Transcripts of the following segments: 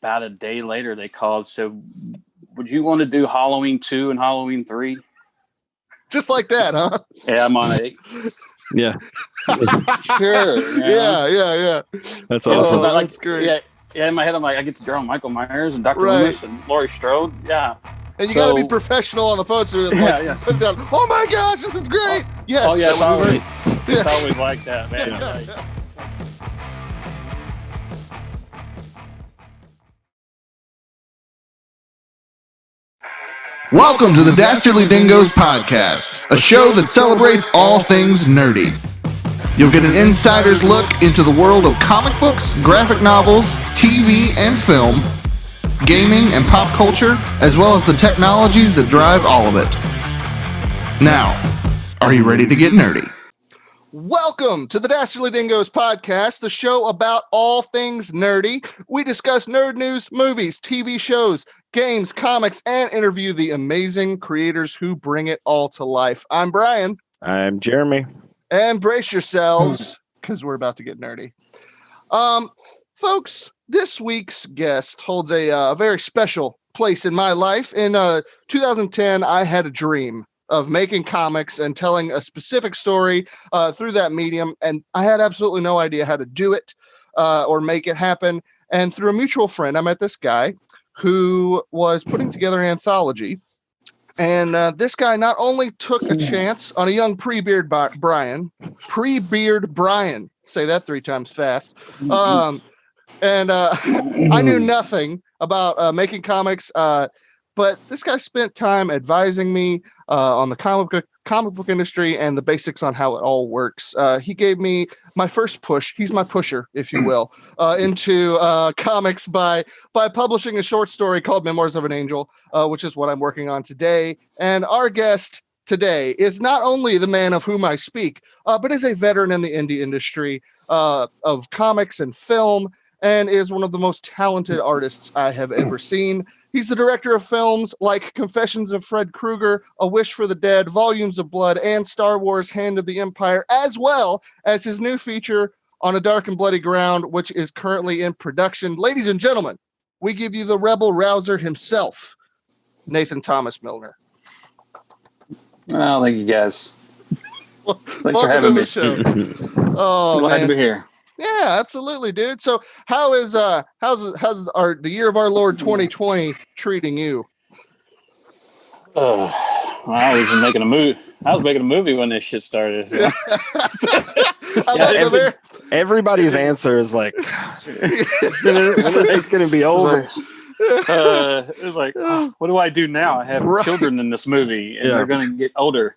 about a day later, they called. So, would you want to do Halloween 2 and Halloween 3? Just like that, huh? Yeah, I'm on it. Yeah. Sure. Yeah. That's Yeah, awesome. That's great. Yeah, in my head, I'm like, I get to draw Michael Myers and Dr. Right. Loomis and Laurie Strode. Yeah. And you got to be professional on the phone. So it's like, put it down. Oh my gosh, this is great. Yes. Oh, yeah, Yeah. it's always like that, man. Yeah. Welcome to the Dastardly Dingoes podcast, a show that celebrates all things nerdy. You'll get an insider's look into the world of comic books, graphic novels, TV and film, gaming and pop culture, as well as the technologies that drive all of it. Now, are you ready to get nerdy? Welcome to the Dastardly Dingoes podcast, the show about all things nerdy. We discuss nerd news, movies, TV shows, games, comics, and interview the amazing creators who bring it all to life. I'm Brian. I'm Jeremy. And brace yourselves, because we're about to get nerdy. Folks, this week's guest holds a very special place in my life. In 2010, I had a dream of making comics and telling a specific story through that medium, and I had absolutely no idea how to do it or make it happen. And through a mutual friend, I met this guy who was putting together an anthology. And this guy not only took a chance on a young pre-beard Brian, say that 3 times fast, and I knew nothing about making comics, but this guy spent time advising me on the comic book industry and the basics on how it all works. He gave me my first push. He's my pusher, if you will, into comics by publishing a short story called Memoirs of an Angel, which is what I'm working on today. And our guest today is not only the man of whom I speak, but is a veteran in the indie industry of comics and film, and is one of the most talented artists I have ever seen. He's the director of films like Confessions of Fred Kruger, A Wish for the Dead, Volumes of Blood, and Star Wars Hand of the Empire, as well as his new feature On a Dark and Bloody Ground, which is currently in production. Ladies and gentlemen, we give you the Rebel Rouser himself, Nathan Thomas Milliner. Well, thank you guys. Thanks for having me. Oh, glad to be here. Yeah, absolutely, dude. So how's the year of our Lord 2020 treating you? I was making a movie when this shit started. So. Everybody's answer is like, when is this going to be over? It was like, what do I do now? I have children in this movie, and they're going to get older.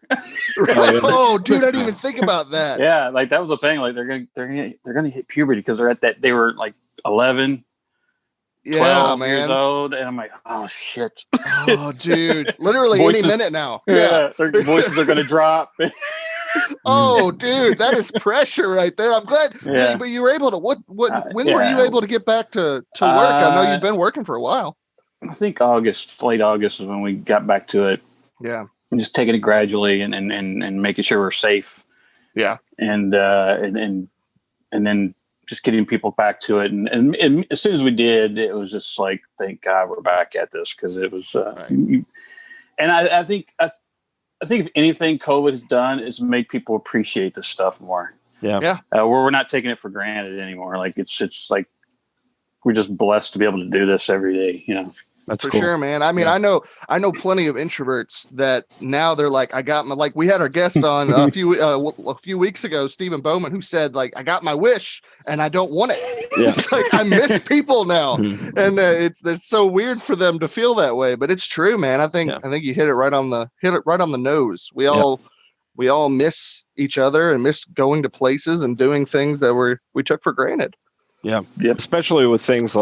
Oh, dude, I didn't even think about that. Yeah, like that was the thing. Like they're gonna hit puberty because they were like 11, 12 years old, and I'm like, oh shit. Oh, dude, literally voices, any minute now. Yeah, their voices are gonna drop. Oh, dude, that is pressure right there. I'm glad. Yeah. But you were able to. When were you able to get back to work? I know you've been working for a while. I think late August is when we got back to it. Yeah. Just taking it gradually and making sure we're safe. Yeah. And then just getting people back to it. And as soon as we did, it was just like, thank God we're back at this, because it was. And I think if anything COVID has done is make people appreciate this stuff more. Yeah. Yeah. Where we're not taking it for granted anymore. Like it's like we're just blessed to be able to do this every day. You know. That's for cool. sure, man. I mean, I know plenty of introverts that now they're like, we had our guest on a few weeks ago, Stephen Bowman, who said like, I got my wish and I don't want it. Yeah. It's like, I miss people now. And it's so weird for them to feel that way, but it's true, man. I think you hit it right on the nose. We all miss each other and miss going to places and doing things that we took for granted. Yeah. Yep. Especially with things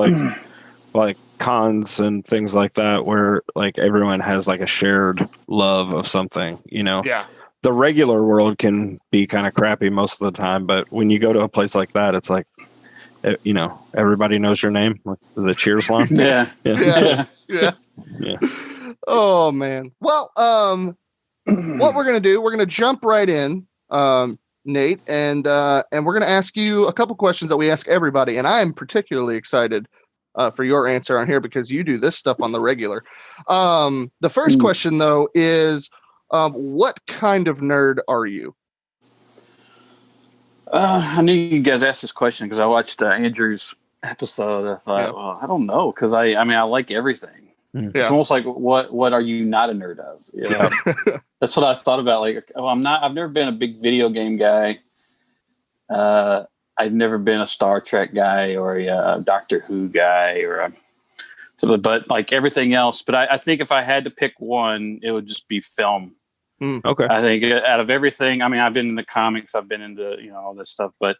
like cons and things like that, where like everyone has like a shared love of something, you know. Yeah. The regular world can be kind of crappy most of the time, but when you go to a place like that, it's like, you know, everybody knows your name, like the cheers line. Yeah. Oh man. Well, what we're gonna do? We're gonna jump right in, Nate, and we're gonna ask you a couple questions that we ask everybody, and I am particularly excited for your answer on here because you do this stuff on the regular. The first question though is, what kind of nerd are you? I knew you guys asked this question because I watched Andrew's episode. I thought, well, I don't know, because I like everything. It's almost like what are you not a nerd of? You know? That's what I thought about. Like, I've never been a big video game guy. I've never been a Star Trek guy or a Doctor Who guy but like everything else. But I think if I had to pick one, it would just be film. Okay. I think out of everything, I've been in the comics, I've been into, all this stuff, but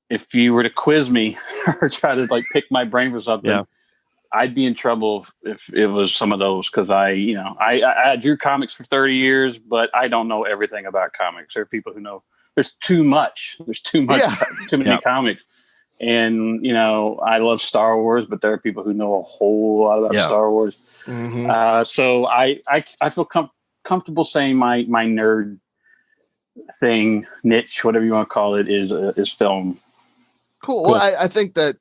if you were to quiz me or try to like pick my brain for something, I'd be in trouble if it was some of those. Cause I drew comics for 30 years, but I don't know everything about comics. There are people who know there's too much, too many comics. And, I love Star Wars, but there are people who know a whole lot about Star Wars. So I feel comfortable saying my nerd thing, niche, whatever you want to call it, is film. Cool. Well, I think that,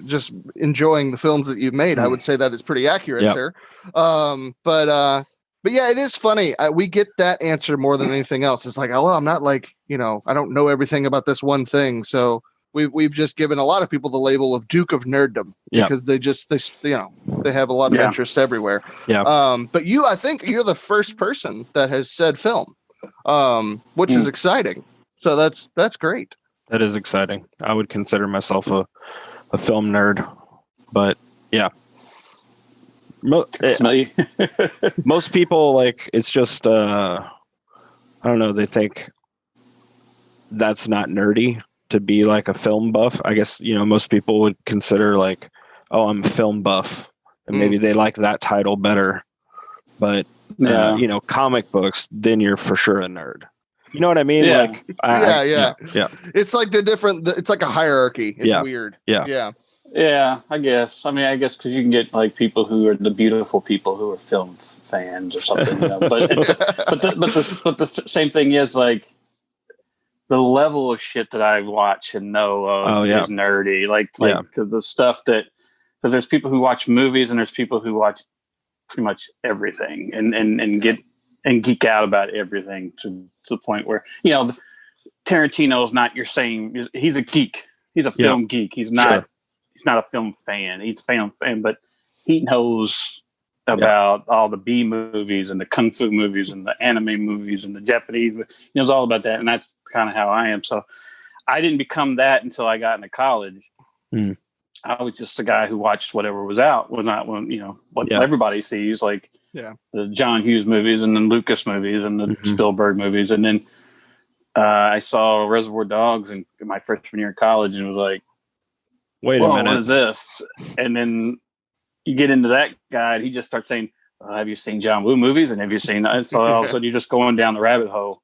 just enjoying the films that you've made, I would say that is pretty accurate, sir. But yeah, it is funny. We get that answer more than anything else. It's like, I'm not like, I don't know everything about this one thing. So we've just given a lot of people the label of Duke of Nerddom because they have a lot of interest everywhere. But I think you're the first person that has said film, which is exciting. So that's great. That is exciting. I would consider myself a film nerd, but most people, like, it's just I don't know, they think that's not nerdy to be like a film buff. I guess most people would consider like, oh, I'm a film buff, and maybe they like that title better. But comic books, then you're for sure a nerd. You know what I mean? Yeah. Like, yeah. It's like it's like a hierarchy. It's weird. Yeah, I guess. I guess because you can get like people who are the beautiful people who are film fans or something. But the same thing is like the level of shit that I watch and know is nerdy. Like the stuff because there's people who watch movies and there's people who watch pretty much everything and geek out about everything to the point where Tarantino is not your same. He's a geek. He's a film geek. He's not. Sure. He's not a film fan. He's a film fan, but he knows about all the B movies and the kung fu movies and the anime movies and the Japanese. He knows all about that, and that's kind of how I am. So I didn't become that until I got into college. I was just a guy who watched whatever was out. What everybody sees, like the John Hughes movies and then Lucas movies and the Spielberg movies, and then I saw Reservoir Dogs in my freshman year in college, and was like, wait a minute, what is this? And then you get into that guy, and he just starts saying, have you seen John Woo movies? And have you seen that? So all of a sudden you're just going down the rabbit hole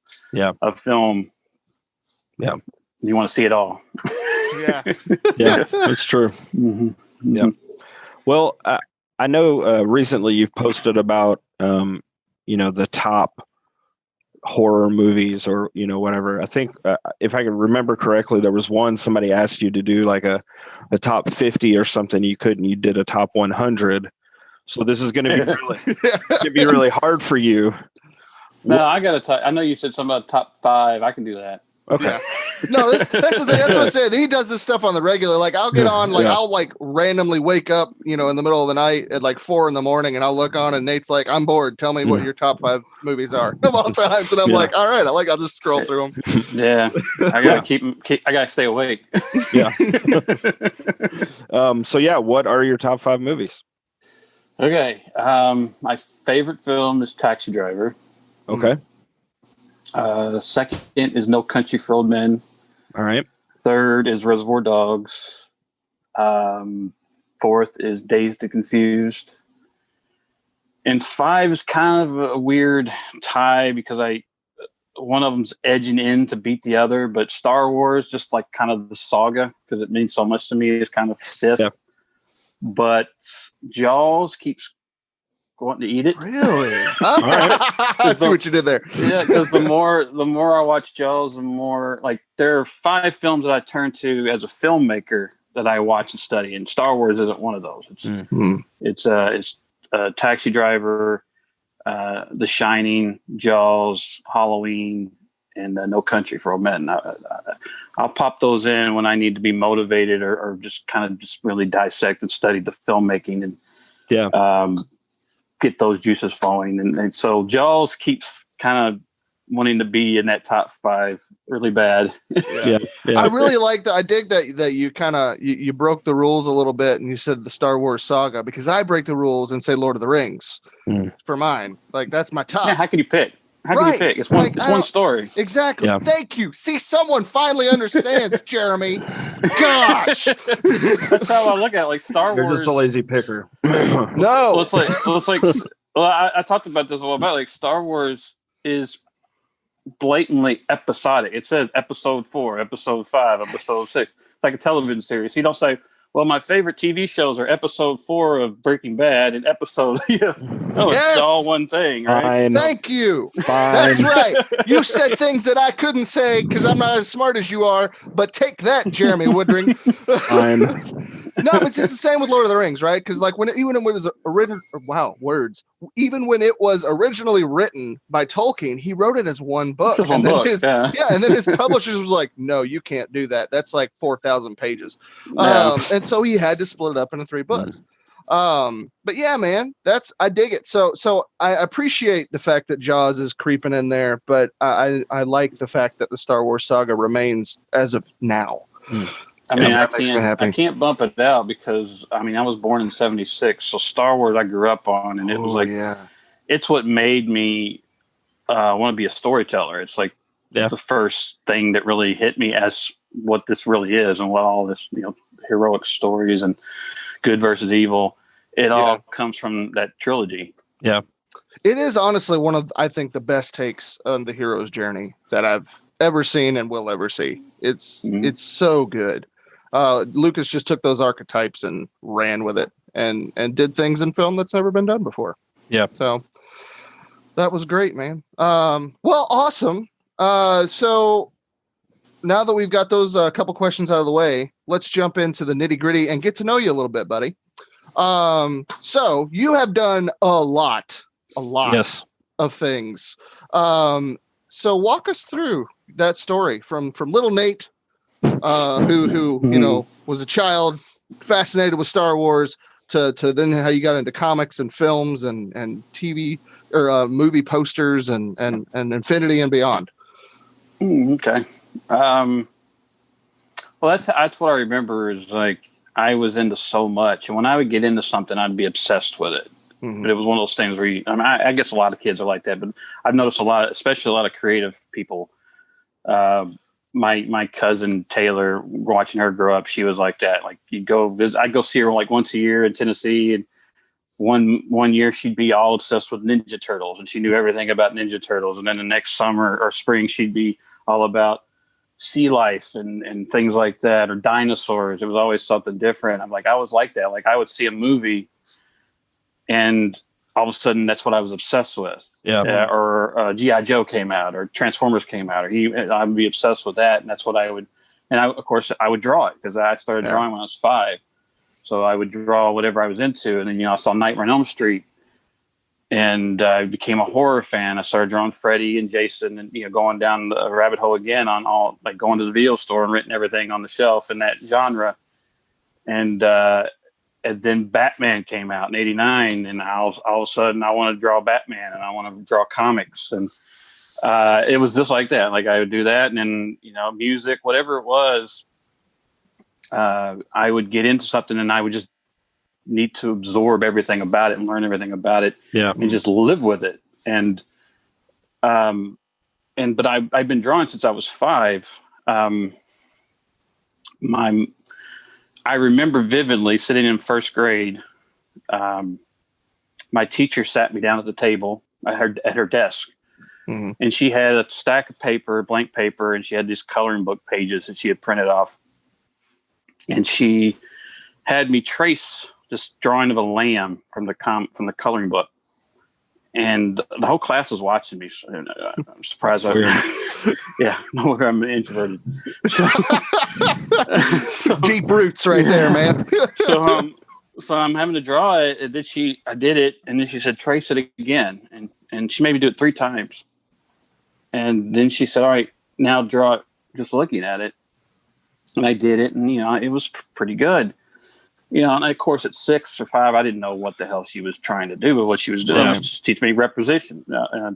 of film. Yeah. You want to see it all. Yeah, it's true. Yeah. Well, I know recently you've posted about, the top horror movies or whatever. I think if I can remember correctly, there was one somebody asked you to do like a top 50 or something. You couldn't. You did a top 100. So this is going to be really hard for you. No, I got to. I know you said something about top 5. I can do that. Okay. Yeah. No, that's the thing. That's what I'm saying. He does this stuff on the regular. Like I'll get on, like I'll like randomly wake up, in the middle of the night at like 4 a.m, and I'll look on, and Nate's like, "I'm bored. Tell me what your top 5 movies are of all times." And I'm like, "All right, I'll just scroll through them." Yeah, I gotta keep. I gotta stay awake. Yeah. So what are your top 5 movies? Okay. My favorite film is Taxi Driver. Okay. Second is No Country for Old Men. All right. Third is Reservoir Dogs. Fourth is Dazed and Confused. And 5 is kind of a weird tie because one of them's edging in to beat the other, but Star Wars, just like kind of the saga, because it means so much to me, is kind of 5th. Yeah. But Jaws keeps wanting to eat it. Really? All right. I see what you did there. Yeah, because the more I watch Jaws, the more, like, there are 5 films that I turn to as a filmmaker that I watch and study, and Star Wars isn't one of those. It's Taxi Driver, The Shining, Jaws, Halloween, and No Country for Old Men. I'll pop those in when I need to be motivated or just kind of just really dissect and study the filmmaking and get those juices flowing. And so Jaws keeps kind of wanting to be in that top 5 really bad. Yeah. I really like that. I dig that you kind of you broke the rules a little bit and you said the Star Wars saga, because I break the rules and say Lord of the Rings for mine. Like, that's my top. Yeah, how can you pick? How can you pick? It's one. It's one story. Exactly. Yeah. Thank you. See, someone finally understands, Jeremy. Gosh, that's how I look at it. Like Star Wars. You're just a lazy picker. No. I talked about this a while back. Like Star Wars is blatantly episodic. It says episode 4, episode 5, episode 6. It's like a television series. You don't say, well, my favorite TV shows are episode 4 of Breaking Bad and episode. It's all one thing, right? Fine. Thank you. Fine. That's right. You said things that I couldn't say because I'm not as smart as you are. But take that, Jeremy Woodring. Fine. No, but it's just the same with Lord of the Rings, right? Because like even when it was even when it was originally written by Tolkien, he wrote it as one book. And then his publishers was like, no, you can't do that. That's like 4,000 pages. And so he had to split it up into 3 books. But yeah, man, I dig it. So I appreciate the fact that Jaws is creeping in there, but I like the fact that the Star Wars saga remains as of now. I mean, I can't bump it out because I was born in '76, so Star Wars I grew up on, and it was like, it's what made me want to be a storyteller. It's like the first thing that really hit me as what this really is and what all this, heroic stories and good versus evil. It all comes from that trilogy. Yeah. It is honestly one of, I think, the best takes on the hero's journey that I've ever seen and will ever see. It's so good. Lucas just took those archetypes and ran with it and did things in film that's never been done before. Yeah. So that was great, man. Well, awesome. So now that we've got those couple questions out of the way, let's jump into the nitty gritty and get to know you a little bit, buddy. So you have done a lot of things. So walk us through that story from little Nate, who was a child fascinated with Star Wars to then how you got into comics and films and TV or movie posters and infinity and beyond. Okay. Well, that's what I remember is like I was into so much, and when I would get into something, I'd be obsessed with it. But it was one of those things where I guess a lot of kids are like that, but I've noticed especially a lot of creative people. My cousin Taylor, watching her grow up, she was like that. Like you'd go visit, I'd go see her like once a year in Tennessee, and one year she'd be all obsessed with Ninja Turtles, and she knew everything about Ninja Turtles. And then the next summer or spring, she'd be all about sea life and things like that, or dinosaurs. It was always something different. I'm like, I was like that. Like I would see a movie, and all of a sudden that's what I was obsessed with. Yeah. Or G.I. Joe came out, or Transformers came out, or I would be obsessed with that. And that's what I would, and of course I would draw it because I started drawing when I was 5. So I would draw whatever I was into. And then, I saw Nightmare on Elm Street, and I became a horror fan. I started drawing Freddy and Jason, and, going down the rabbit hole again on all, like going to the video store and renting everything on the shelf in that genre. And then Batman came out in '89, and all of a sudden I want to draw Batman and I want to draw comics. And it was just like that. Like I would do that, and then, music, whatever it was, I would get into something and I would just need to absorb everything about it and learn everything about it and just live with it. But I've been drawing since I was 5. I remember vividly sitting in first grade. My teacher sat me down at the table at her desk, and she had a stack of paper, blank paper, and she had these coloring book pages that she had printed off. And she had me trace this drawing of a lamb from the coloring book. and the whole class was watching me. So, I'm surprised. Yeah, no wonder I'm introverted. Deep roots right there, man. So I'm having to draw it. And then I did it, and then she said, trace it again, and she made me do it 3 times. And then she said, all right, now draw it just looking at it. And I did it, and it was pretty good. And of course at 6 or 5, I didn't know what the hell she was trying to do, but what she was doing was just teach me reposition,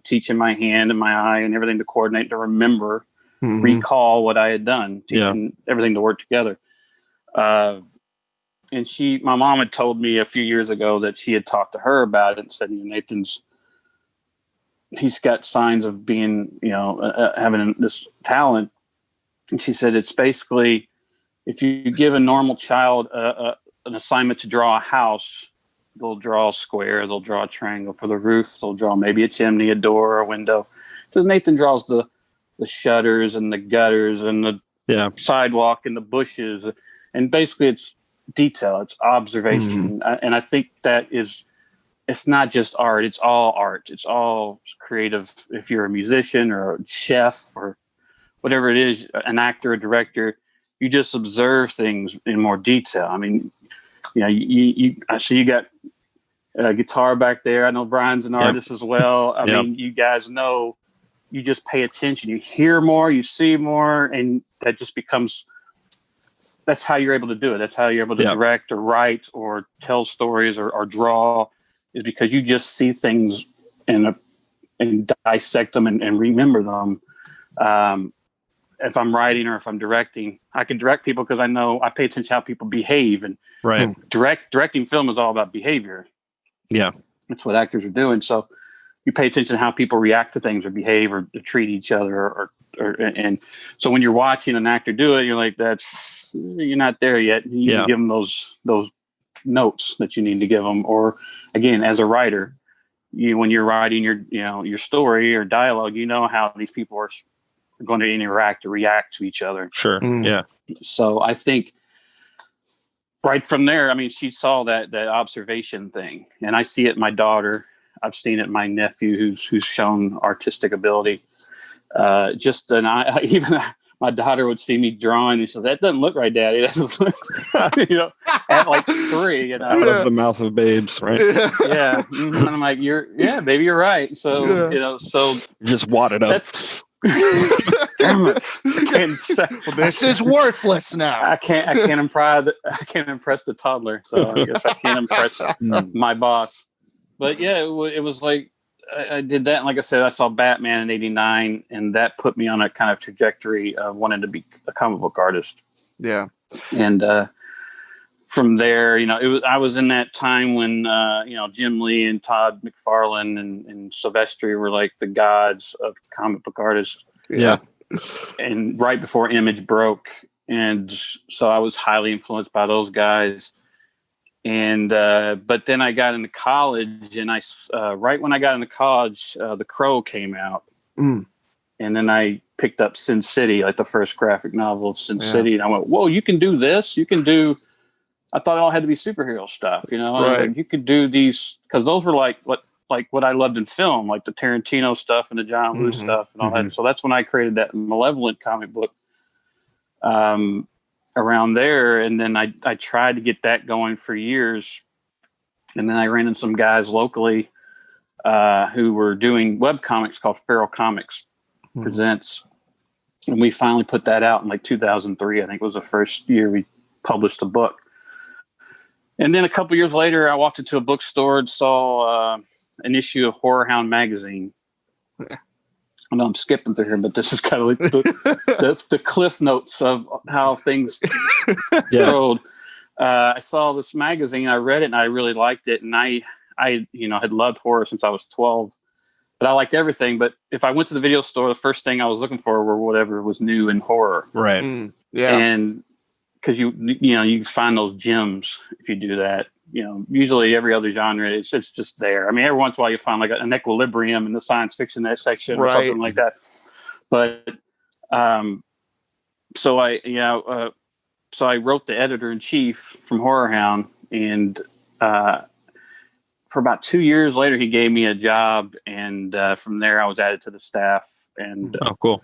teaching my hand and my eye and everything to coordinate, to remember, recall what I had done, teaching everything to work together. And my mom had told me a few years ago that she had talked to her about it and said, he's got signs of being, having this talent. And she said, it's basically, if you give a normal child an assignment to draw a house, they'll draw a square, they'll draw a triangle. For the roof, they'll draw maybe a chimney, a door, or a window. So Nathan draws the shutters and the gutters and the sidewalk and the bushes. And basically it's detail, it's observation. And I think it's not just art, it's all art. It's all creative. If you're a musician or a chef or whatever it is, an actor, a director, you just observe things in more detail. I mean, I see you got a guitar back there. I know Brian's an artist as well. I mean, you guys know, you just pay attention. You hear more, you see more, and that just becomes, that's how you're able to do it. That's how you're able to direct or write or tell stories or draw, is because you just see things and dissect them and remember them. If I'm writing or if I'm directing, I can direct people because I know I pay attention to how people behave, and directing film is all about behavior. Yeah. That's what actors are doing. So you pay attention to how people react to things or behave or treat each other and so when you're watching an actor do it, you're like, you're not there yet. You give them those notes that you need to give them. Or again, as a writer, when you're writing your story or dialogue, how these people are going to interact or react to each other. Sure. Yeah. So I think right from there, I mean, she saw that observation thing, and I see it in my daughter. I've seen it in my nephew who's shown artistic ability. Even my daughter would see me drawing and she said, that doesn't look right, Daddy. That doesn't look, at like 3, Out of the mouth of babes, right? Yeah. And I'm like, baby, you're right. So, so just wad it up. Damn it. This is worthless now. I can't impress the toddler. So I guess I can't impress my boss. But yeah, it was like, I did that. And like I said, I saw Batman in '89, and that put me on a kind of trajectory of wanting to be a comic book artist. Yeah. And from there, I was in that time when, Jim Lee and Todd McFarlane and Silvestri were like the gods of comic book artists. Yeah. And right before Image broke. And so I was highly influenced by those guys. And but then I got into college, and right when I got into college, The Crow came out, and then I picked up Sin City, like the first graphic novel of Sin City, and I went, "Whoa, you can do this! You can do." I thought it all had to be superhero stuff, Right. You could do these, because those were like what I loved in film, like the Tarantino stuff and the John Woo stuff and all that. So that's when I created that Malevolent comic book. Around there, and then I tried to get that going for years, and then I ran into some guys locally who were doing web comics called Feral Comics Presents, and we finally put that out in like 2003. I think was the first year we published a book. And then a couple years later, I walked into a bookstore and saw an issue of Horror Hound magazine. I know I'm skipping through here, but this is kind of like the cliff notes of how things rolled. I saw this magazine, I read it, and I really liked it. And I had loved horror since I was 12, but I liked everything. But if I went to the video store, the first thing I was looking for were whatever was new in horror. Right. Yeah. And because you find those gems if you do that. Usually every other genre, it's just there. I mean, every once in a while you find like an equilibrium in the science fiction section or something like that. But so I wrote the editor in chief from Horror Hound, and for about 2 years later, he gave me a job, and from there I was added to the staff, and Oh, cool.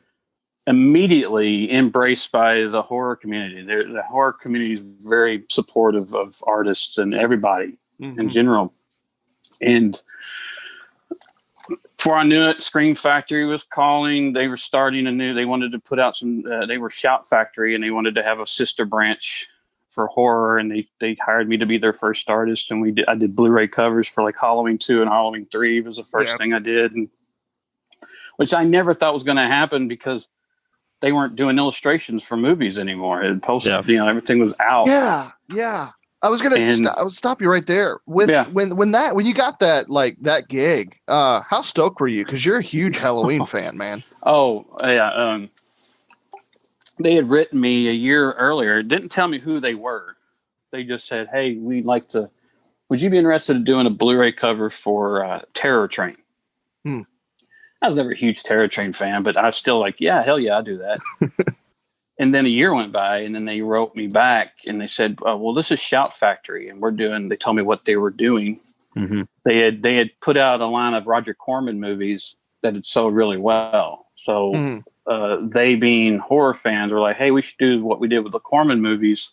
immediately embraced by the horror community. The horror community is very supportive of artists and everybody in general. And before I knew it, Scream Factory was calling. They were starting they wanted to put out they were Shout Factory, and they wanted to have a sister branch for horror, and they hired me to be their first artist. And I did Blu-ray covers for like Halloween 2 and Halloween 3 was the first thing I did. And which I never thought was going to happen because they weren't doing illustrations for movies anymore. Everything was out. Yeah. I was gonna stop you right there with when you got that gig. How stoked were you? Because you're a huge Halloween fan, man. Oh yeah. They had written me a year earlier. Didn't tell me who they were. They just said, "Hey, would you be interested in doing a Blu-ray cover for Terror Train?" I was never a huge Terror Train fan, but I was still like, yeah, hell yeah, I'll do that. And then a year went by, and then they wrote me back, and they said, well, this is Shout Factory, and they told me what they were doing. Mm-hmm. They had put out a line of Roger Corman movies that had sold really well. So they, being horror fans, were like, hey, we should do what we did with the Corman movies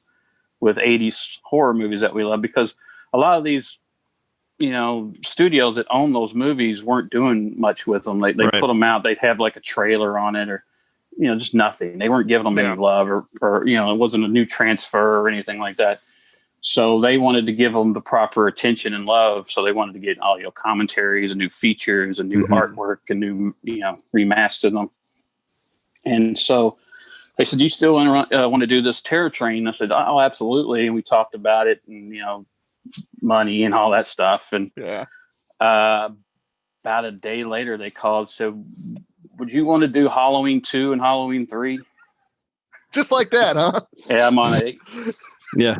with 80s horror movies that we love, because a lot of these studios that own those movies weren't doing much with them. They put them out. They'd have like a trailer on it, or, just nothing. They weren't giving them any love, or it wasn't a new transfer or anything like that. So they wanted to give them the proper attention and love. So they wanted to get audio commentaries and new features and new artwork and new, remastered them. And so they said, "Do you still want to do this Terror Train?" I said, "Oh, absolutely." And we talked about it, and, money and all that stuff. And about a day later, they called, said, "Would you want to do Halloween 2 and Halloween 3? Just like that, huh? Yeah, I'm on 8. Yeah.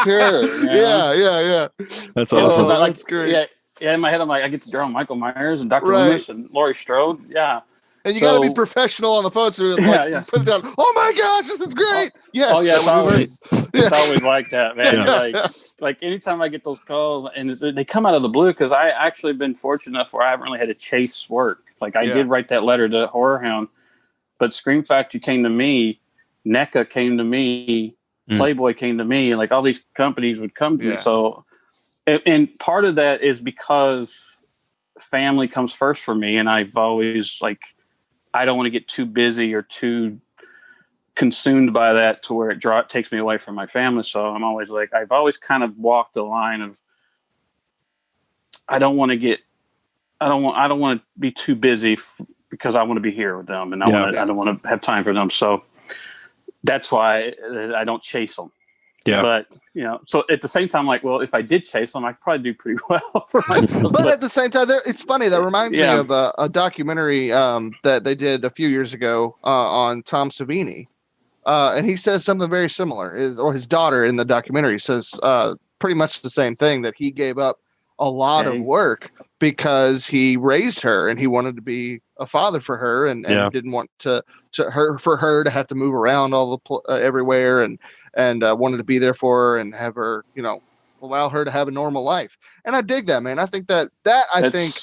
Sure. Yeah. That's awesome. That's great. Yeah, in my head, I'm like, I get to draw Michael Myers and Dr. Loomis and Laurie Strode. Yeah. And you got to be professional on the phone. So it's put it down. Oh my gosh, this is great. Yes. Oh yeah. It's always like that, man. Yeah. Like anytime I get those calls, and they come out of the blue, because I actually been fortunate enough where I haven't really had to chase work. Like I did write that letter to Horror Hound, but Scream Factory came to me, NECA came to me, Playboy came to me, and like all these companies would come to me. So, and part of that is because family comes first for me, and I've always I don't want to get too busy or too consumed by that to where it takes me away from my family. So I'm always I've always kind of walked the line of, I don't want to be too busy because I want to be here with them, and I don't want to have time for them. So that's why I don't chase them. Yeah. But, so at the same time, if I did chase them, I'd probably do pretty well for myself. But at the same time, it's funny. That reminds me of a documentary that they did a few years ago on Tom Savini. And he says something very similar. His daughter in the documentary says pretty much the same thing, that he gave up a lot of work because he raised her and he wanted to be a father for her, and didn't want for her to have to move around everywhere, and wanted to be there for her and have her, allow her to have a normal life. And I dig that, man. I think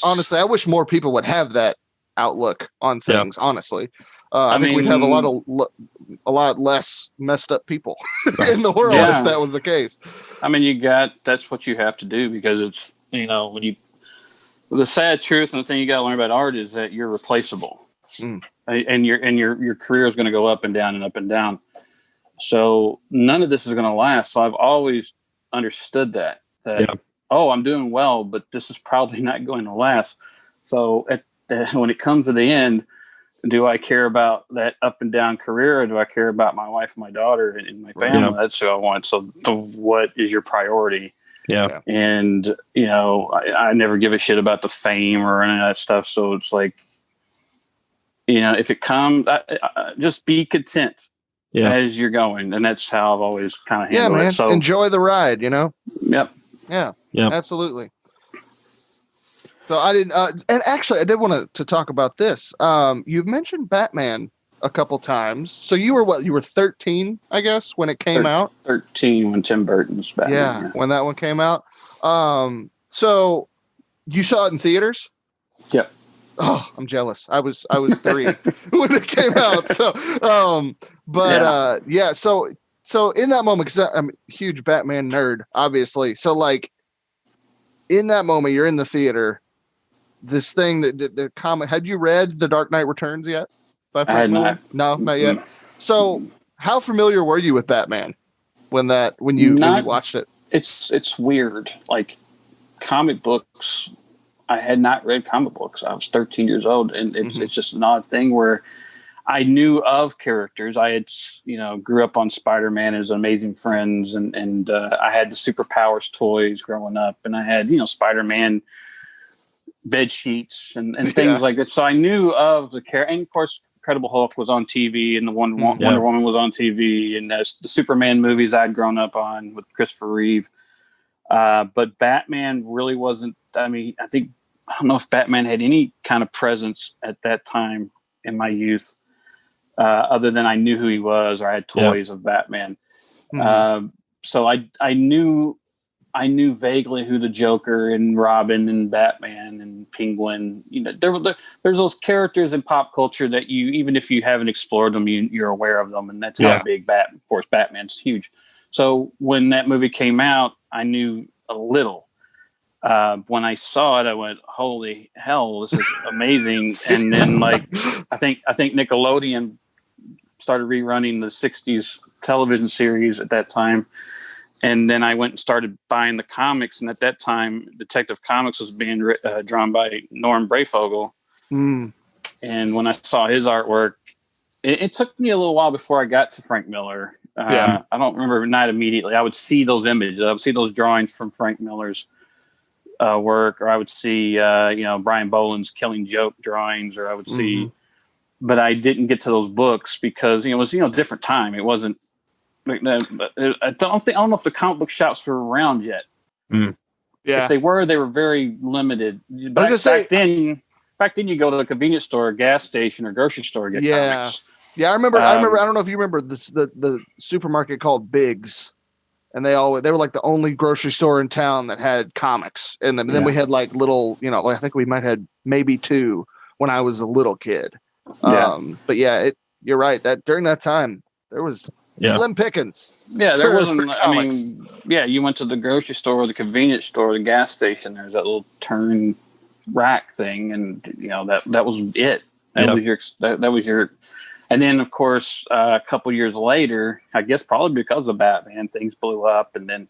honestly, I wish more people would have that outlook on things. Honestly, I think we'd have a lot less messed up people in the world if that was the case. I mean, that's what you have to do, because it's, the sad truth, and the thing you got to learn about art is that you're replaceable, and your career is going to go up and down and up and down. So none of this is going to last. So I've always understood that I'm doing well, but this is probably not going to last. So when it comes to the end, do I care about that up and down career, or do I care about my wife and my daughter and my family? Yeah. That's who I want. So what is your priority? Yeah. And, I never give a shit about the fame or any of that stuff. So it's if it comes, just be content as you're going. And that's how I've always kind of handled it. So enjoy the ride, Yep. Yeah. Absolutely. So I didn't, and actually I did want to talk about this. You've mentioned Batman a couple times. So you were 13, I guess, when it came out? 13 when Tim Burton's Batman. Yeah, when that one came out. So you saw it in theaters? Yep. Oh, I'm jealous. I was 3 when it came out. So, So in that moment, because I'm a huge Batman nerd, obviously. So like in that moment, you're in the theater. This thing that the comic. Had you read The Dark Knight Returns yet? By Frank Miller? No, not yet. So how familiar were you with Batman when you watched it? It's weird. Like comic books, I had not read comic books. I was 13 years old, and it's just an odd thing where I knew of characters. I had, grew up on Spider-Man and His Amazing Friends, and I had the Superpowers toys growing up, and I had, Spider-Man bed sheets and things like that. So I knew of the character, and of course, Incredible Hulk was on TV, and the Wonder Woman was on TV, and the Superman movies I'd grown up on with Christopher Reeve. But Batman really wasn't. I mean, I don't know if Batman had any kind of presence at that time in my youth, other than I knew who he was, or I had toys of Batman. So I knew vaguely who the Joker and Robin and Batman and Penguin. There's those characters in pop culture that even if you haven't explored them, you're aware of them, and that's how big Of course, Batman's huge. So when that movie came out, I knew a little. When I saw it, I went, "Holy hell, this is amazing!" And then, I think Nickelodeon started rerunning the '60s television series at that time, and then I went and started buying the comics. And at that time, Detective Comics was being drawn by Norm Brayfogle. And when I saw his artwork, it took me a little while before I got to Frank Miller. I don't remember, not immediately. I would see those images. I would see those drawings from Frank Miller's work, or I would see, Brian Boland's Killing Joke drawings, or I would see, but I didn't get to those books because, it was, different time. It wasn't, I don't know if the comic book shops were around yet. If they were very limited. Back then you go to a convenience store, a gas station, or grocery store to get comics. Yeah, I remember. I don't know if you remember the supermarket called Biggs, and they were like the only grocery store in town that had comics. And then we had like little, I think we might have maybe 2 when I was a little kid. But you're right. That during that time there was slim pickings. Yeah, there wasn't. I mean, you went to the grocery store, the convenience store, the gas station. There's that little turn rack thing, and that was it. That was your. And then, of course, a couple years later, I guess probably because of Batman, things blew up, and then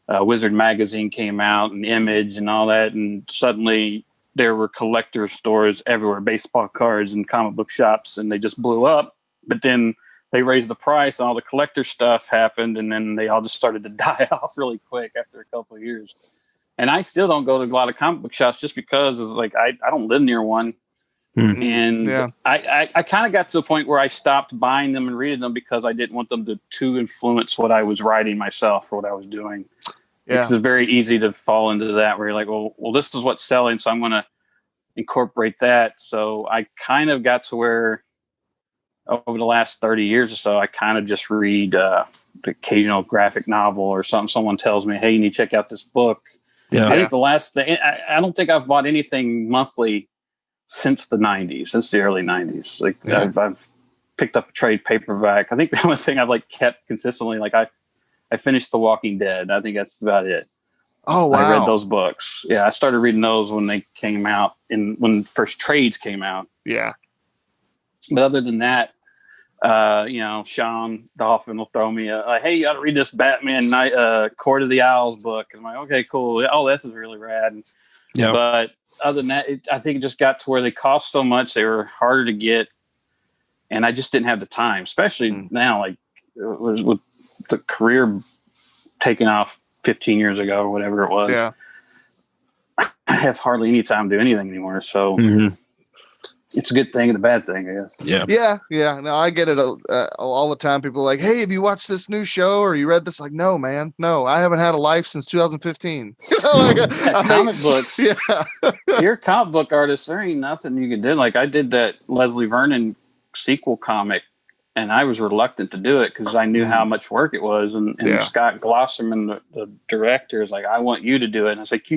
Wizard magazine came out, and Image, and all that, and suddenly there were collector stores everywhere, baseball cards and comic book shops, and they just blew up. But then they raised the price, and all the collector stuff happened, and then they all just started to die off really quick after a couple of years. And I still don't go to a lot of comic book shops just because of I don't live near one. And I kind of got to the point where I stopped buying them and reading them because I didn't want them to influence what I was writing myself or what I was doing. Because it's very easy to fall into that where you're like, well, this is what's selling, so I'm going to incorporate that. So I kind of got to where over the last 30 years or so, I kind of just read the occasional graphic novel or something. Someone tells me, hey, you need to check out this book. I think the last thing, I don't think I've bought anything monthly since the early 90s. I've picked up a trade paperback. I think the only thing I've kept consistently, I finished The Walking Dead. I think that's about it. Oh, wow. I read those books. Yeah. I started reading those when they came out when first trades came out. Yeah. But other than that, Sean Dolphin will throw me hey, you got to read this Batman Court of the Owls book. And I'm like, okay, cool. Oh, this is really rad. But other than that, I think it just got to where they cost so much. They were harder to get. And I just didn't have the time, especially now, with the career taking off 15 years ago or whatever it was. Yeah. I have hardly any time to do anything anymore. So it's a good thing and a bad thing, I guess. Yeah. No, I get it all the time. People are like, hey, have you watched this new show or you read this? Like, no, man. No, I haven't had a life since 2015. Comic books. Yeah. You're a comic book artist. There ain't nothing you can do. I did that Leslie Vernon sequel comic, and I was reluctant to do it because I knew how much work it was. And Scott Glosserman, the director, is like, I want you to do it. And I was like,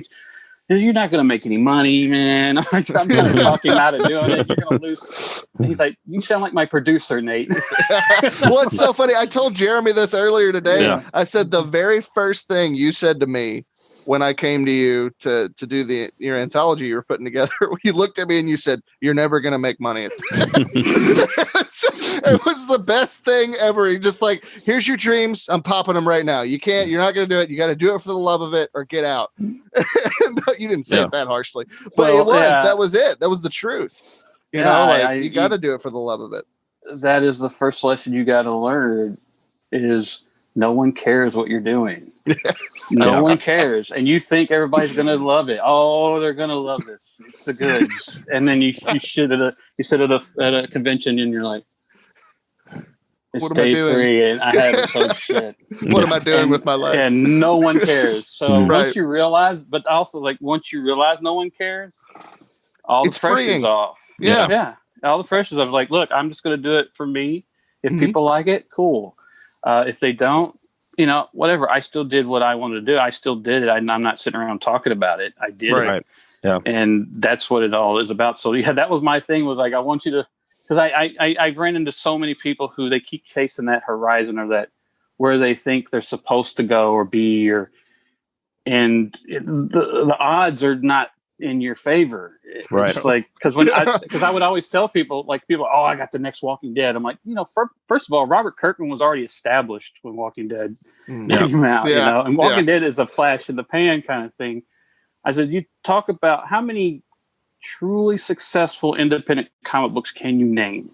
you're not going to make any money, man. I'm trying to talk him out of doing it. You're going to lose. And he's like, you sound like my producer, Nate. Well, it's so funny. I told Jeremy this earlier today. Yeah. I said the very first thing you said to me when I came to you to do your anthology you were putting together, you looked at me and you said, you're never going to make money. It was the best thing ever. He just like, here's your dreams. I'm popping them right now. You're not going to do it. You got to do it for the love of it or get out. You didn't say it that harshly, but that was it. That was the truth. You know, you got to do it for the love of it. That is the first lesson you got to learn is no one cares what you're doing. No one cares. And you think everybody's going to love it. Oh, they're going to love this. It's the goods. And then you sit at a convention and you're like, it's day 3 and I haven't sold shit. What am I doing with my life? And no one cares. So once you realize, but also like once you realize no one cares, all the pressure's off. Yeah. All the pressure's off. Like, look, I'm just going to do it for me. If people like it, cool. If they don't, you know, whatever. I still did what I wanted to do. I still did it. I'm not sitting around talking about it. I did it. Yeah. And that's what it all is about. So yeah, that was my thing was like, I want you to, because I ran into so many people who they keep chasing that horizon or that where they think they're supposed to go or be, the odds are not in your favor. It's like, because I would always tell people, oh, I got the next Walking Dead. I'm like, you know, first of all, Robert Kirkman was already established when Walking Dead came out, you know, and Walking Dead is a flash in the pan kind of thing. I said, you talk about how many truly successful independent comic books can you name?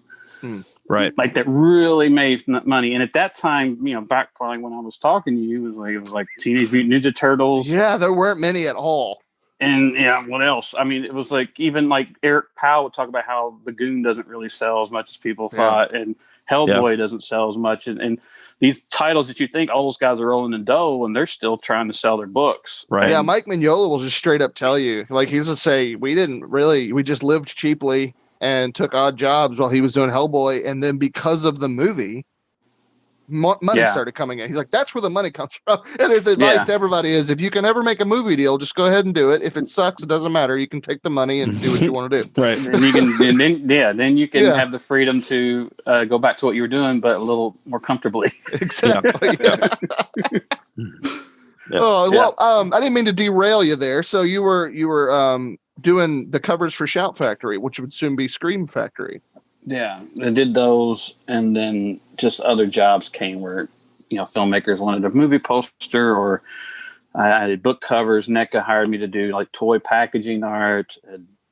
Right. Like that really made money. And at that time, you know, back when I was talking to you, it was like Teenage Mutant Ninja Turtles. Yeah, there weren't many at all. And what else? I mean, it was like even like Eric Powell would talk about how The Goon doesn't really sell as much as people thought, and Hellboy doesn't sell as much. And these titles that you think all those guys are rolling in dough, and they're still trying to sell their books. Right. Yeah, Mike Mignola will just straight up tell you, like he's just say, we just lived cheaply and took odd jobs while he was doing Hellboy, and then because of the movie, money started coming in. He's like, that's where the money comes from. And his advice to everybody is, if you can ever make a movie deal, just go ahead and do it. If it sucks, it doesn't matter. You can take the money and do what you want to do. Right. And you can, then you can have the freedom to go back to what you were doing, but a little more comfortably. Exactly. I didn't mean to derail you there. So you were doing the covers for Shout Factory, which would soon be Scream Factory. Yeah, I did those, and then just other jobs came where, you know, filmmakers wanted a movie poster, or I did book covers. NECA hired me to do like toy packaging art,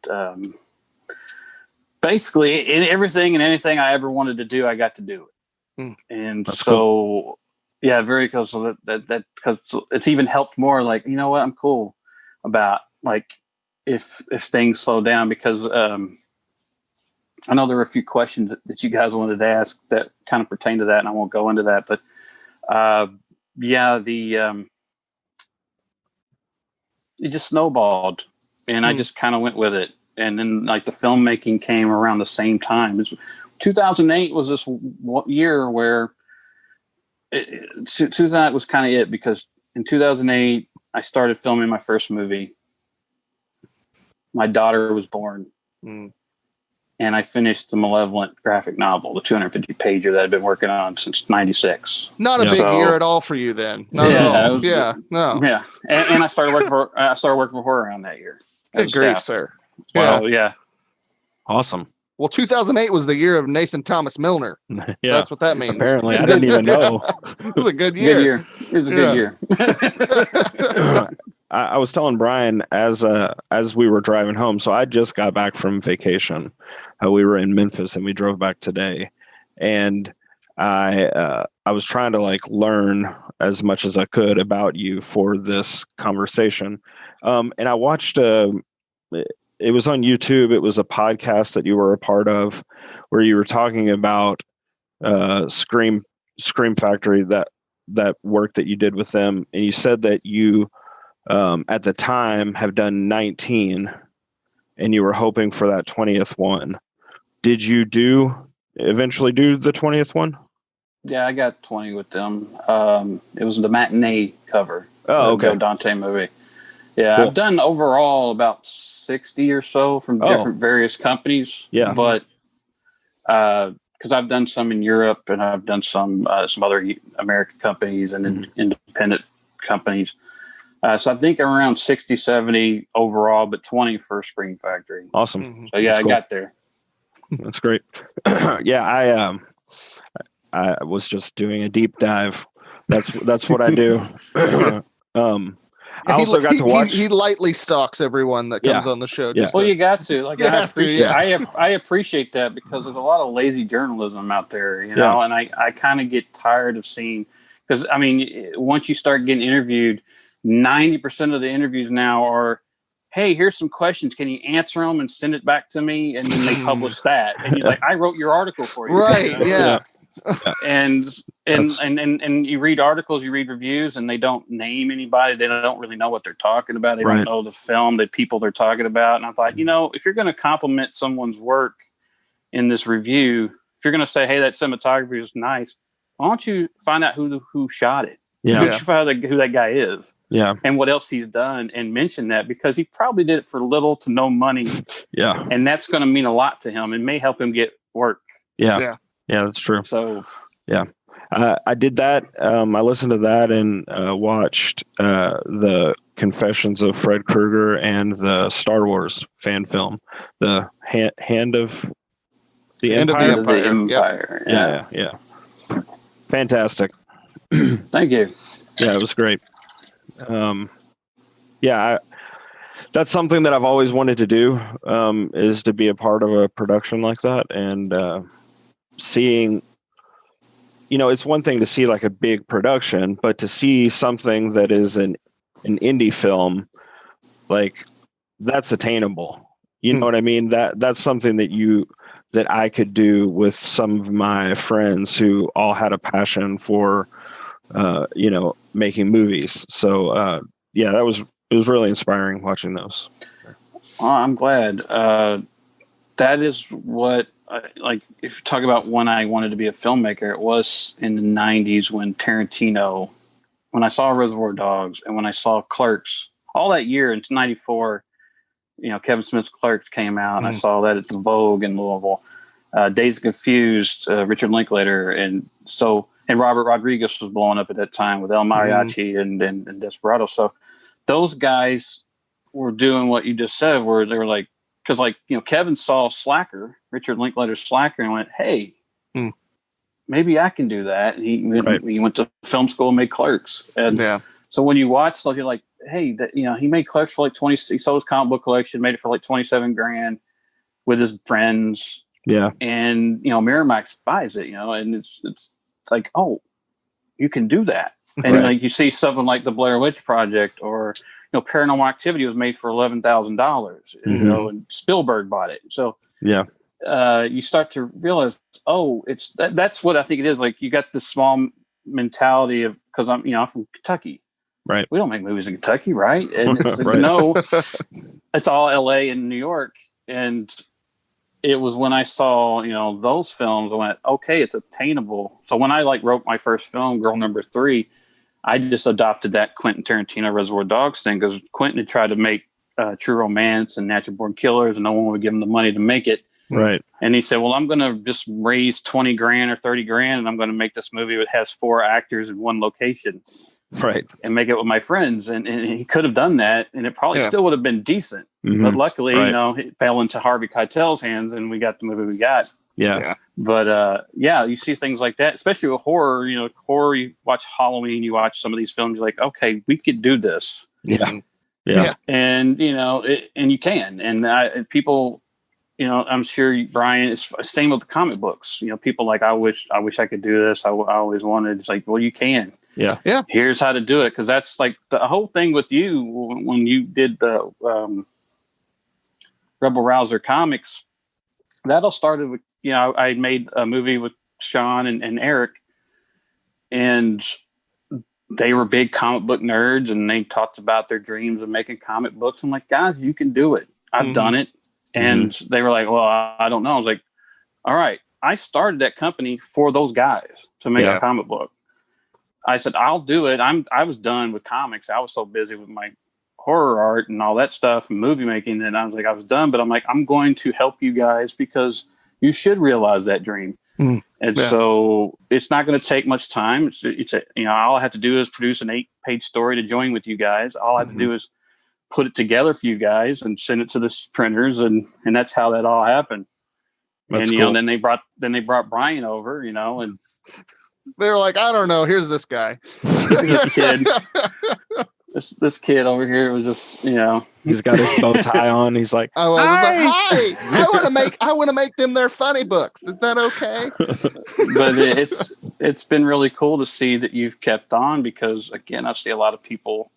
and basically everything and anything I ever wanted to do, I got to do it. And that's so cool. Yeah, very cool. So that because it's even helped more. Like, you know what, I'm cool about like if things slow down, because I know there were a few questions that you guys wanted to ask that kind of pertain to that, and I won't go into that. But it just snowballed, and I just kind of went with it. And then like the filmmaking came around the same time. 2008 was this year where 2008 was kind of it, because in 2008 I started filming my first movie. My daughter was born. And I finished the Malevolent graphic novel, the 250-pager that I've been working on since '96. Not a big year at all for you, then. Not at all. No. Yeah, and I started working for Horror around that year. Good grief, sir. Wow. Yeah. Awesome. Well, 2008 was the year of Nathan Thomas Milliner. Yeah, that's what that means. Apparently, I didn't even know. It was a good year. It was a good year. I was telling Brian as we were driving home. So I just got back from vacation. We were in Memphis and we drove back today, and I was trying to like learn as much as I could about you for this conversation. And I watched it was on YouTube. It was a podcast that you were a part of, where you were talking about Scream Factory, that work that you did with them, and you said that you at the time have done 19 and you were hoping for that 20th one. Did you do eventually do the 20th one? Yeah, I got 20 with them. It was the matinee cover. Oh, okay. Joe Dante movie. Yeah, Cool. I've done overall about 60 or so from different various companies. Yeah. But because I've done some in Europe and I've done some other American companies and independent companies. So I think I'm around 60, 70 overall, but 20 for Screen Factory. Awesome. So yeah, That's I cool. got there. That's great. Yeah, I was just doing a deep dive. That's what I do. I also got to watch. He lightly stalks everyone that comes on the show. Yeah. Well, you got to. Like, I appreciate that because there's a lot of lazy journalism out there, you know, and I kind of get tired of seeing, because I mean, once you start getting interviewed, 90% of the interviews now are, hey, here's some questions. Can you answer them and send it back to me? And then they publish that. And you're like, I wrote your article for you. Right. You know? Yeah. And you read articles, you read reviews, and they don't name anybody. They don't really know what they're talking about. They don't know the film, the people they're talking about. And I thought, you know, if you're going to compliment someone's work in this review, if you're going to say, hey, that cinematography is nice, why don't you find out who shot it? Yeah. Why don't you find out who that guy is? Yeah. And what else he's done, and mention that, because he probably did it for little to no money. Yeah. And that's going to mean a lot to him and may help him get work. Yeah. Yeah, that's true. So, yeah, I did that. I listened to that and watched the Confessions of Fred Kruger and the Star Wars fan film, the Hand of the Empire. Yep. Yeah. Fantastic. Thank you. Yeah, it was great. That's something that I've always wanted to do, is to be a part of a production like that. And seeing, you know, it's one thing to see like a big production, but to see something that is an indie film, like, that's attainable. You know what I mean? That's something that I could do with some of my friends who all had a passion for, you know, making movies. So, it was really inspiring watching those. Oh, I'm glad. That is what, like, if you talk about when I wanted to be a filmmaker, it was in the 90s when Tarantino, when I saw Reservoir Dogs and when I saw Clerks, all that year in 94, you know, Kevin Smith's Clerks came out, and I saw that at the Vogue in Louisville. Dazed and Confused, Richard Linklater, and Robert Rodriguez was blowing up at that time with El Mariachi and Desperado. So those guys were doing what you just said, where they were like, because, like, you know, Kevin saw Slacker, Richard Linklater's Slacker, and went, hey, maybe I can do that. And he went to film school and made Clerks. And so when you watch stuff, you're like, hey, that, you know, he made Clerks for like 20, he sold his comic book collection, made it for like $27,000 with his friends. Yeah. And, you know, Miramax buys it, you know, and it's like, oh, you can do that. And like, you see something like the Blair Witch Project, or, you know, Paranormal Activity was made for $11,000, you know, and Spielberg bought it. So you start to realize, oh, that's what I think it is. Like, you got this small mentality of, because I'm from Kentucky. Right. We don't make movies in Kentucky, right? And it's no, it's all LA and New York. And it was when I saw, you know, those films, I went, okay, it's attainable. So when I wrote my first film, Girl Number 3, I just adopted that Quentin Tarantino Reservoir Dogs thing, because Quentin had tried to make True Romance and Natural Born Killers, and no one would give him the money to make it. Right. And he said, well, I'm going to just raise $20,000 or $30,000, and I'm going to make this movie that has 4 actors in one location. Right. And make it with my friends. And he could have done that, and it probably still would have been decent. But luckily, you know, it fell into Harvey Keitel's hands, and we got the movie we got. Yeah. But you see things like that, especially with horror. You know, horror, you watch Halloween, you watch some of these films, you're like, okay, we could do this. Yeah. And, you know, and you can. And people, you know, I'm sure, Brian, it's the same with the comic books. You know, people like, I wish I could do this. I always wanted. It's like, well, you can. Yeah. Here's how to do it. Because that's like the whole thing with you when you did the Rebel Rouser comics. That all started with, you know, I made a movie with Sean and Eric, and they were big comic book nerds, and they talked about their dreams of making comic books. I'm like, guys, you can do it. I've done it. And they were like, well, I don't know. I was like, all right, I started that company for those guys to make a comic book. I said, I'll do it. I was done with comics. I was so busy with my horror art and all that stuff and movie making that I was like, I was done. But I'm like, I'm going to help you guys because you should realize that dream. And so it's not going to take much time. All I have to do is produce an 8-page story to join with you guys. All I have to do is put it together for you guys and send it to the printers. And that's how that all happened. That's cool. Then they brought Brian over, and they were like, I don't know. Here's this guy. This kid. This kid over here was just, he's got his bow tie on. He's like, I was like, hi, I want to make them their funny books. Is that okay? But it's been really cool to see that you've kept on because, again, I see a lot of people,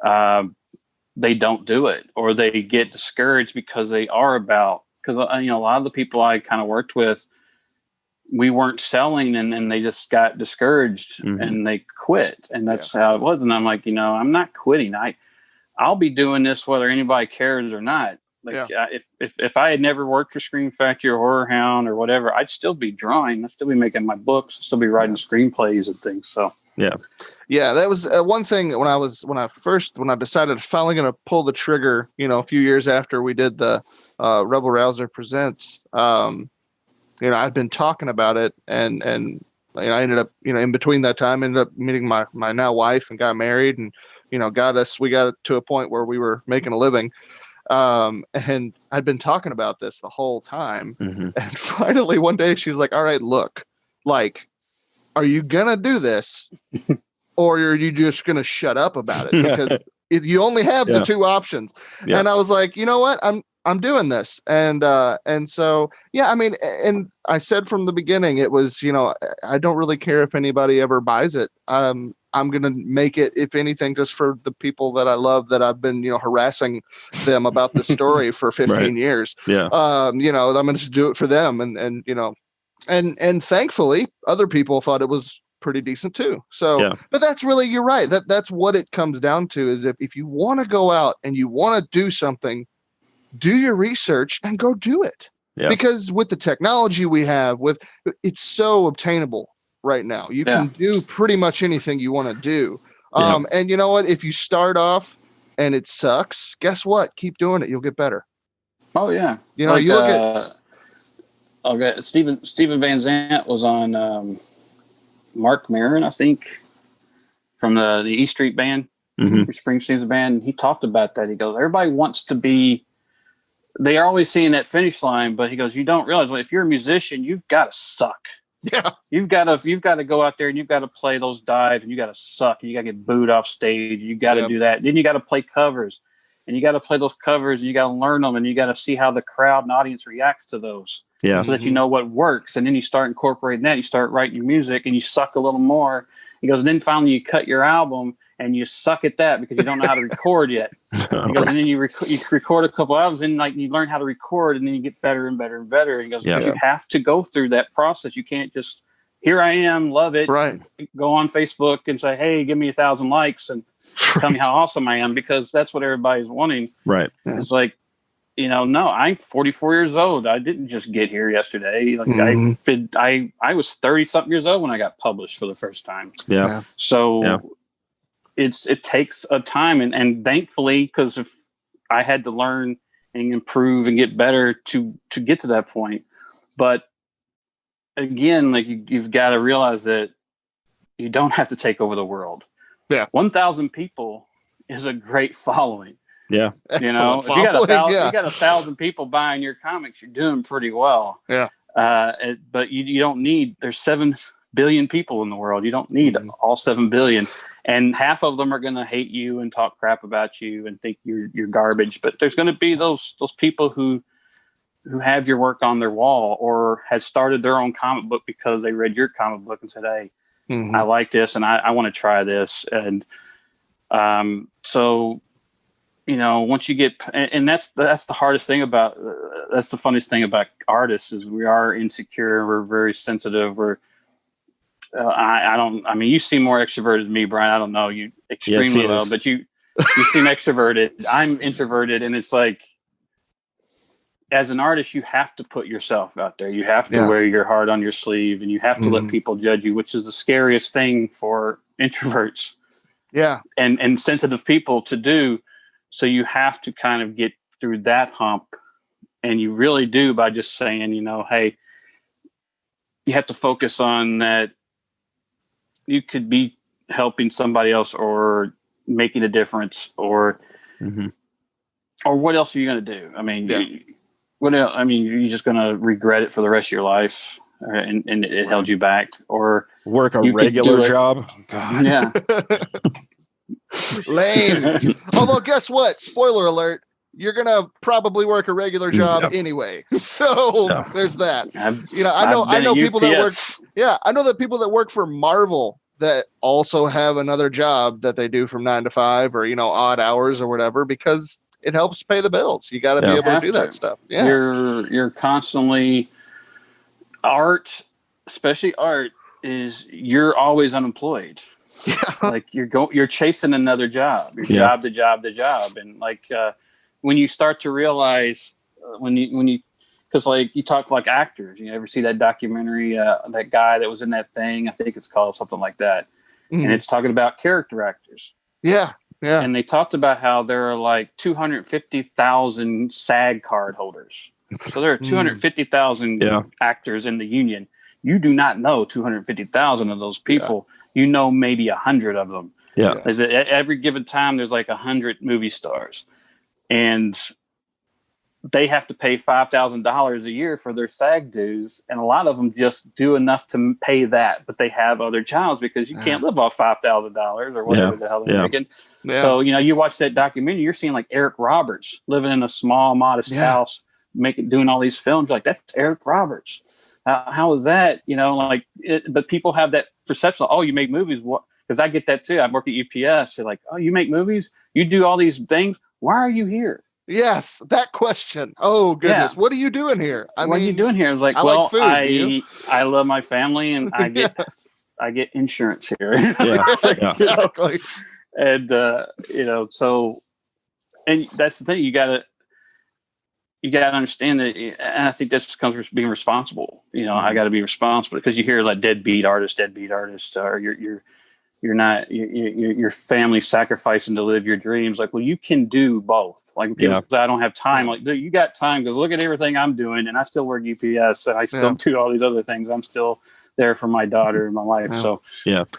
they don't do it or they get discouraged because a lot of the people I kind of worked with, we weren't selling and they just got discouraged and they quit. And that's how it was. And I'm like, I'm not quitting. I'll be doing this whether anybody cares or not. Like if I had never worked for Scream Factory or Horror Hound or whatever, I'd still be drawing. I'd still be making my books. I'd still be writing screenplays and things. So yeah, that was one thing when I decided finally going to pull the trigger, a few years after we did the Rebel Rouser Presents, I'd been talking about it and I ended up, in between that time, ended up meeting my now wife and got married and, we got to a point where we were making a living. And I'd been talking about this the whole time. And finally one day she's like, all right, look, like, are you going to do this or are you just going to shut up about it? Because you only have the two options. And I was like, you know what? I'm doing this. And so, and I said from the beginning, it was, I don't really care if anybody ever buys it. I'm going to make it, if anything, just for the people that I love that I've been, harassing them about the story for 15 years. I'm going to just do it for them. And thankfully other people thought it was pretty decent too. So, but that's really, you're right. That's what it comes down to is if you want to go out and you want to do something, do your research and go do it. Because with the technology we have, it's so obtainable right now. You can do pretty much anything you want to do. And you know what? If you start off and it sucks, guess what? Keep doing it. You'll get better. Oh yeah. You look at Steven Van Zandt was on Mark Maron, I think, from the E Street Band, Springsteen's band. He talked about that. He goes, everybody wants to be. They are always seeing that finish line, but he goes, you don't realize, well, if you're a musician, you've got to suck. Yeah. You've got to go out there and you've got to play those dives and you got to suck and you got to get booed off stage. You got to do that. Then you got to play covers and you got to play those covers and you got to learn them and you got to see how the crowd and audience reacts to those. So that you know what works. And then you start incorporating that. You start writing your music and you suck a little more. He goes, and then finally you cut your album and you suck at that because you don't know how to record yet. He goes, and then you record a couple albums and you learn how to record and then you get better and better and better. He goes, because you have to go through that process. You can't just, here I am, love it. Right. Go on Facebook and say, hey, give me 1,000 likes and tell me how awesome I am, because that's what everybody's wanting. Right. It's like, no, I'm 44 years old. I didn't just get here yesterday. I was 30 something years old when I got published for the first time. Yeah. So it takes a time and thankfully, because if I had to learn and improve and get better to get to that point. But again, you've got to realize that you don't have to take over the world. 1,000 people is a great following. Yeah. If you got 1,000 people buying your comics, you're doing pretty well. Yeah. But you don't need, there's 7 billion people in the world. You don't need all 7 billion. And half of them are going to hate you and talk crap about you and think you're garbage. But there's going to be those people who have your work on their wall or has started their own comic book because they read your comic book and said, hey, I like this and I want to try this. And so, once you get, and that's the hardest thing about, that's the funniest thing about artists is we are insecure. We're very sensitive. You seem more extroverted than me, Brian. I don't know you extremely well, but you seem extroverted. I'm introverted. And it's like, as an artist, you have to put yourself out there. You have to wear your heart on your sleeve, and you have to let people judge you, which is the scariest thing for introverts. Yeah. And sensitive people to do. So you have to kind of get through that hump, and you really do by just saying, you know, hey, you have to focus on that. You could be helping somebody else or making a difference, or what else are you going to do? I mean, what else? I mean, you're just going to regret it for the rest of your life, and it held you back, or work a regular job. God. Yeah. Lame. Although, guess what? Spoiler alert. You're going to probably work a regular job anyway. So there's that. I know people that work. Yeah. I know that people that work for Marvel that also have another job that they do from 9 to 5 or, odd hours or whatever, because it helps pay the bills. You got to be able to do that stuff. Yeah. You're constantly art, especially art, is you're always unemployed. Yeah. Like you're chasing another job. You're job to job to job. And like, when you start to realize when you, because like you talk like actors, you ever see that documentary, that guy that was in that thing, I think it's called something like that. And it's talking about character actors. Yeah. Yeah. And they talked about how there are like 250,000 SAG card holders. So there are 250,000 actors in the union. You do not know 250,000 of those people. You know maybe 100 of them. Yeah. At every given time, there's like 100 movie stars. And they have to pay $5,000 a year for their SAG dues. And a lot of them just do enough to pay that, but they have other jobs because you can't live off $5,000 or whatever the hell they're making. Yeah. So, you watch that documentary, you're seeing like Eric Roberts living in a small, modest house, doing all these films. Like, that's Eric Roberts. How is that? But people have that perception. Oh, you make movies. What? Because I get that too. I work at UPS. They're like, oh, you make movies? You do all these things? Why are you here? Yes, that question. Oh, goodness. Yeah. What are you doing here? What are you doing here? I was like, like food, I love my family, and I get insurance here. Exactly. And, so, and that's the thing. You got to understand that. And I think this comes with being responsible. I got to be responsible, because you hear like deadbeat artist, or you're not your family sacrificing to live your dreams. Like, well, you can do both. Like, people say, I don't have time. Like, dude, you got time, because look at everything I'm doing, and I still work UPS, and I still do all these other things. I'm still there for my daughter and my wife. So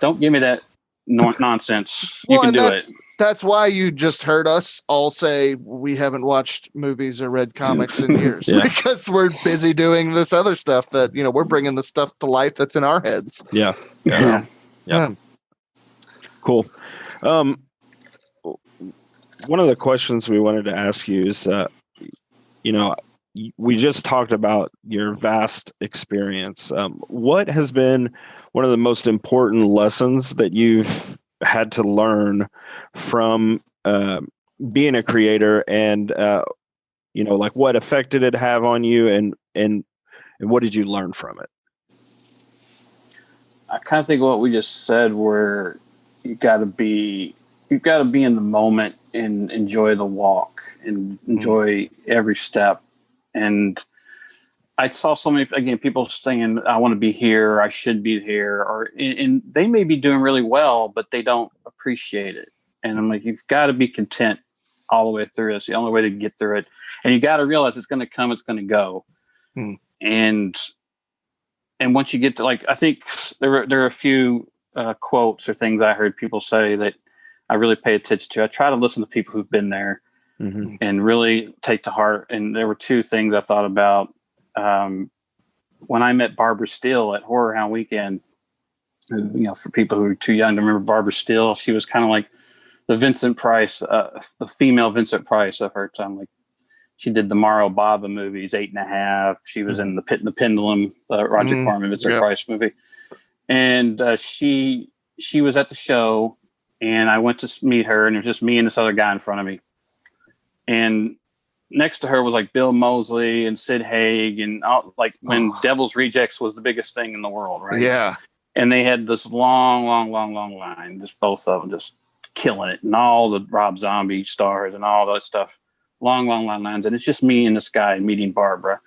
don't give me that nonsense. You can do it. That's why you just heard us all say we haven't watched movies or read comics in years, because we're busy doing this other stuff that, we're bringing the stuff to life that's in our heads. Yeah. Cool. One of the questions we wanted to ask you is, we just talked about your vast experience. What has been one of the most important lessons that you've had to learn from being a creator, and like what effect did it have on you, and what did you learn from it? I kind of think what we just said, where you've got to be in the moment and enjoy the walk and enjoy every step. And I saw so many, again, people saying, I want to be here, or I should be here, and they may be doing really well, but they don't appreciate it. And I'm like, you've got to be content all the way through. It's the only way to get through it. And you got to realize it's going to come, it's going to go. And once you get to, like, I think there are a few quotes or things I heard people say that I really pay attention to. I try to listen to people who've been there and really take to heart. And there were two things I thought about. When I met Barbara Steele at Horror Hound Weekend, for people who are too young to remember Barbara Steele, she was kind of like the Vincent Price, the female Vincent Price of her time. Like, she did the Mario Bava movies, 8.5. She was in The Pit and the Pendulum, Roger Corman, Vincent Price movie. And she was at the show, and I went to meet her, and it was just me and this other guy in front of me. And next to her was like Bill Moseley and Sid Haig, and like when Devil's Rejects was the biggest thing in the world, right? Yeah. And they had this long line, just both of them just killing it, and all the Rob Zombie stars and all that stuff. long lines, and it's just me and this guy meeting Barbara.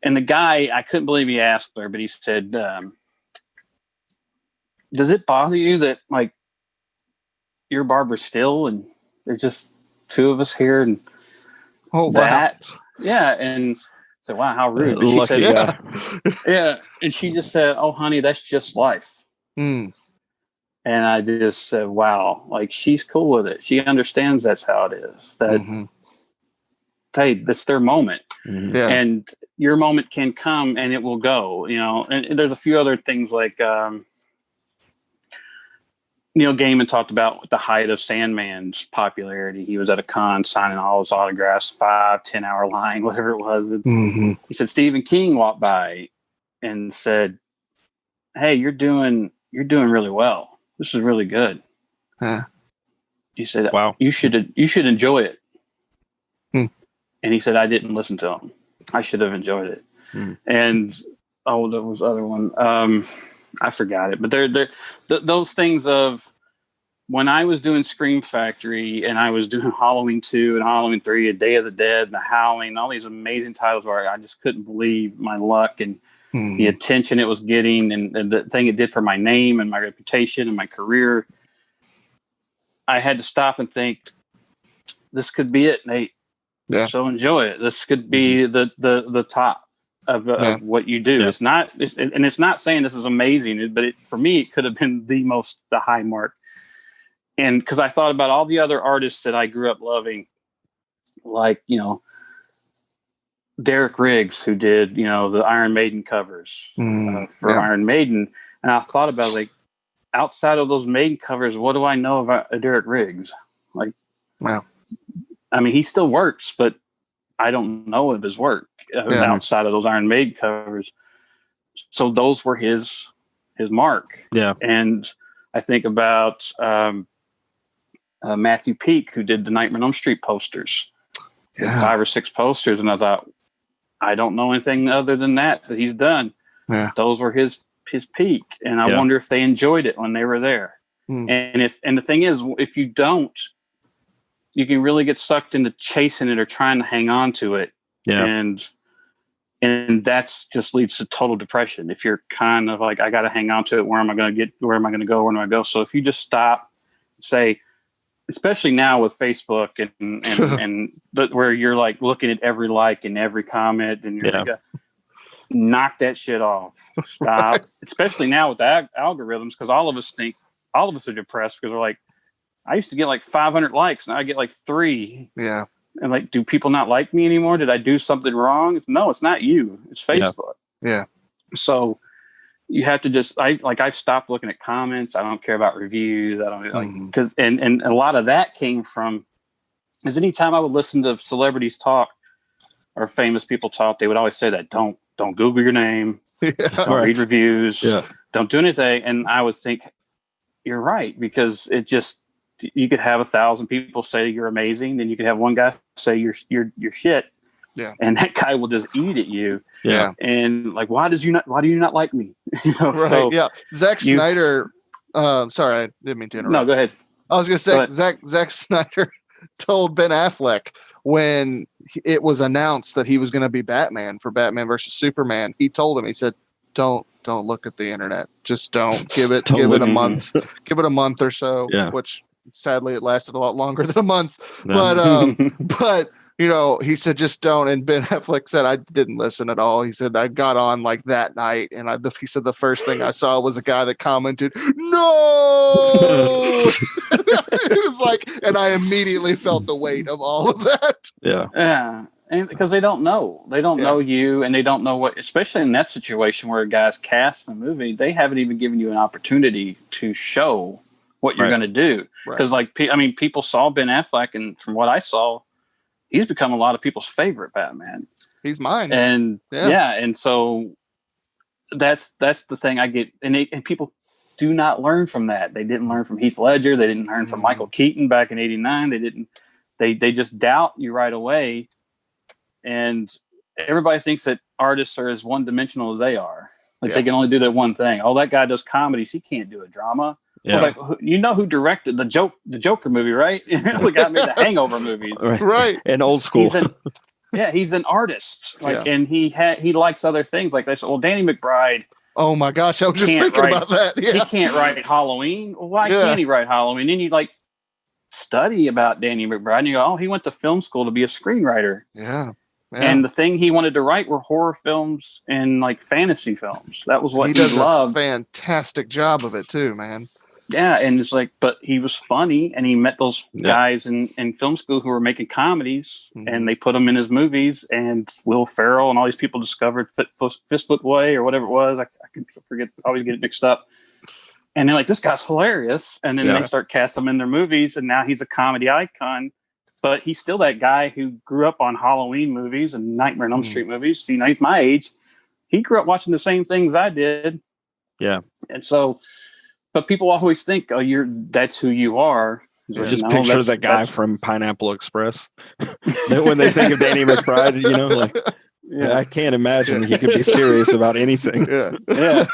And the guy, I couldn't believe he asked her, but he said, does it bother you that like you're Barbara still and there's just two of us here and that? Wow. Yeah. And so, wow, how rude. But she said, yeah. And she just said, oh, honey, that's just life. Mm. And I just said, wow, like she's cool with it. She understands that's how it is. That, hey, that's their moment. Mm-hmm. Yeah. And your moment can come and it will go, you know. And there's a few other things like Neil Gaiman talked about the height of Sandman's popularity. He was at a con signing all his autographs, 5-10 hour line, whatever it was. He said Stephen King walked by and said, hey, you're doing really well. This is really good. Huh. He said, wow, you should enjoy it. And he said, I didn't listen to him. I should have enjoyed it. And there was other one. I forgot it, but those things of when I was doing Scream Factory and I was doing Halloween 2 and Halloween 3 and Day of the Dead and The Howling, all these amazing titles where I just couldn't believe my luck and the attention it was getting and the thing it did for my name and my reputation and my career. I had to stop and think, this could be it, Nate. Yeah. So enjoy it. This could be the top of what you do. Yeah. It's not saying this is amazing, but for me, it could have been the high mark. And because I thought about all the other artists that I grew up loving, like, you know, Derek Riggs, who did, you know, the Iron Maiden covers for Iron Maiden. And I thought about, like, outside of those Maiden covers, what do I know about Derek Riggs? Like, wow. I mean, he still works, but I don't know of his work outside of those Iron Maiden covers. So those were his mark. Yeah. And I think about Matthew Peak, who did the Nightmare on Elm Street posters. 5 or 6 posters. And I thought, I don't know anything other than that he's done. Yeah. Those were his peak. And I wonder if they enjoyed it when they were there. And the thing is, if you don't, you can really get sucked into chasing it or trying to hang on to it. Yeah. And that's just leads to total depression. If you're kind of like, I got to hang on to it. Where am I going to go? Where do I go? So if you just stop, say, especially now with Facebook and where you're like looking at every like and every comment and you're like, knock that shit off. Stop. Right. Especially now with the algorithms, because all of us are depressed because we're like, I used to get like 500 likes. Now I get like 3. Yeah. And like, do people not like me anymore? Did I do something wrong? No, it's not you. It's Facebook. Yeah. So you have to just, I've stopped looking at comments. I don't care about reviews. I don't like, because, and a lot of that came from, because anytime I would listen to celebrities talk or famous people talk, they would always say that don't Google your name. Don't read reviews. Yeah. Don't do anything. And I would think, you're right, because it just, you could have 1,000 people say you're amazing, and you could have one guy say you're shit. Yeah. And that guy will just eat at you. Yeah. And like, why do you not like me? You know, right. So yeah. Zack Snyder. Sorry, I didn't mean to interrupt. No, go ahead. I was going to say, Zack Snyder told Ben Affleck when it was announced that he was going to be Batman for Batman versus Superman. He told him, he said, don't look at the internet. Just don't give it a month. Give it a month or so, which sadly it lasted a lot longer than a month. No. But you know, he said, just don't. And Ben Affleck said, I didn't listen at all. He said, I got on like that night. And he said, the first thing I saw was a guy that commented, no. It was like, and I immediately felt the weight of all of that. Yeah. Yeah. And because they don't know you, and they don't know what, especially in that situation where a guy's cast in a movie, they haven't even given you an opportunity to show what you're going to do. Because people saw Ben Affleck, and from what I saw, he's become a lot of people's favorite Batman. He's mine. And and so that's the thing I get. And people do not learn from that. They didn't learn from Heath Ledger. They didn't learn from Michael Keaton back in '89. They just doubt you right away. And everybody thinks that artists are as one-dimensional as they are. Like they can only do that one thing. Oh, that guy does comedies. He can't do a drama. Yeah. Like, you know who directed the Joker movie, right? The guy made the Hangover movies, right? And Old School. He's an artist, and he likes other things. Like they said, well, Danny McBride. Oh my gosh, I was just thinking about that. Yeah. He can't write Halloween. Well, why can't he write Halloween? Then you like study about Danny McBride, and you go, oh, he went to film school to be a screenwriter. Yeah. And the thing he wanted to write were horror films and like fantasy films. That was what he does loved. A fantastic job of it too, man. Yeah, and it's like, but he was funny, and he met those guys in film school who were making comedies, and they put him in his movies. And Will Ferrell and all these people discovered Fistfoot Way or whatever it was. I can forget, always get it mixed up. And they're like, this guy's hilarious. And then they start casting him in their movies, and now he's a comedy icon. But he's still that guy who grew up on Halloween movies and Nightmare on Elm Street movies. You know, he's my age. He grew up watching the same things I did. Yeah, and so. But people always think, oh, that's who you are. Just picture that guy from Pineapple Express. When they think of Danny McBride, you know, like, I can't imagine he could be serious about anything. Yeah.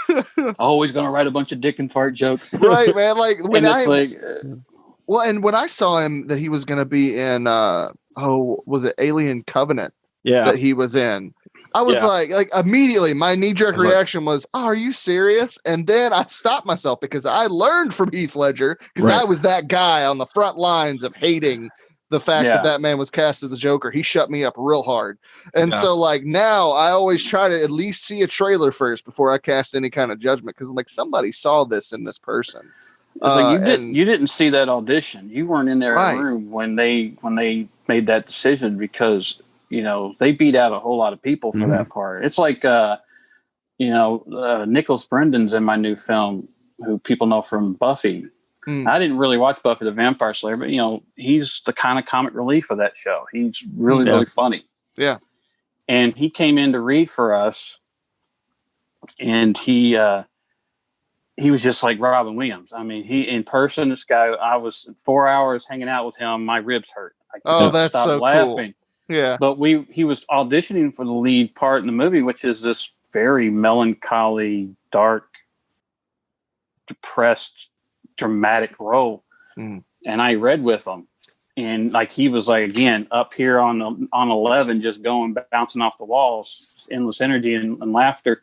Always going to write a bunch of dick and fart jokes. Right, man. Like, when and when I saw him that he was going to be in, was it Alien Covenant? Yeah. That he was in. I was like immediately my knee-jerk reaction was, oh, are you serious? And then I stopped myself because I learned from Heath Ledger because I was that guy on the front lines of hating the fact that man was cast as the Joker. He shut me up real hard. And so like now I always try to at least see a trailer first before I cast any kind of judgment because like somebody saw this in this person. Like you didn't see that audition. You weren't in there in the room when they made that decision because you know, they beat out a whole lot of people for that part. It's like, Nicholas Brendan's in my new film, who people know from Buffy. I didn't really watch Buffy the Vampire Slayer, but, you know, he's the kind of comic relief of that show. He's really, really funny. Yeah. And he came in to read for us, and he was just like Robin Williams. I mean, in person, this guy, I was 4 hours hanging out with him. My ribs hurt. That's so laughing. Cool. Yeah, but he was auditioning for the lead part in the movie, which is this very melancholy, dark, depressed, dramatic role. And I read with him, and like he was like again up here on 11, just bouncing off the walls, endless energy and laughter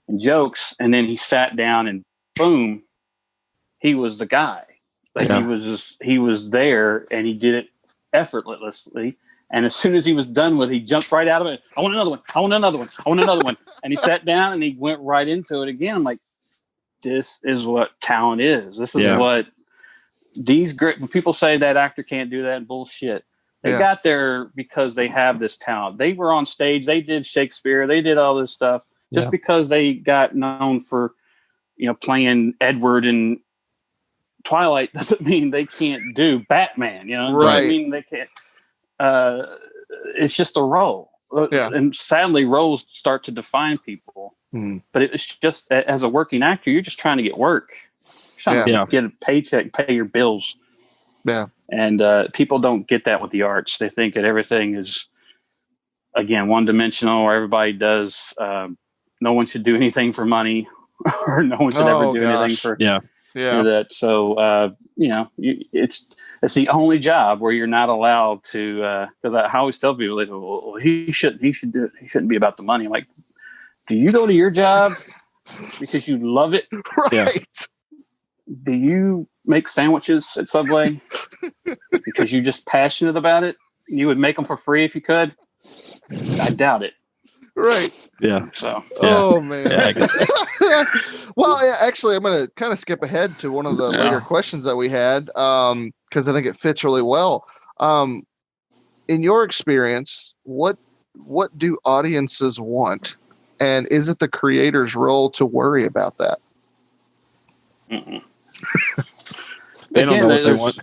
and jokes. And then he sat down, and boom, he was the guy. Like he was there, and he did it effortlessly. And as soon as he was done with it, he jumped right out of it. I want another one. I want another one. I want another one. And he sat down and he went right into it again. I'm like, this is what talent is. This is what these great people say that actor can't do that. Bullshit. They got there because they have this talent. They were on stage. They did Shakespeare. They did all this stuff. Just because they got known for, you know, playing Edward in Twilight doesn't mean they can't do Batman. You know, right? I mean, they can't. It's just a role. And sadly, roles start to define people. But it's just, as a working actor, you're just trying to get work. You're trying to get a paycheck, pay your bills. Yeah. And people don't get that with the arts. They think that everything is, again, one-dimensional, or everybody does. No one should do anything for money, or no one should ever do anything for that. So, it's the only job where you're not allowed to, because I always tell people, they say, well, he should do it. He shouldn't be about the money. I'm like, do you go to your job because you love it? Right. Yeah. Do you make sandwiches at Subway because you're just passionate about it? You would make them for free if you could? I doubt it. Right. Yeah. So. Oh man. Yeah, well, actually, I'm going to kind of skip ahead to one of the later questions that we had, because I think it fits really well. In your experience, what do audiences want, and is it the creator's role to worry about that? They don't know what they want.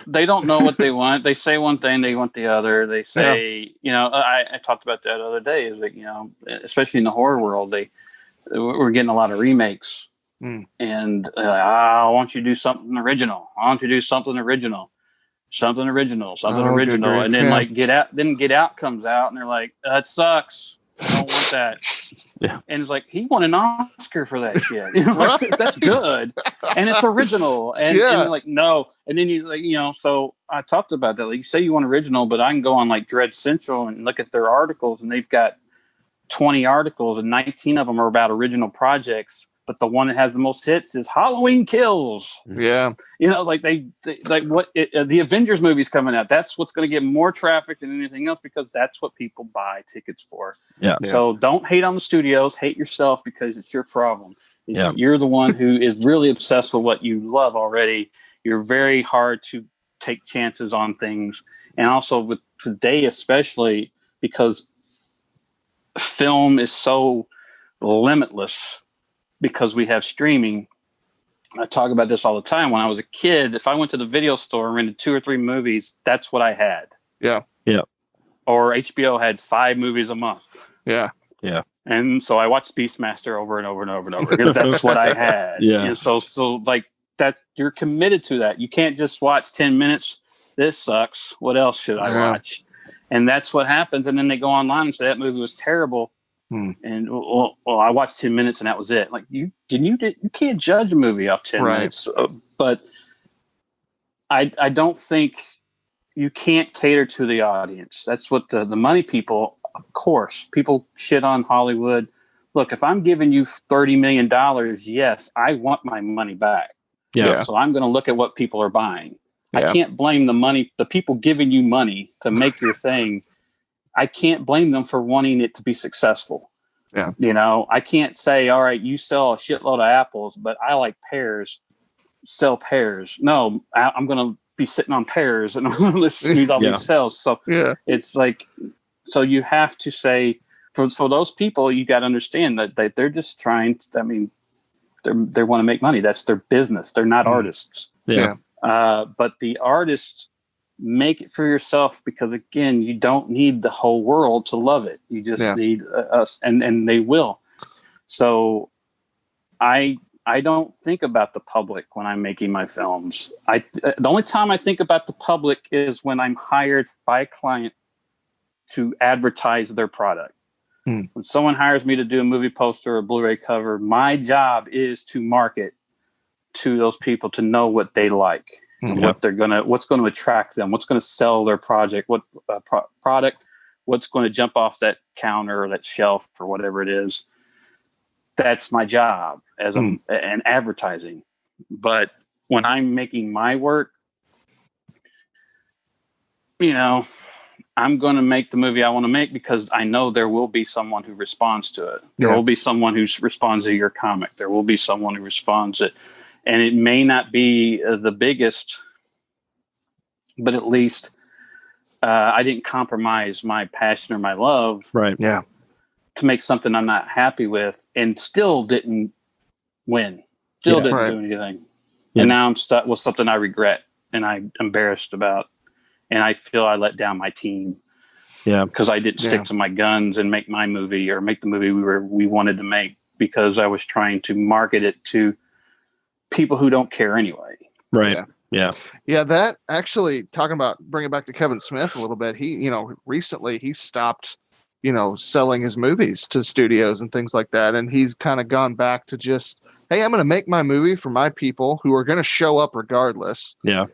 They don't know what they want. They say one thing, they want the other. They say, I talked about that the other day, is that, especially in the horror world, we're getting a lot of remakes. And I want you to do something original. I want you to do something original. Something original. And then Get Out comes out, and they're like, that sucks. I don't want that. Yeah. And it's like, he won an Oscar for that shit. You know, that's good. And it's original. And you're like, no. And then you like, you know, so I talked about that. Like, you say you want original, but I can go on like Dread Central and look at their articles, and they've got 20 articles and 19 of them are about original projects. But the one that has the most hits is Halloween Kills. Yeah. You know, like they like what the Avengers movie's coming out. That's what's going to get more traffic than anything else, because that's what people buy tickets for. Yeah. So don't hate on the studios, hate yourself, because it's your problem. You're the one who is really obsessed with what you love already. You're very hard to take chances on things. And also with today, especially because film is so limitless, because we have streaming. I talk about this all the time. When I was a kid, if I went to the video store and rented 2 or 3 movies, that's what I had. Yeah. Yeah. Or HBO had 5 movies a month. Yeah. Yeah. And so I watched Beastmaster over and over and over and over, because that's what I had. Yeah. And so like that, you're committed to that. You can't just watch 10 minutes. This sucks. What else should I watch? And that's what happens. And then they go online and say that movie was terrible. And well, I watched 10 minutes and that was it. Like, you can't judge a movie off 10 minutes. But I don't think you can't cater to the audience. That's what the money people, of course, people shit on Hollywood. Look, if I'm giving you $30 million, yes, I want my money back. Yeah. So I'm going to look at what people are buying. I can't blame the people giving you money to make your thing. I can't blame them for wanting it to be successful. Yeah. You know, I can't say, all right, you sell a shitload of apples, but I like pears, sell pears. No, I'm going to be sitting on pears and I'm going to listen to all these sales. So it's like, so you have to say, for those people, you got to understand that they're just trying to, I mean, they want to make money. That's their business. They're not artists. Yeah. But the artists, make it for yourself, because again, you don't need the whole world to love it. You just need us, and they will. So I don't think about the public when I'm making my films. The only time I think about the public is when I'm hired by a client to advertise their product. When someone hires me to do a movie poster or a Blu-ray cover, my job is to market to those people, to know what they like. What what's going to attract them, what's going to sell their project, what product, what's going to jump off that counter or that shelf or whatever it is. That's my job as an advertising. But when I'm making my work, you know, I'm going to make the movie I want to make, because I know there will be someone who responds to it. There will be someone who responds to your comic. There will be someone who responds it. And it may not be the biggest, but at least I didn't compromise my passion or my love to make something I'm not happy with, and still didn't win, didn't do anything. And now I'm stuck with something I regret and I'm embarrassed about. And I feel I let down my team because I didn't stick to my guns and make my movie, or make the movie we wanted to make, because I was trying to market it to people who don't care anyway. Yeah, that actually, talking about, bring it back to Kevin Smith a little bit. He, you know, recently he stopped, you know, selling his movies to studios and things like that. And he's kind of gone back to just, hey, I'm going to make my movie for my people who are going to show up regardless. And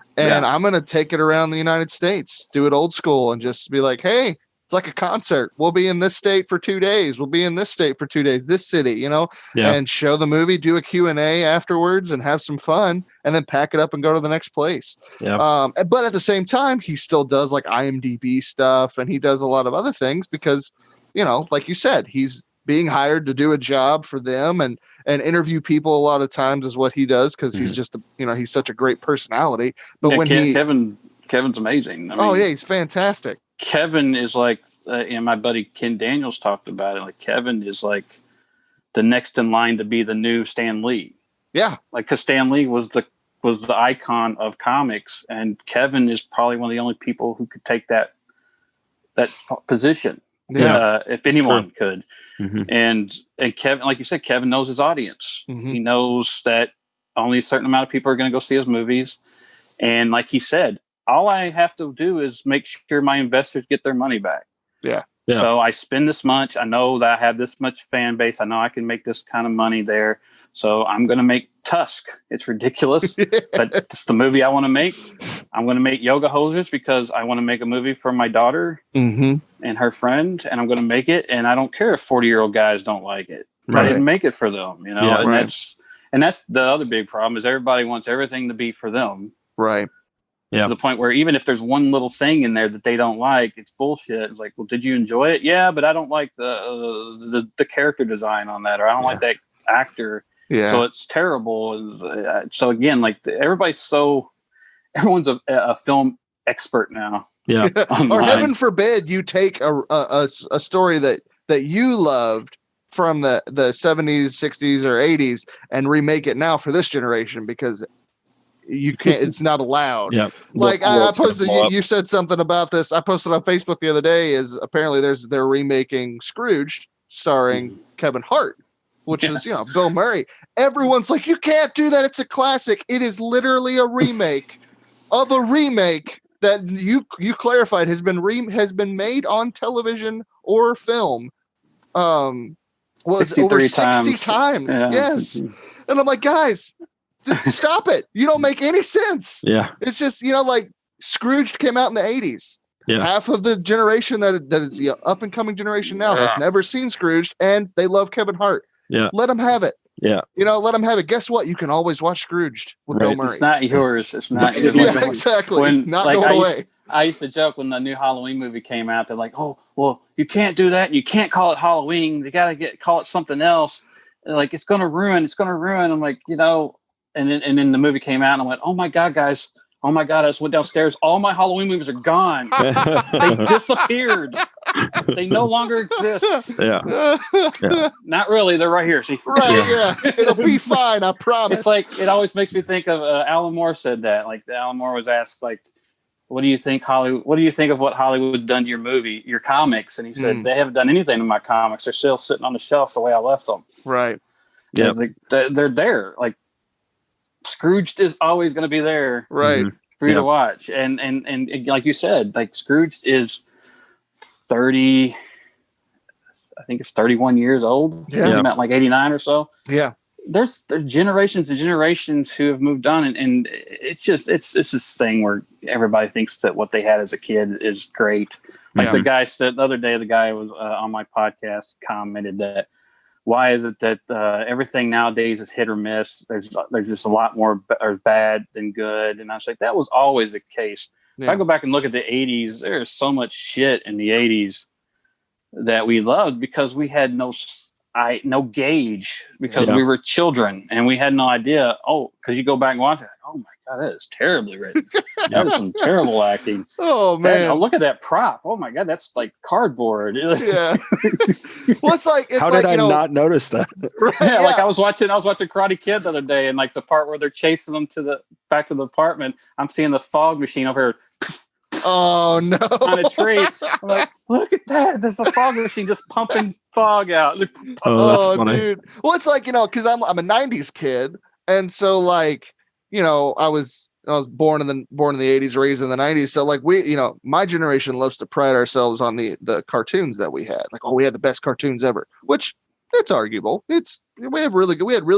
I'm going to take it around the United States, do it old school, and just be like, hey, it's like a concert. We'll be in this state for 2 days. We'll be in this state for 2 days, this city, you know, and show the movie, do a Q&A afterwards and have some fun, and then pack it up and go to the next place. But at the same time, he still does like IMDb stuff, and he does a lot of other things because, you know, like you said, he's being hired to do a job for them and interview people a lot of times is what he does, because he's just, you know, he's such a great personality. But when Kevin's amazing. I mean, he's fantastic. Kevin is like, and my buddy Ken Daniels talked about it. Like, Kevin is like the next in line to be the new Stan Lee. Like, because Stan Lee was the icon of comics, and Kevin is probably one of the only people who could take that position. If anyone could. And Kevin, like you said, Kevin knows his audience. He knows that only a certain amount of people are going to go see his movies. And like he said, all I have to do is make sure my investors get their money back. Yeah. So I spend this much. I know that I have this much fan base. I know I can make this kind of money there. So I'm going to make Tusk. It's ridiculous, but it's the movie I want to make. I'm going to make Yoga Hosers because I want to make a movie for my daughter and her friend, and I'm going to make it. And I don't care if 40-year-old guys don't like it. Right. I didn't make it for them, you know. Yeah, and that's the other big problem is everybody wants everything to be for them. Right. To the point where even if there's one little thing in there that they don't like, it's bullshit. It's like, well, did you enjoy it? Yeah, but I don't like the character design on that, or I don't like that actor. Yeah. So it's terrible. So again, like everyone's a film expert now. Yeah. Or heaven forbid you take a story that you loved from the 70s, 60s, or 80s and remake it now for this generation because you can't. It's not allowed. Yeah. Like I posted. You said something about this. I posted on Facebook the other day. Is apparently they're remaking Scrooge starring Kevin Hart, which is Bill Murray. Everyone's like, you can't do that. It's a classic. It is literally a remake of a remake that you clarified has been made on television or film. Was over 60 times. Yeah. Yes. And I'm like, guys, stop it. You don't make any sense. Yeah. It's just, like Scrooge came out in the 80s. Yeah. Half of the generation that is the up and coming generation now has never seen Scrooge and they love Kevin Hart. Yeah. Let them have it. Yeah. Let them have it. Guess what? You can always watch Scrooge with Bill Murray. It's not yours. It's not. Yeah, exactly. It's not going away. I used to joke when the new Halloween movie came out. They're like, "Oh, well, you can't do that. You can't call it Halloween. They got to call it something else. Like it's going to ruin. It's going to ruin." I'm like, And then the movie came out, and I went, "Oh my god, guys! Oh my god!" I just went downstairs. All my Halloween movies are gone. They disappeared. They no longer exist. Yeah. Not really. They're right here. See? Right. Yeah. It'll be fine. I promise. It's like it always makes me think of Alan Moore said that. Like Alan Moore was asked, like, "What do you think Hollywood? What do you think of what Hollywood's done to your comics?" And he said, "They haven't done anything to my comics. They're still sitting on the shelf the way I left them." Right. Yeah. Like, they're there. Like Scrooge is always going to be there, right, for you to watch. And like you said, like Scrooge is 30. I think it's 31 years old. Yeah. About like 89 or so. Yeah. There's generations and generations who have moved on, and it's this thing where everybody thinks that what they had as a kid is great. Like the guy said the other day, the guy was on my podcast commented that why is it that everything nowadays is hit or miss? There's just a lot more bad than good, and I was like, that was always the case. Yeah. If I go back and look at the 80s, there's so much shit in the 80s that we loved because we had no gauge because we were children and we had no idea. Oh, because you go back and watch it. Oh my God, that is terribly written. That is some terrible acting. Oh man. Look at that prop. Oh my God. That's like cardboard. Yeah. Well, it's how did I not notice that? Right, yeah. Like I was watching Karate Kid the other day and like the part where they're chasing them back to the apartment. I'm seeing the fog machine over here. Oh no! On a tree. I'm like, look at that! There's a fog machine just pumping fog out. Oh, that's funny. Dude. Well, it's like because I'm a '90s kid, and so like I was born in the '80s, raised in the '90s. So like my generation loves to pride ourselves on the cartoons that we had. Like, oh, we had the best cartoons ever, which it's arguable. We had really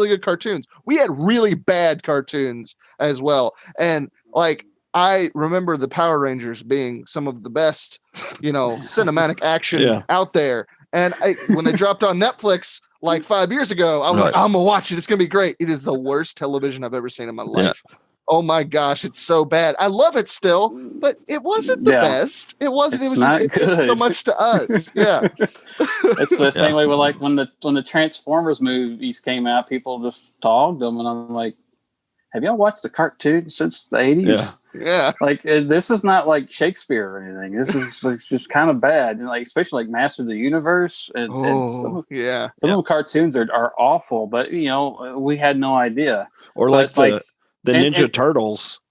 good cartoons. We had really bad cartoons as well, and like. I remember the Power Rangers being some of the best, cinematic action out there. And when they dropped on Netflix like 5 years ago, I was like, I'm going to watch it. It's going to be great. It is the worst television I've ever seen in my life. Yeah. Oh my gosh, it's so bad. I love it still, but it wasn't the best. It wasn't. It was just so much to us. Yeah. It's the same way with like when the Transformers movies came out, people just dogged them. And I'm like, have y'all watched the cartoon since the 80s? Yeah. Yeah, like this is not like Shakespeare or anything. This is like, just kind of bad, and like especially like Masters of the Universe and some of the cartoons are awful. But we had no idea. Or like the Ninja Turtles,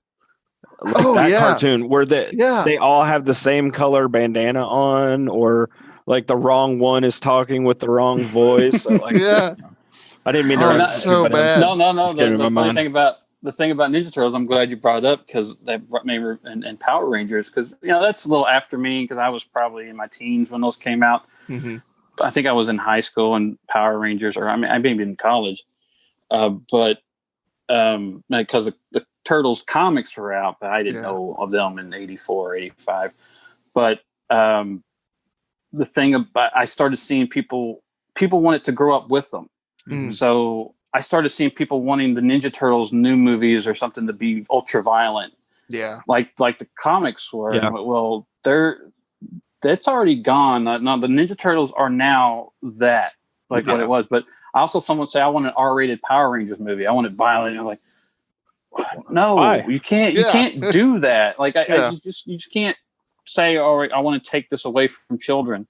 like cartoon where they all have the same color bandana on, or like the wrong one is talking with the wrong voice. So like, I didn't mean to. So bad. No. The funny thing about the thing about Ninja Turtles, I'm glad you brought it up because that brought me and Power Rangers, because that's a little after me, because I was probably in my teens when those came out. Mm-hmm. I think I was in high school and Power Rangers, or I may be in college, but because the Turtles comics were out, but I didn't know of them in 84, 85. But the thing about, I started seeing people wanted to grow up with them. Mm. So I started seeing people wanting the Ninja Turtles new movies or something to be ultra violent. Yeah. Like the comics were. Yeah. Well, that's already gone. Now the Ninja Turtles are now that, what it was. But also someone say, I want an R-rated Power Rangers movie. I want it violent. And I'm like, no, why? you can't do that. Like you just can't say, all right, I want to take this away from children.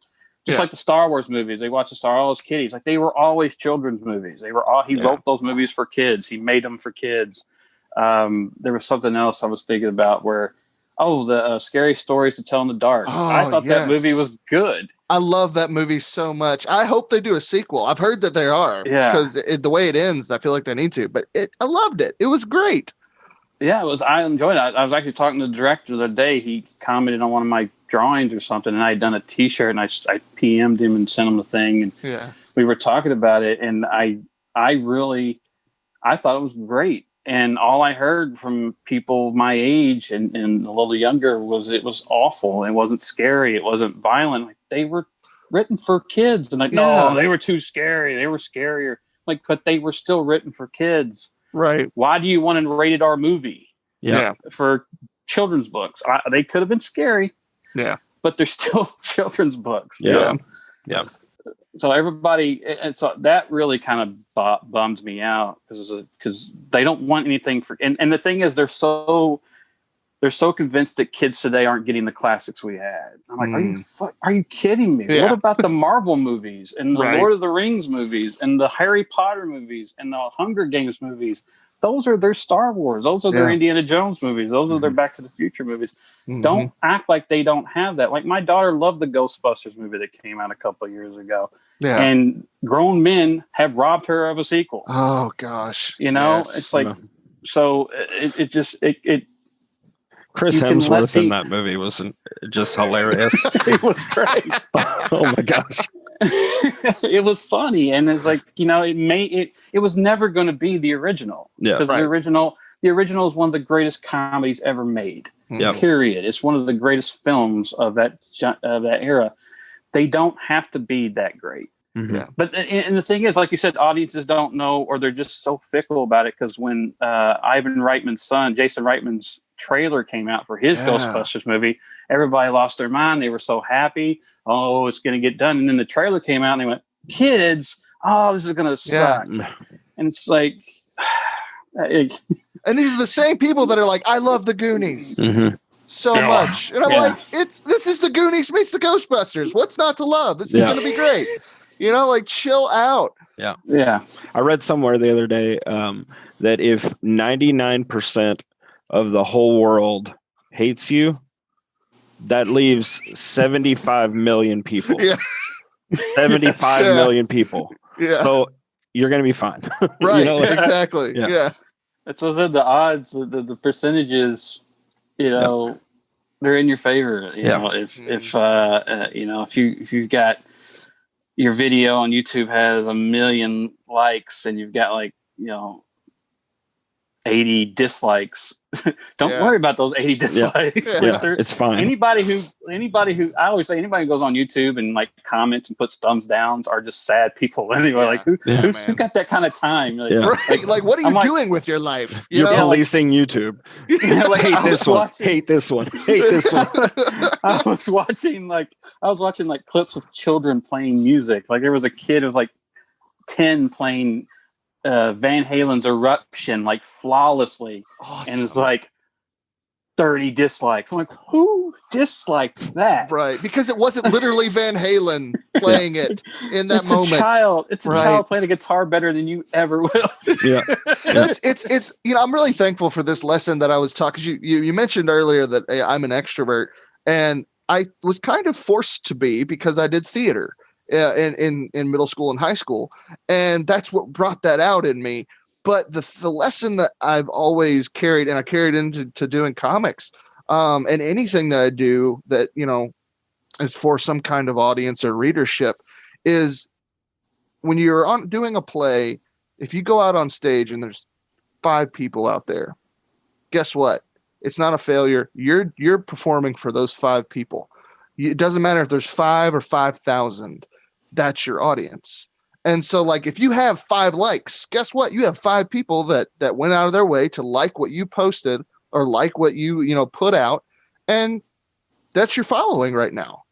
Just like the Star Wars movies, they watch the Star Wars kiddies. Like they were always children's movies. They were all. He wrote those movies for kids. He made them for kids. There was something else I was thinking about where, the Scary Stories to Tell in the Dark. I thought that movie was good. I love that movie so much. I hope they do a sequel. I've heard that they are. Yeah. Because the way it ends, I feel like they need to. But I loved it. It was great. Yeah, it was. I enjoyed it. I was actually talking to the director the other day. He commented on one of my drawings or something, and I had done a T-shirt, and I PM'd him and sent him the thing, and we were talking about it, and I thought it was great. And all I heard from people my age and a little younger was it was awful. It wasn't scary. It wasn't violent. Like they were written for kids, and no, they were too scary. They were scarier. Like, but they were still written for kids. Right. Why do you want a rated R movie? Yeah. For children's books. They could have been scary. Yeah. But they're still children's books. Yeah. Yeah. So everybody, and so that really kind of bummed me out because they don't want anything for, and the thing is they're so convinced that kids today aren't getting the classics we had. I'm like, are you kidding me? Yeah. What about the Marvel movies and the Lord of the Rings movies and the Harry Potter movies and the Hunger Games movies? Those are their Star Wars. Those are their Indiana Jones movies. Those are their Back to the Future movies. Mm-hmm. Don't act like they don't have that. Like my daughter loved the Ghostbusters movie that came out a couple of years ago. Yeah. And grown men have robbed her of a sequel. Oh gosh. It's like, so it just Chris Hemsworth in that movie was just hilarious. It was great. Oh my gosh. It was funny, and it's like it was never going to be the original. Because the original is one of the greatest comedies ever made. Period. It's one of the greatest films of that era. They don't have to be that great. Mm-hmm. Yeah. But and the thing is, like you said, audiences don't know, or they're just so fickle about it. Because when Ivan Reitman's son, Jason Reitman's trailer came out for his Ghostbusters movie, everybody lost their mind. They were so happy. Oh, it's going to get done. And then the trailer came out and they went, kids, this is going to suck. And it's like, and these are the same people that are like, I love the Goonies so much. And I'm like, this is the Goonies meets the Ghostbusters. What's not to love? This is going to be great. Like chill out. Yeah. Yeah. I read somewhere the other day that if 99% of the whole world hates you, that leaves 75 million people. Yeah. 75 million people. Yeah. So you're going to be fine. Right. Exactly. Yeah. That's what I said. The odds, the percentages, they're in your favor. If you've got your video on YouTube has 1 million likes and you've got 80 dislikes, don't worry about those 80 dislikes. It's fine. Anybody who I always say anybody who goes on YouTube and comments and puts thumbs downs are just sad people anyway. Who's got that kind Right. time? What are you doing with your life? You're policing YouTube. Hate this one. Hate this one. Hate this one. I was watching clips of children playing music. Like there was a kid who was 10 playing Van Halen's Eruption flawlessly. Awesome. And it's 30 dislikes. I'm like, who disliked that? Right, because it wasn't literally Van Halen playing it in that moment. It's a child playing a guitar better than you ever will. It's I'm really thankful for this lesson that I was talking. You mentioned earlier that I'm an extrovert, and I was kind of forced to be because I did theater in middle school and high school, and that's what brought that out in me. But the lesson that I've always carried, and I carried into doing comics, and anything that I do that, is for some kind of audience or readership, is when you're doing a play, if you go out on stage and there's 5 people out there, guess what? It's not a failure. You're performing for those 5 people. It doesn't matter if there's 5 or 5,000. That's your audience. And so, like, if you have 5 likes, guess what? You have 5 people that went out of their way to like what you posted or like what you put out, and that's your following right now.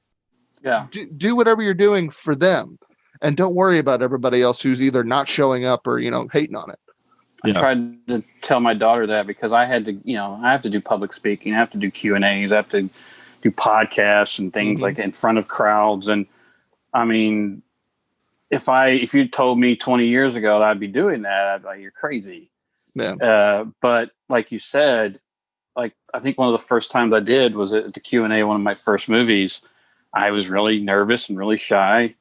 Yeah. Do whatever you're doing for them, and don't worry about everybody else who's either not showing up or hating on it. I tried to tell my daughter that because I had to, I have to do public speaking, I have to do Q&As, I have to do podcasts and things like in front of crowds, and I mean, if you told me 20 years ago that I'd be doing that, I'd be like, you're crazy. Yeah. But like you said, like, I think one of the first times I did was at the Q&A, one of my first movies. I was really nervous and really shy.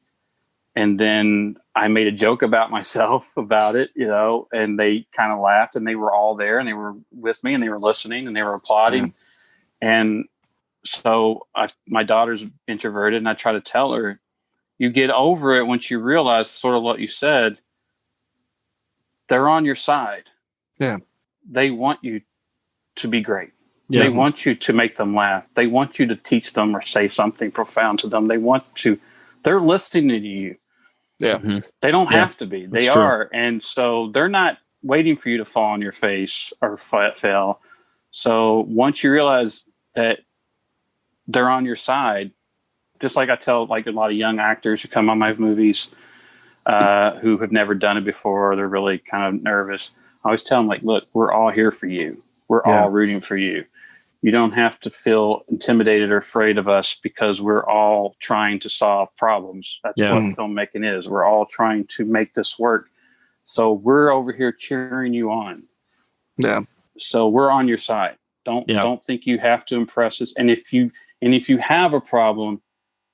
And then I made a joke about myself about it, and they kind of laughed, and they were all there and they were with me and they were listening and they were applauding. Yeah. And so my daughter's introverted, and I try to tell her, you get over it once you realize sort of what you said. They're on your side. Yeah. They want you to be great. Yeah. They want you to make them laugh. They want you to teach them or say something profound to them. They're listening to you. Yeah. Mm-hmm. They don't have to be. They are. And so they're not waiting for you to fall on your face or fail. So once you realize that they're on your side, just like I tell like a lot of young actors who come on my movies who have never done it before, they're really kind of nervous. I always tell them, like, look, we're all here for you. We're all rooting for you. You don't have to feel intimidated or afraid of us because we're all trying to solve problems. That's what filmmaking is. We're all trying to make this work. So we're over here cheering you on. Yeah. So we're on your side. Don't think you have to impress us. And if you have a problem,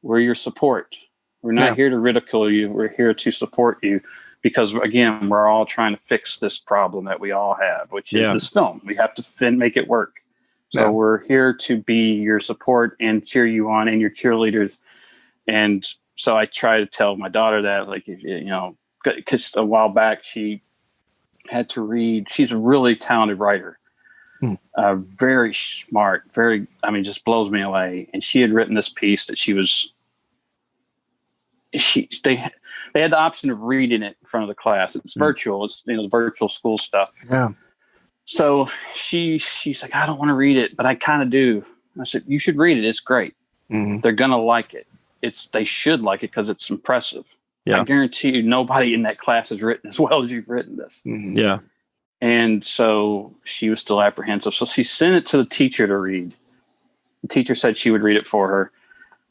we're your support. We're not here to ridicule you. We're here to support you because, again, we're all trying to fix this problem that we all have, which is this film. We have to make it work. So we're here to be your support and cheer you on and your cheerleaders. And so I try to tell my daughter that, like, because a while back she had to read. She's a really talented writer, very smart, just blows me away. And she had written this piece that they had the option of reading it in front of the class. It's virtual. It's the virtual school stuff. Yeah. So she's like, I don't want to read it, but I kind of do. I said, you should read it. It's great. Mm-hmm. They're going to like it. They should like it because it's impressive. Yeah. I guarantee you nobody in that class has written as well as you've written this. Mm-hmm. Yeah. And so she was still apprehensive. So she sent it to the teacher to read. The teacher said she would read it for her.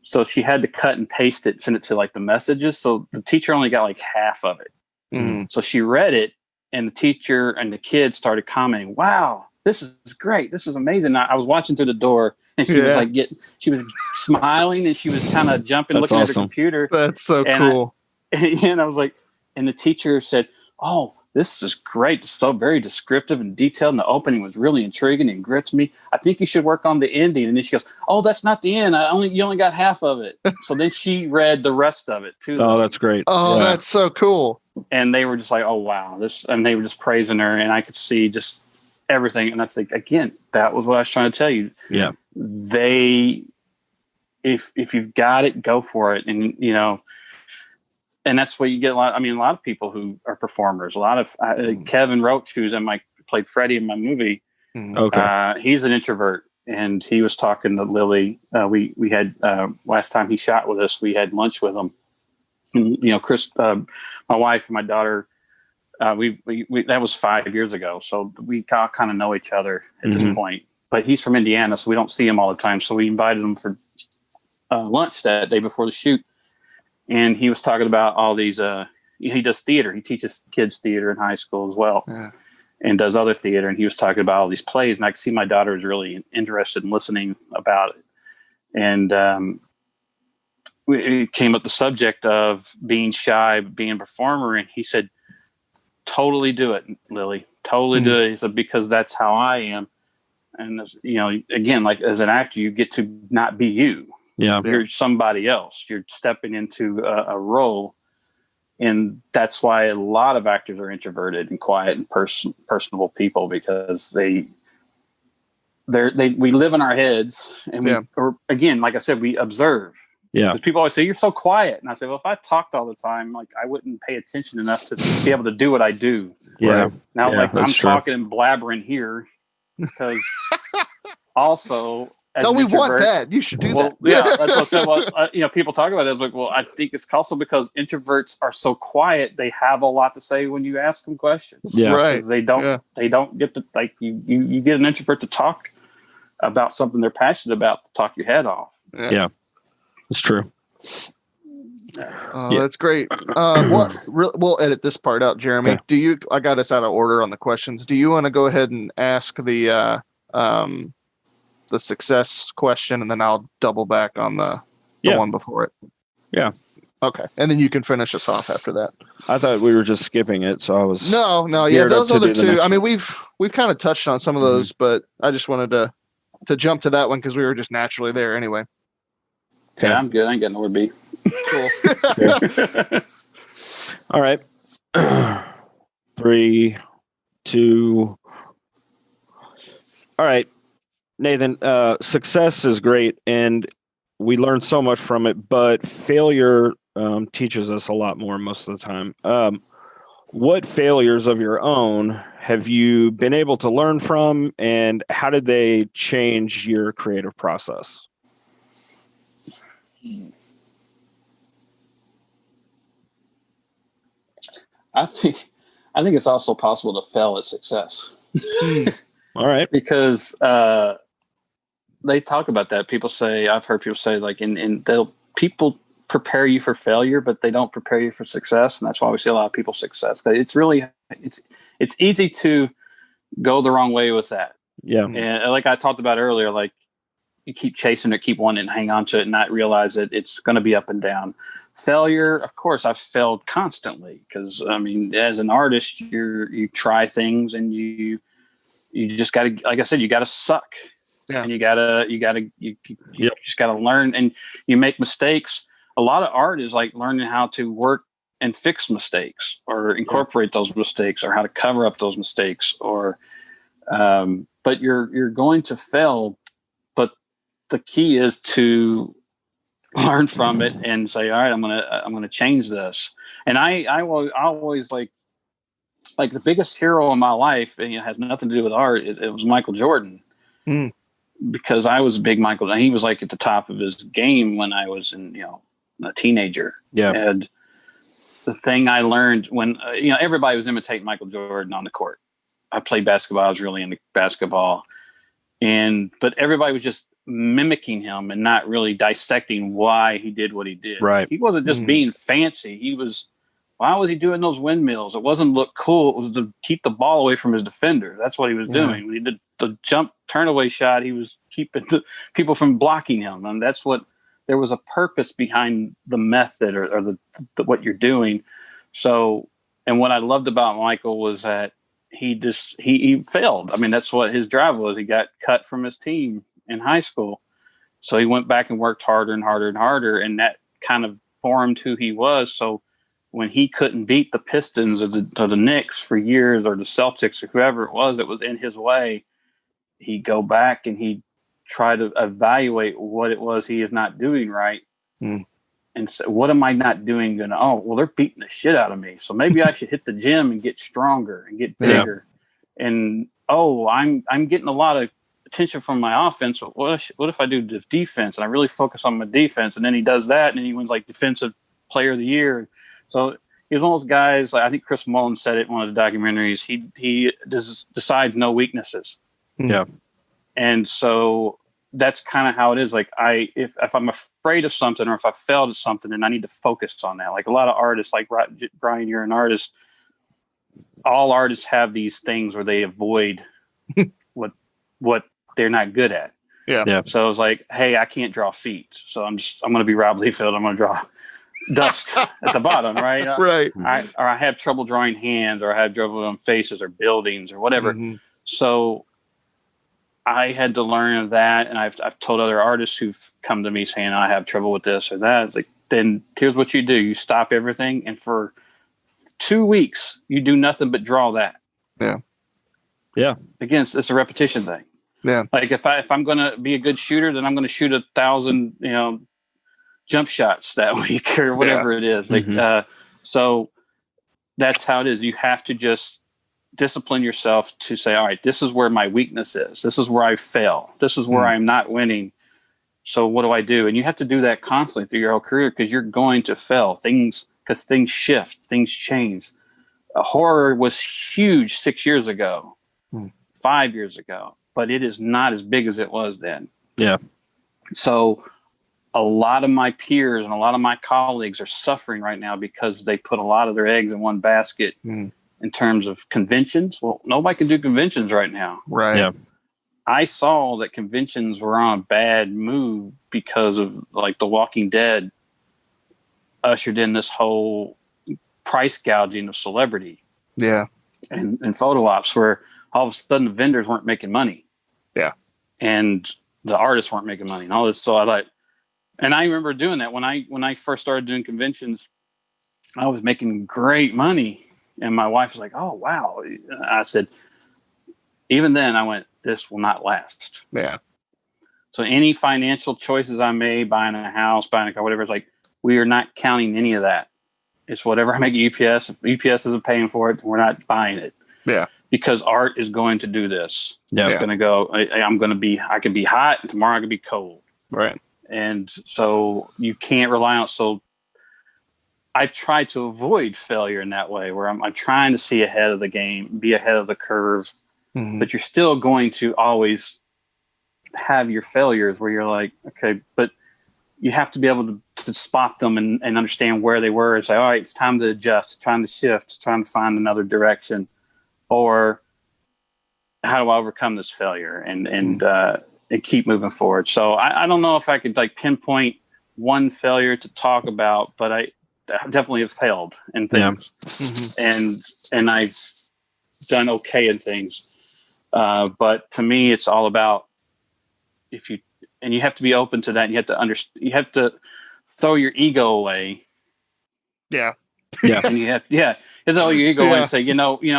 So she had to cut and paste it, send it to like the messages. So the teacher only got like half of it. Mm-hmm. So she read it. And the teacher and the kids started commenting, wow, this is great. This is amazing. I was watching through the door and she was like she was smiling and she was kind of jumping, looking at her computer. That's so cool. And I was like, and the teacher said, oh, this is great. It's so very descriptive and detailed. And the opening was really intriguing and gripped me. I think you should work on the ending. And then she goes, oh, that's not the end. You only got half of it. So then she read the rest of it too. Oh, that's great. Oh, that's so cool. And they were just like, oh, wow. And they were just praising her. And I could see just everything. And I think, again, that was what I was trying to tell you. Yeah. If you've got it, go for it. And, and that's what you get a lot of people who are performers. A lot of Kevin Roach, who's played Freddie in my movie. Okay. He's an introvert. And he was talking to Lily. We had, last time he shot with us, we had lunch with him. And, Chris, my wife and my daughter, we that was 5 years ago. So we all kind of know each other at this point. But he's from Indiana, so we don't see him all the time. So we invited him for lunch that day before the shoot. And he was talking about all these, he does theater. He teaches kids theater in high school as well. Yeah. And does other theater. And he was talking about all these plays. And I could see my daughter was really interested in listening about it. And it came up the subject of being shy, being a performer. And he said, totally do it, Lily. Totally do it. He said, because that's how I am. And, again, like as an actor, you get to not be you. Yeah. You're somebody else. You're stepping into a role. And that's why a lot of actors are introverted and quiet and personable people, because we live in our heads, and or again, like I said, we observe. Yeah. Because people always say, you're so quiet. And I say, well, if I talked all the time, like I wouldn't pay attention enough to be able to do what I do. Yeah. Right? Now, Yeah, like I'm true. talking and blabbering here because also, as no, an we introvert, want that. You should do that. Yeah, that's what I said. Well, people talk about it. Like, well, I think it's also because introverts are so quiet. They have a lot to say when you ask them questions. Yeah. Right. They don't get to, like, you get an introvert to talk about something they're passionate about, to talk your head off. Yeah. It's true. That's great. We'll edit this part out, Jeremy. Okay. I got us out of order on the questions. Do you want to go ahead and ask the success question, and then I'll double back on the one before it? Yeah. Okay. And then you can finish us off after that. I thought we were just skipping it, so I was No, yeah, those other two. I mean, one. we've kind of touched on some of those, but I just wanted to jump to that one because we were just naturally there anyway. Okay. Yeah, I'm good. I ain't got nowhere to be. Cool. All right. 3, 2. All right, Nathan, success is great and we learn so much from it, but failure teaches us a lot more most of the time. What failures of your own have you been able to learn from, and how did they change your creative process? I think it's also possible to fail at success. All right. Because they talk about that. I've heard people say, like, people prepare you for failure, but they don't prepare you for success. And that's why we see a lot of people's success. It's easy to go the wrong way with that. Yeah. And like I talked about earlier, like you keep chasing it, keep wanting to hang on to it and not realize that it's going to be up and down. Failure, of course, I've failed constantly because, I mean, as an artist, you try things and you just got to, like I said, you got to suck. Yeah. And you just got to learn, and you make mistakes. A lot of art is like learning how to work and fix mistakes, or incorporate those mistakes, or how to cover up those mistakes, or but you're going to fail, but the key is to learn from it and say, all right, I'm gonna change this. And I always like the biggest hero in my life, and it has nothing to do with art. It was Michael Jordan. Because I was a big Michael, and he was like at the top of his game when I was a teenager. Yeah. And the thing I learned when, everybody was imitating Michael Jordan on the court. I played basketball. I was really into basketball, but everybody was just mimicking him and not really dissecting why he did what he did. Right. He wasn't just being fancy. Why was he doing those windmills? It wasn't look cool. It was to keep the ball away from his defender. That's what he was doing. When he did the jump turnaway shot, he was keeping people from blocking him. And there was a purpose behind the method or the what you're doing. So, and what I loved about Michael was that he failed. I mean, that's what his drive was. He got cut from his team in high school. So he went back and worked harder and harder and harder. And that kind of formed who he was. So when he couldn't beat the Pistons or the Knicks for years, or the Celtics or whoever it was that was in his way, he'd go back and he'd try to evaluate what it was he is not doing right. And so, what am I not doing? They're beating the shit out of me. So maybe I should hit the gym and get stronger and get bigger. Yeah. And, I'm getting a lot of attention from my offense. What if I do the defense and I really focus on my defense? And then he does that, and then he wins like defensive player of the year. So he's one of those guys, like I think Chris Mullen said it in one of the documentaries, he decides no weaknesses. Yeah. And so that's kind of how it is. Like if I'm afraid of something, or if I failed at something, then I need to focus on that. Like a lot of artists, like Brian, you're an artist. All artists have these things where they avoid what they're not good at. Yeah. So it's like, hey, I can't draw feet. So I'm going to be Rob Liefeld. I'm going to draw dust at the bottom, right? Right. I have trouble drawing hands, or I have trouble drawing faces or buildings or whatever. So I had to learn that, and I've told other artists who've come to me saying I have trouble with this or that. It's like, then here's what you do: you stop everything, and for 2 weeks you do nothing but draw that. Yeah. Again, it's a repetition thing. Yeah. Like if I'm going to be a good shooter, then I'm going to shoot 1,000, jump shots that week or whatever it is. Like, so that's how it is. You have to just discipline yourself to say, all right, this is where my weakness is. This is where I fail. This is where I'm not winning. So what do I do? And you have to do that constantly through your whole career, because you're going to fail because things shift, things change. Horror was huge 6 years ago, 5 years ago, but it is not as big as it was then. Yeah. So a lot of my peers and a lot of my colleagues are suffering right now because they put a lot of their eggs in one basket in terms of conventions. Well, nobody can do conventions right now. Right. Yeah. I saw that conventions were on a bad move because of like The Walking Dead ushered in this whole price gouging of celebrity. Yeah. And photo ops where all of a sudden the vendors weren't making money. Yeah. And the artists weren't making money and all this. So and I remember doing that when I first started doing conventions. I was making great money, and my wife was like, "Oh wow!" I said, even then, I went, "This will not last." Yeah. So any financial choices I made, buying a house, buying a car, whatever, it's like we are not counting any of that. It's whatever I make UPS. If UPS isn't paying for it, we're not buying it. Yeah. Because art is going to do this. Yeah. It's going to go. I can be hot, and tomorrow I can be cold. Right. And so you can't rely on. So I've tried to avoid failure in that way, where I'm trying to see ahead of the game, be ahead of the curve, but you're still going to always have your failures where you're like, okay, but you have to be able to spot them and understand where they were and say, all right, it's time to adjust, it's time to shift, it's time to find another direction, or how do I overcome this failure and keep moving forward. So I don't know if I could like pinpoint one failure to talk about, but I definitely have failed in things, and I've done okay in things. But to me, it's all about you have to be open to that. And you have to throw your ego away. Yeah. Yeah. And you throw your ego away and say,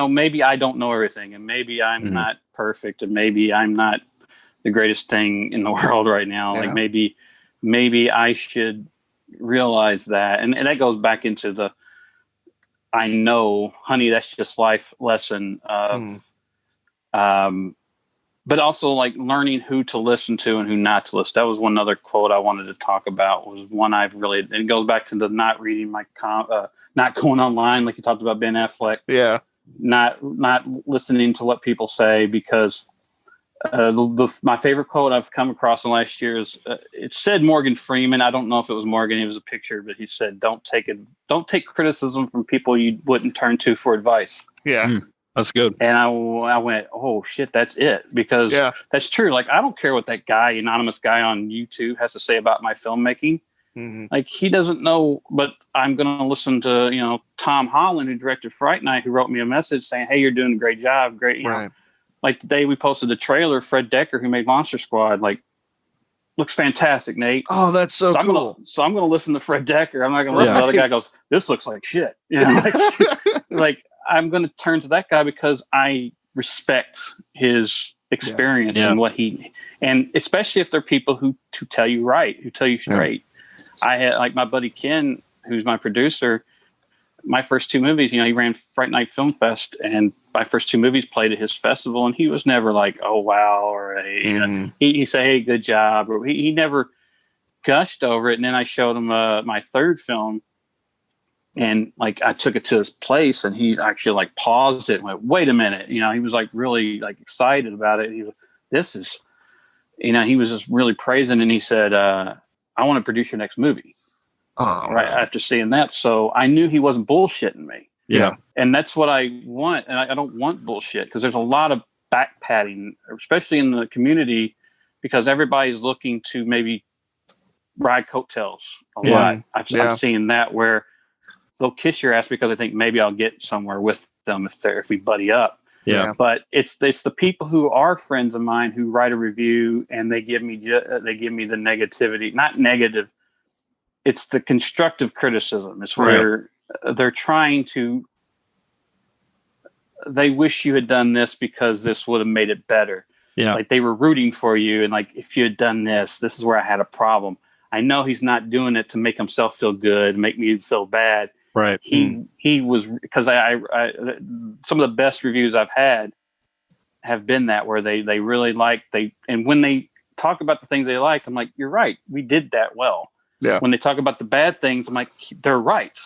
maybe I don't know everything, and maybe I'm not perfect, and maybe I'm not the greatest thing in the world right now. Yeah. Like maybe I should realize that. And that goes back into I know, honey, that's just life lesson of, but also like learning who to listen to and who not to listen. That was one other quote I wanted to talk about, was one it goes back to the not reading my not going online. Like you talked about Ben Affleck. Yeah. Not listening to what people say, because my favorite quote I've come across in the last year is it said Morgan Freeman. I don't know if it was Morgan. It was a picture, but he said, "Don't take criticism from people you wouldn't turn to for advice." Yeah, that's good. And I went, "Oh shit, that's it," because that's true. Like I don't care what that anonymous guy on YouTube has to say about my filmmaking. Like he doesn't know, but I'm going to listen to Tom Holland, who directed Fright Night, who wrote me a message saying, "Hey, you're doing a great job, great." You know. Like the day we posted the trailer, Fred Decker, who made Monster Squad, like looks fantastic, Nate. Oh, that's so cool. I'm gonna listen to Fred Decker. I'm not gonna listen to the other guy goes, "This looks like shit." Like I'm gonna turn to that guy because I respect his experience and what and especially if they're people who tell you right, who tell you straight. I had like my buddy Ken, who's my producer. My first two movies, he ran Fright Night Film Fest, and my first two movies played at his festival, and he was never like, "Oh wow," or he said, "Hey, good job," or he never gushed over it. And then I showed him my third film, and like I took it to his place, and he actually like paused it and went, "Wait a minute," he was like really like excited about it. He was, "This is," he was just really praising, and he said, "I want to produce your next movie." Right after seeing that. So I knew he wasn't bullshitting me. Yeah. And that's what I want. And I don't want bullshit, because there's a lot of back patting, especially in the community, because everybody's looking to maybe ride coattails a Yeah. lot. I'm seeing that where they'll kiss your ass because they think maybe I'll get somewhere with them if we buddy up. Yeah. But it's the people who are friends of mine who write a review and they give me the negativity, not negative. It's the constructive criticism. It's where they're trying to. They wish you had done this because this would have made it better. Yeah. Like they were rooting for you, and like if you had done this is where I had a problem. I know he's not doing it to make himself feel good, make me feel bad. Right. He was, because I some of the best reviews I've had have been that where they really and when they talk about the things they liked, I'm like, you're right, we did that well. Yeah. When they talk about the bad things, I'm like, they're right.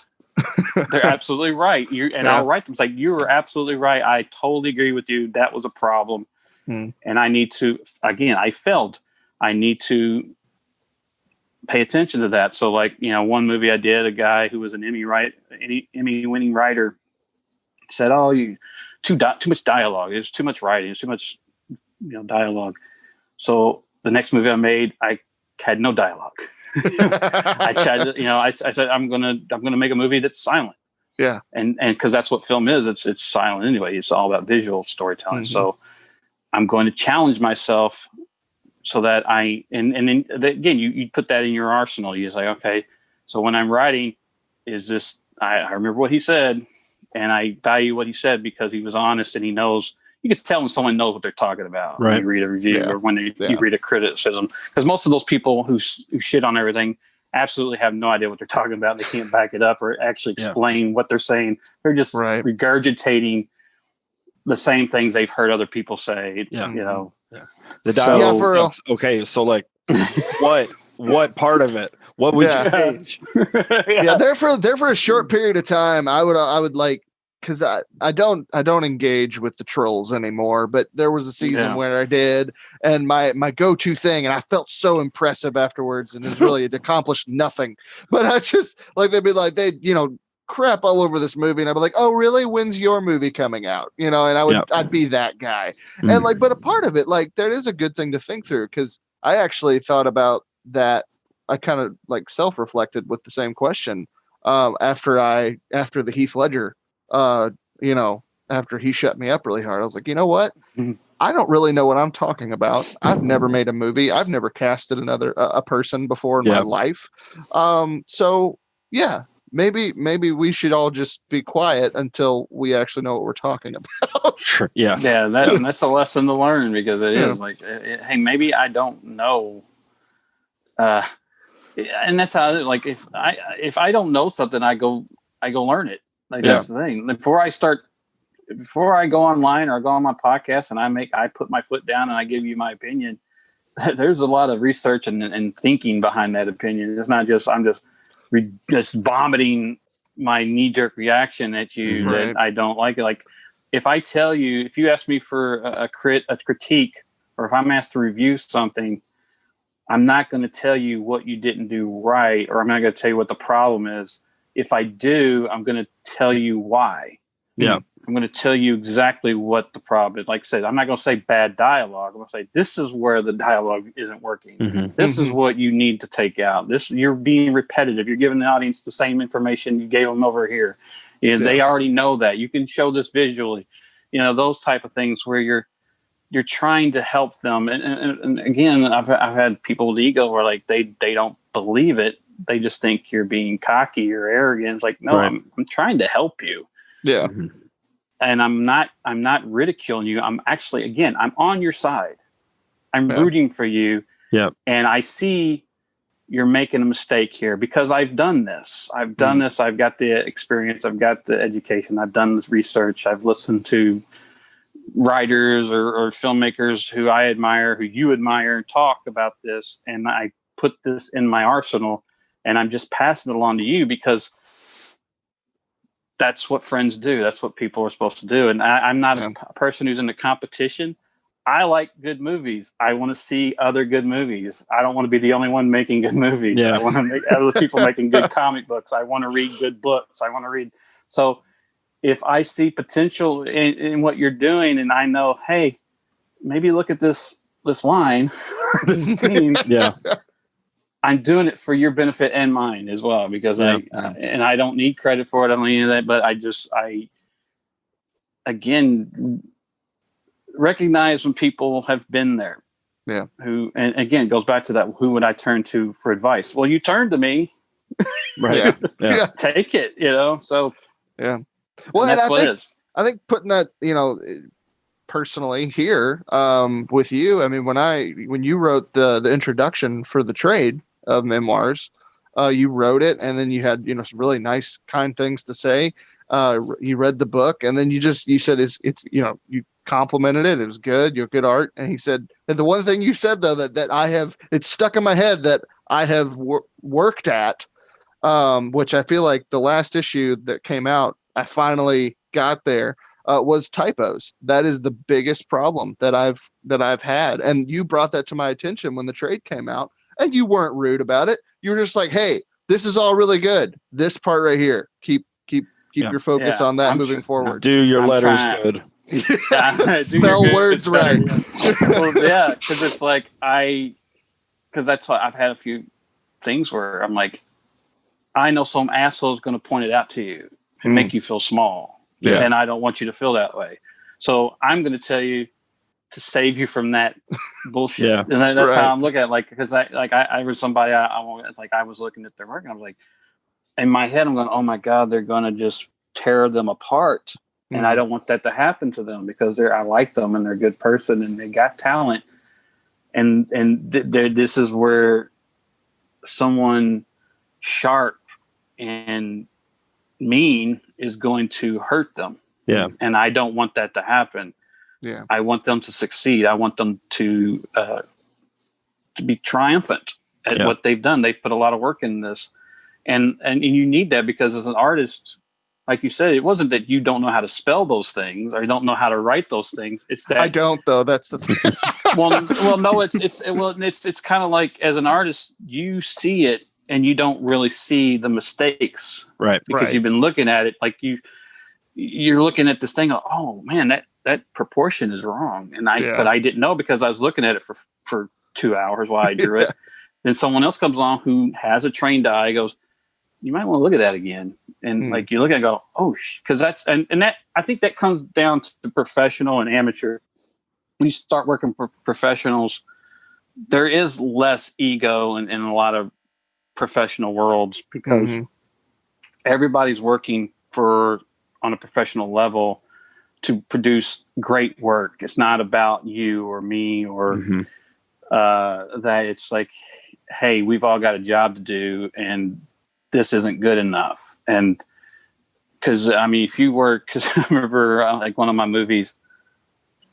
They're absolutely right. I'll write them. It's like, you were absolutely right. I totally agree with you. That was a problem. And I need to, again, I failed. I need to pay attention to that. So like, one movie I did, a guy who was an Emmy winning writer said, "Oh, you too much dialogue. There's too much writing. There's too much, dialogue." So the next movie I made, I had no dialogue. I tried to, I said, I'm gonna make a movie that's silent. Yeah. And because that's what film is. It's silent anyway. It's all about visual storytelling. So I'm going to challenge myself so that and then again, you put that in your arsenal. You say, okay, so when I'm writing, is this, I remember what he said and I value what he said because he was honest and he knows. You can tell when someone knows what they're talking about when you read a review or when you read a criticism, because most of those people who shit on everything absolutely have no idea what they're talking about. They can't back it up or actually explain what they're saying. They're just regurgitating the same things they've heard other people say. The dialogue. For real. Okay, so like, what part of it? What would you change? There for a short period of time, I would like. Because I don't engage with the trolls anymore, but there was a season where I did, and my go-to thing, and I felt so impressive afterwards, and it accomplished nothing. But I just like they'd be like crap all over this movie, and I'd be like, "Oh, really? When's your movie coming out?" And I'd be that guy, and like, but a part of it, like, that is a good thing to think through, because I actually thought about that. I kind of like self-reflected with the same question after the Heath Ledger. After he shut me up really hard, I was like, you know what? I don't really know what I'm talking about. I've never made a movie. I've never casted a person before in my life. So yeah, maybe we should all just be quiet until we actually know what we're talking about. Sure. Yeah. Yeah. And that's a lesson to learn, because it is like, hey, maybe I don't know. And that's how, like, if I don't know something, I go learn it. Like that's the thing. Before I go online or go on my podcast and I put my foot down and I give you my opinion, there's a lot of research and thinking behind that opinion. It's not just I'm just vomiting my knee-jerk reaction at you that I don't like it. Like if you ask me for a critique, or if I'm asked to review something, I'm not going to tell you what you didn't do right, or I'm not going to tell you what the problem is. If I do, I'm going to tell you why. Yeah. I'm going to tell you exactly what the problem is. Like I said, I'm not going to say bad dialogue. I'm going to say, this is where the dialogue isn't working. This is what you need to take out. You're being repetitive. You're giving the audience the same information you gave them over here. They already know that. You can show this visually. Those type of things where you're trying to help them. And again, I've had people with ego where like they don't believe it. They just think you're being cocky or arrogant. It's like, no, I'm trying to help you. Yeah. And I'm not ridiculing you. I'm actually, again, I'm on your side. I'm rooting for you. Yeah. And I see you're making a mistake here because I've done this. I've done this. I've got the experience. I've got the education. I've done this research. I've listened to writers or filmmakers who I admire, who you admire, and talk about this. And I put this in my arsenal. And I'm just passing it along to you because that's what friends do. That's what people are supposed to do. And I'm not a person who's in the competition. I like good movies. I want to see other good movies. I don't want to be the only one making good movies. Yeah. I want to make other people making good comic books. I want to read good books. I want to read. So if I see potential in what you're doing and I know, hey, maybe look at this line, this scene. Yeah. I'm doing it for your benefit and mine as well, because and I don't need credit for it. I don't need any of that, but I again recognize when people have been there. Yeah. Who, and again, it goes back to that. Who would I turn to for advice? Well, you turned to me. Right. Yeah. Take it, So yeah. Well, and that's what it is. I think putting that, personally here, with you, I mean, when you wrote the introduction for the trade of Memoirs, you wrote it, and then you had, some really nice, kind things to say. You read the book, and then you said it's you complimented it. It was good. You're good art. And he said, and the one thing you said though, that it's stuck in my head, that I have worked at, which I feel like the last issue that came out, I finally got there, was typos. That is the biggest problem that I've had. And you brought that to my attention when the trade came out, and you weren't rude about it. You were just like, hey, this is all really good. This part right here, keep your focus on that moving forward. Do your letters good. Spell words right. Well, yeah, because it's like because that's what I've had a few things where I'm like, I know some asshole is going to point it out to you and make you feel small, and I don't want you to feel that way. So I'm going to tell you to save you from that bullshit. Yeah. And that's how I'm looking at it. Because I was somebody I was looking at their work, and I was like, in my head, I'm going, oh my God, they're going to just tear them apart. And I don't want that to happen to them, because I like them and they're a good person and they got talent. And this is where someone sharp and mean is going to hurt them. Yeah. And I don't want that to happen. Yeah. I want them to succeed. I want them to be triumphant at what they've done. They've put a lot of work in this. And you need that, because as an artist, like you said, it wasn't that you don't know how to spell those things or you don't know how to write those things. It's that I don't, though. That's the thing. well, no, it's kind of like, as an artist, you see it and you don't really see the mistakes, right? Because you've been looking at it, like you're looking at this thing. Oh man, that proportion is wrong, but I didn't know, because I was looking at it for 2 hours while I drew it. Then someone else comes along who has a trained eye, goes, you might want to look at that again. And like, you look at it and go, oh, because that's, and that, I think that comes down to professional and amateur. When you start working for professionals, there is less ego in a lot of professional worlds, because everybody's working on a professional level to produce great work. It's not about you or me or that. It's like, hey, we've all got a job to do, and this isn't good enough. And because I mean, if you work, because I remember like one of my movies,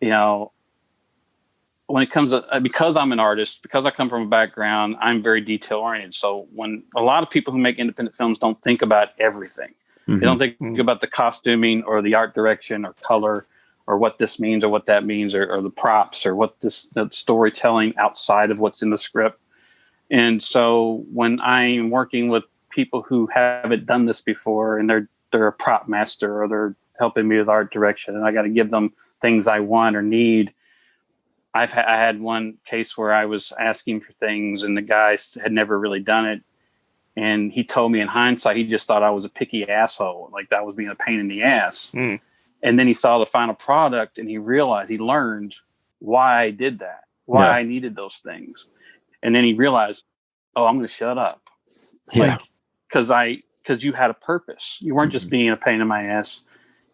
when it comes to, because I'm an artist, because I come from a background, I'm very detail oriented. So when a lot of people who make independent films don't think about everything, they don't think about the costuming or the art direction or color or what this means or what that means, or the props or what the storytelling outside of what's in the script. And so when I'm working with people who haven't done this before, and they're a prop master, or they're helping me with art direction, and I got to give them things I want or need. I had one case where I was asking for things, and the guy had never really done it. And he told me in hindsight, he just thought I was a picky asshole, like that was being a pain in the ass. And then he saw the final product, and he learned why I did that, why I needed those things. And then he realized, oh, I'm going to shut up. Yeah. Because you had a purpose. You weren't just being a pain in my ass.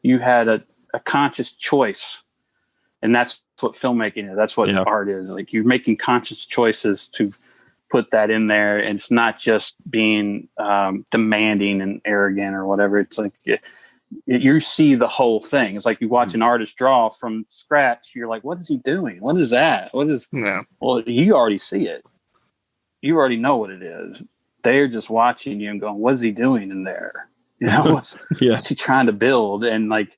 You had a conscious choice. And that's what filmmaking is. That's what art is. Like, you're making conscious choices to put that in there. And it's not just being demanding and arrogant or whatever. It's like you see the whole thing. It's like you watch an artist draw from scratch. You're like, what is he doing? What is that? Well, you already see it. You already know what it is. They're just watching you and going, what is he doing in there? What's he trying to build? And like,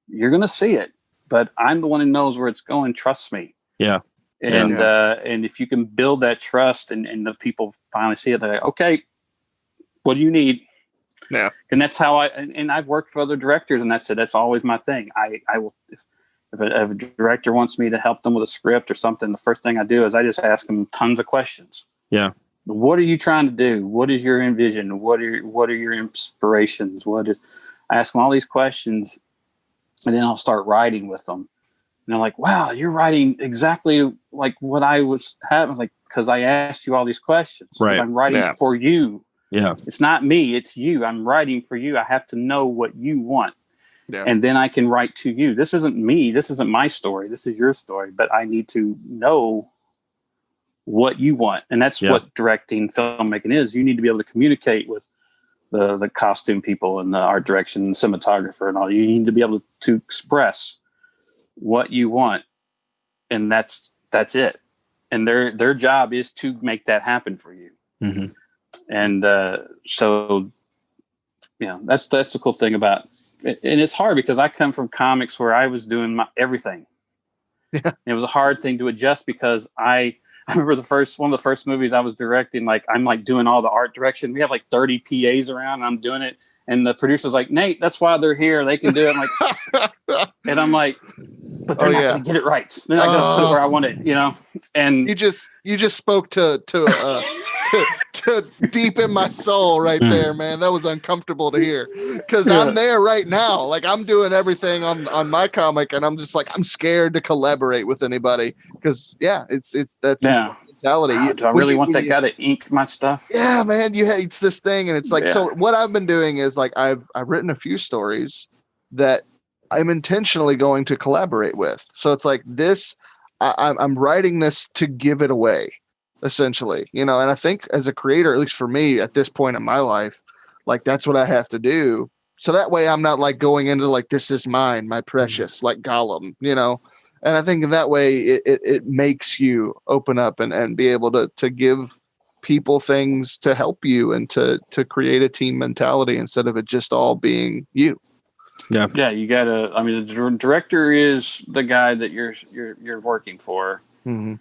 you're going to see it, but I'm the one who knows where it's going. Trust me. Yeah. And if you can build that trust and the people finally see it, they're like, okay, what do you need? Yeah. And that's how I've worked for other directors, and that's always my thing. I will, if a director wants me to help them with a script or something, the first thing I do is I just ask them tons of questions. Yeah. what are you trying to do? What is your envision? What are your inspirations? I ask them all these questions, and then I'll start writing with them. And they're like, wow, you're writing exactly like what I was having, like, because I asked you all these questions. Right. I'm writing for you. Yeah. It's not me, it's you. I'm writing for you. I have to know what you want. Yeah. And then I can write to you. This isn't me. This isn't my story. This is your story. But I need to know what you want. And that's what directing, filmmaking is. You need to be able to communicate with the costume people and the art direction and cinematographer and all. You need to be able to express what you want. And that's it. And their job is to make that happen for you. Mm-hmm. And so, that's the cool thing about it. And it's hard because I come from comics where I was doing everything. Yeah. It was a hard thing to adjust because I remember one of the first movies I was directing, like I'm like doing all the art direction. We have like 30 PAs around and I'm doing it. And the producer's like, Nate, that's why they're here. They can do it. And I'm like, but they're not going to get it right. They're not going to put it where I want it, And you just spoke to deep in my soul right there, man. That was uncomfortable to hear because I'm there right now. Like I'm doing everything on my comic, and I'm just like I'm scared to collaborate with anybody because that's mentality. Do I really want that guy to ink my stuff? Yeah, man. It's this thing, and it's like so. What I've been doing is like I've written a few stories that I'm intentionally going to collaborate with. So it's like this. I'm writing this to give it away, essentially, and I think as a creator, at least for me at this point in my life, like that's what I have to do. So that way I'm not like going into like, this is mine, my precious, like Gollum, and I think in that way it makes you open up and be able to give people things to help you and to create a team mentality instead of it just all being you. Yeah, you gotta. I mean, the director is the guy that you're working for, and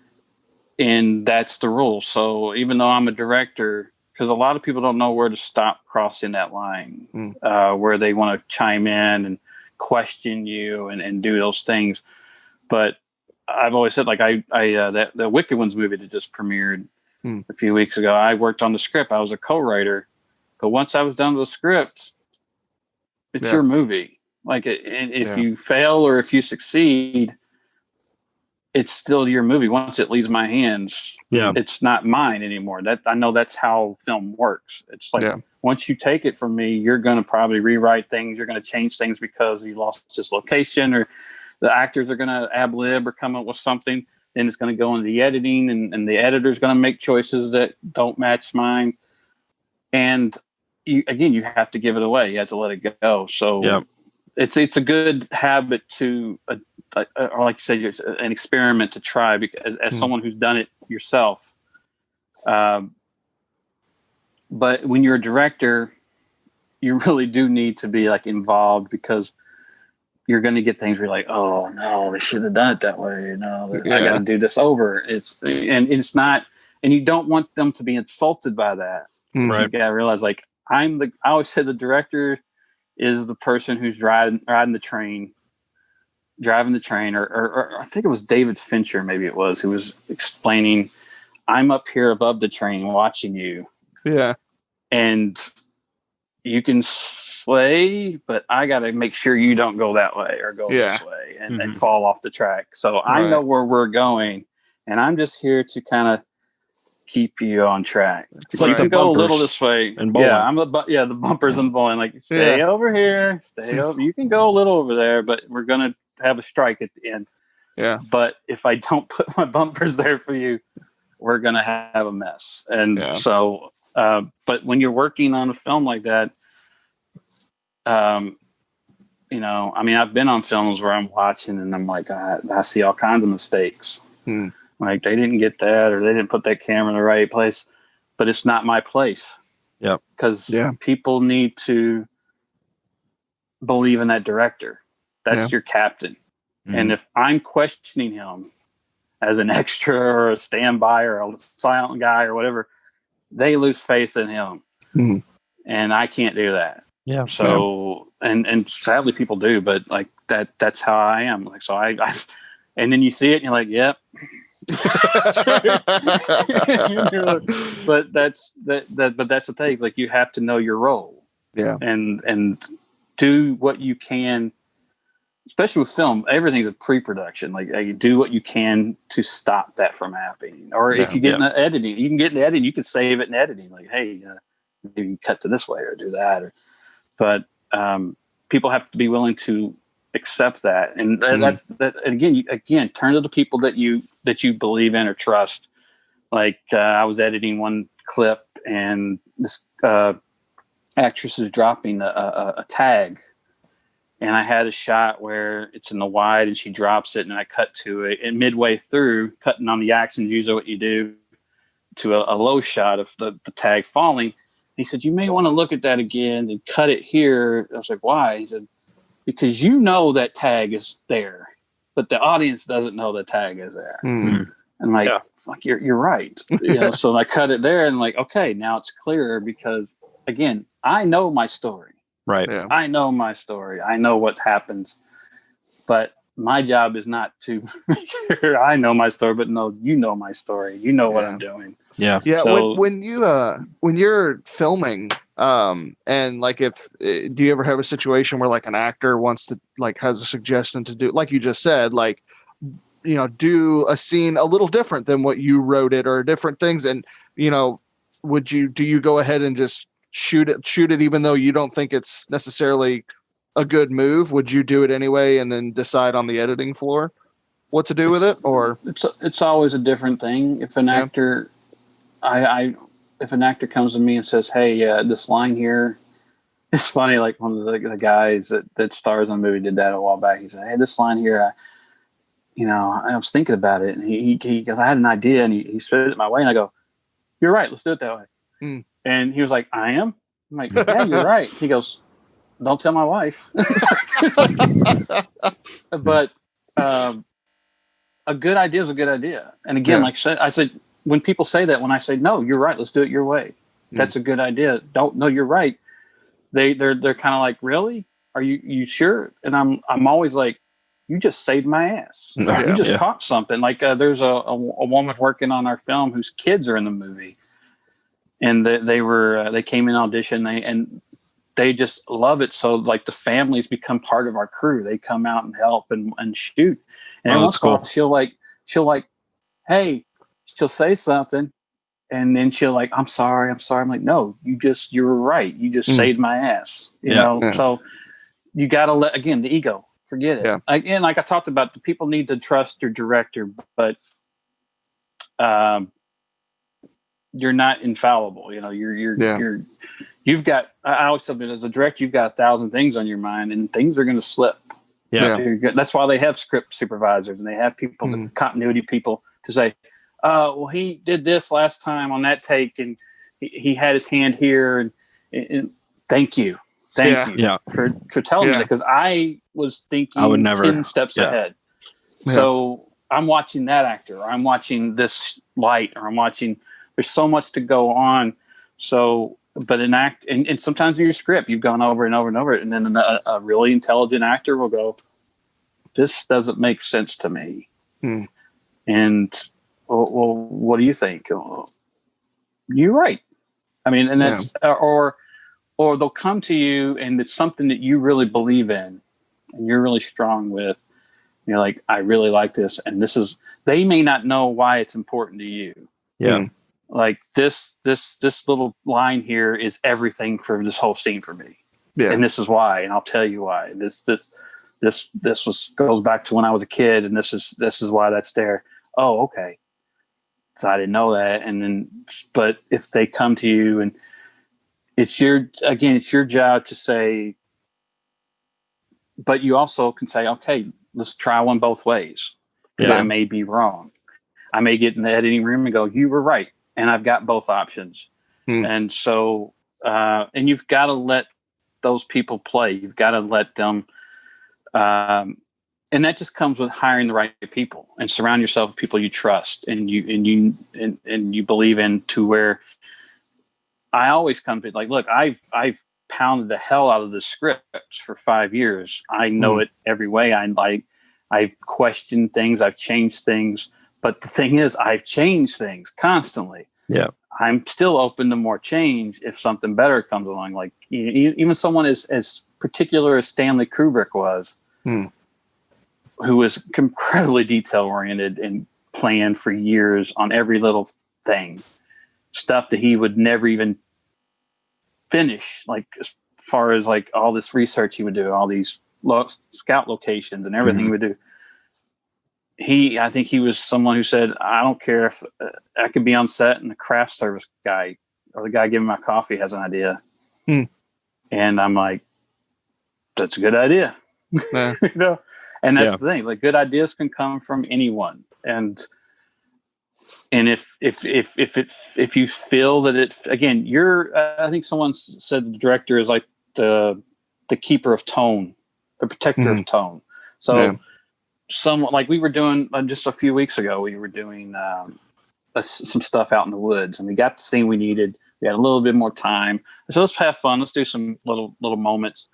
that's the rule. So even though I'm a director, because a lot of people don't know where to stop crossing that line, where they want to chime in and question you and do those things. But I've always said, like that the Wicked Ones movie that just premiered a few weeks ago, I worked on the script. I was a co-writer, but once I was done with the script, it's your movie. Like, if you fail or if you succeed, it's still your movie. Once it leaves my hands, it's not mine anymore. That I know that's how film works. It's like once you take it from me, you're going to probably rewrite things. You're going to change things because you lost this location, or the actors are going to ad lib or come up with something. Then it's going to go into the editing, and the editor's going to make choices that don't match mine. And you have to give it away. You have to let it go. So it's a good habit to, or like you said, it's an experiment to try because as someone who's done it yourself. But when you're a director, you really do need to be like involved because you're going to get things where you're like, oh no, they should have done it that way. No, I got to do this over. It's not, and you don't want them to be insulted by that. Right. You got to realize, like, I always said the director is the person who's driving the train, or I think it was David Fincher, maybe it was, who was explaining, I'm up here above the train watching you. Yeah. And you can sway, but I got to make sure you don't go that way or go this way and fall off the track. So I know where we're going, and I'm just here to kind of keep you on track. It's so like you can go a little this way. And bowling. Yeah, the bumpers and bowling. Like, stay over here, stay over. You can go a little over there, but we're gonna have a strike at the end. Yeah. But if I don't put my bumpers there for you, we're gonna have a mess. And so, but when you're working on a film like that, I mean, I've been on films where I'm watching and I'm like, I see all kinds of mistakes. Like, they didn't get that, or they didn't put that camera in the right place, but it's not my place. Yeah. Because people need to believe in that director. That's your captain. And if I'm questioning him as an extra or a standby or a silent guy or whatever, they lose faith in him. And I can't do that. Yeah. So, and sadly people do, but like that's how I am. Like, so I and then you see it and you're like, yep, But that's the thing. Like, you have to know your role. Yeah. And do what you can, especially with film. Everything's a pre-production. Like, you do what you can to stop that from happening. Or if you get in the editing, you can get in the editing. You can save it in editing. Like, hey, maybe cut to this way or do that. But people have to be willing to accept that, and that's that. Again, turn to the people that you believe in or trust. Like, I was editing one clip, and this actress is dropping a tag, and I had a shot where it's in the wide, and she drops it, and I cut to it, and midway through cutting on the actions, usually what you do, to a low shot of the tag falling. He said, you may want to look at that again and cut it here. I was like, why? He said, because that tag is there, but the audience doesn't know the tag is there. Mm. And it's like, you're right. So I cut it there, and like, okay, now it's clearer, because again, I know my story. Right. Yeah. I know my story. I know what happens, but my job is not to make sure I know my story, but no, you know my story. You know what I'm doing. Yeah. So, when you're filming, and like, do you ever have a situation where like an actor wants to, like, has a suggestion to do, like you just said, like, do a scene a little different than what you wrote it, or different things, and do you go ahead and just shoot it even though you don't think it's necessarily a good move? Would you do it anyway and then decide on the editing floor what to do with it? Or it's always a different thing. If an actor, if an actor comes to me and says, hey, this line here, it's funny, like one of the guys that stars on the movie did that a while back. He said, hey, this line here, I was thinking about it, and he goes, I had an idea, and he spit it my way, and I go, you're right, let's do it that way. Mm. And he was like, I am? I'm like, yeah, you're right. He goes, don't tell my wife. But a good idea is a good idea. And again, like I said, when people say that, when I say, no, you're right, let's do it your way, that's a good idea. No, you're right. They're kind of like, really? Are you sure? And I'm always like, you just saved my ass. You just caught something. Like, there's a woman working on our film whose kids are in the movie, and they came in audition, and they just love it. So like, the families become part of our crew. They come out and help and shoot. And once in a while, she'll like, hey, she'll say something, and then she'll like, I'm sorry. I'm like, no, you were right. You just saved my ass. You know? Yeah. So you got to let, again, the ego, forget it. Yeah. Again, like I talked about, the people need to trust your director, but you're not infallible. You've got, I always say, as a director, you've got 1,000 things on your mind, and things are going to slip. Yeah. That's why they have script supervisors, and they have people, the continuity people, to say, well, he did this last time on that take, and he had his hand here, and thank you for telling me that, because I was thinking I would never, 10 steps ahead. Yeah. So I'm watching that actor, or I'm watching this light, or I'm watching, there's so much to go on. So, but and sometimes in your script, you've gone over and over and over it, and then a really intelligent actor will go, this doesn't make sense to me. And, well, what do you think? You're right. I mean, and that's, or they'll come to you, and it's something that you really believe in, and you're really strong with. And you're like, I really like this. And they may not know why it's important to you. Yeah. Like this little line here is everything for this whole scene for me. Yeah. And this is why, and I'll tell you why. This goes back to when I was a kid, and this is why that's there. Oh, okay. So I didn't know that. And then, but if they come to you, and it's your job to say, but you also can say, okay, let's try one both ways. Because I may be wrong. I may get in the editing room and go, you were right. And I've got both options. And so, and you've got to let those people play. You've got to let them, and that just comes with hiring the right people, and surround yourself with people you trust and you believe in, to where I always come to, like, look, I've pounded the hell out of the script for 5 years. I know it every way. I've questioned things. I've changed things, But the thing is, I've changed things constantly. Yeah. I'm still open to more change if something better comes along. Like even someone as particular as Stanley Kubrick was, who was incredibly detail oriented and planned for years on every little thing, stuff that he would never even finish. Like as far as like all this research he would do, all these scout locations and everything he would do. I think he was someone who said, I don't care if I could be on set and the craft service guy or the guy giving my coffee has an idea. And I'm like, that's a good idea. Yeah. You know? And that's the thing, like good ideas can come from anyone. And if you feel that it, again, I think someone said the director is like the keeper of tone, the protector of tone. So someone like we were doing just a few weeks ago, we were doing some stuff out in the woods, and we got the scene we needed. We had a little bit more time, so let's have fun. Let's do some little moments.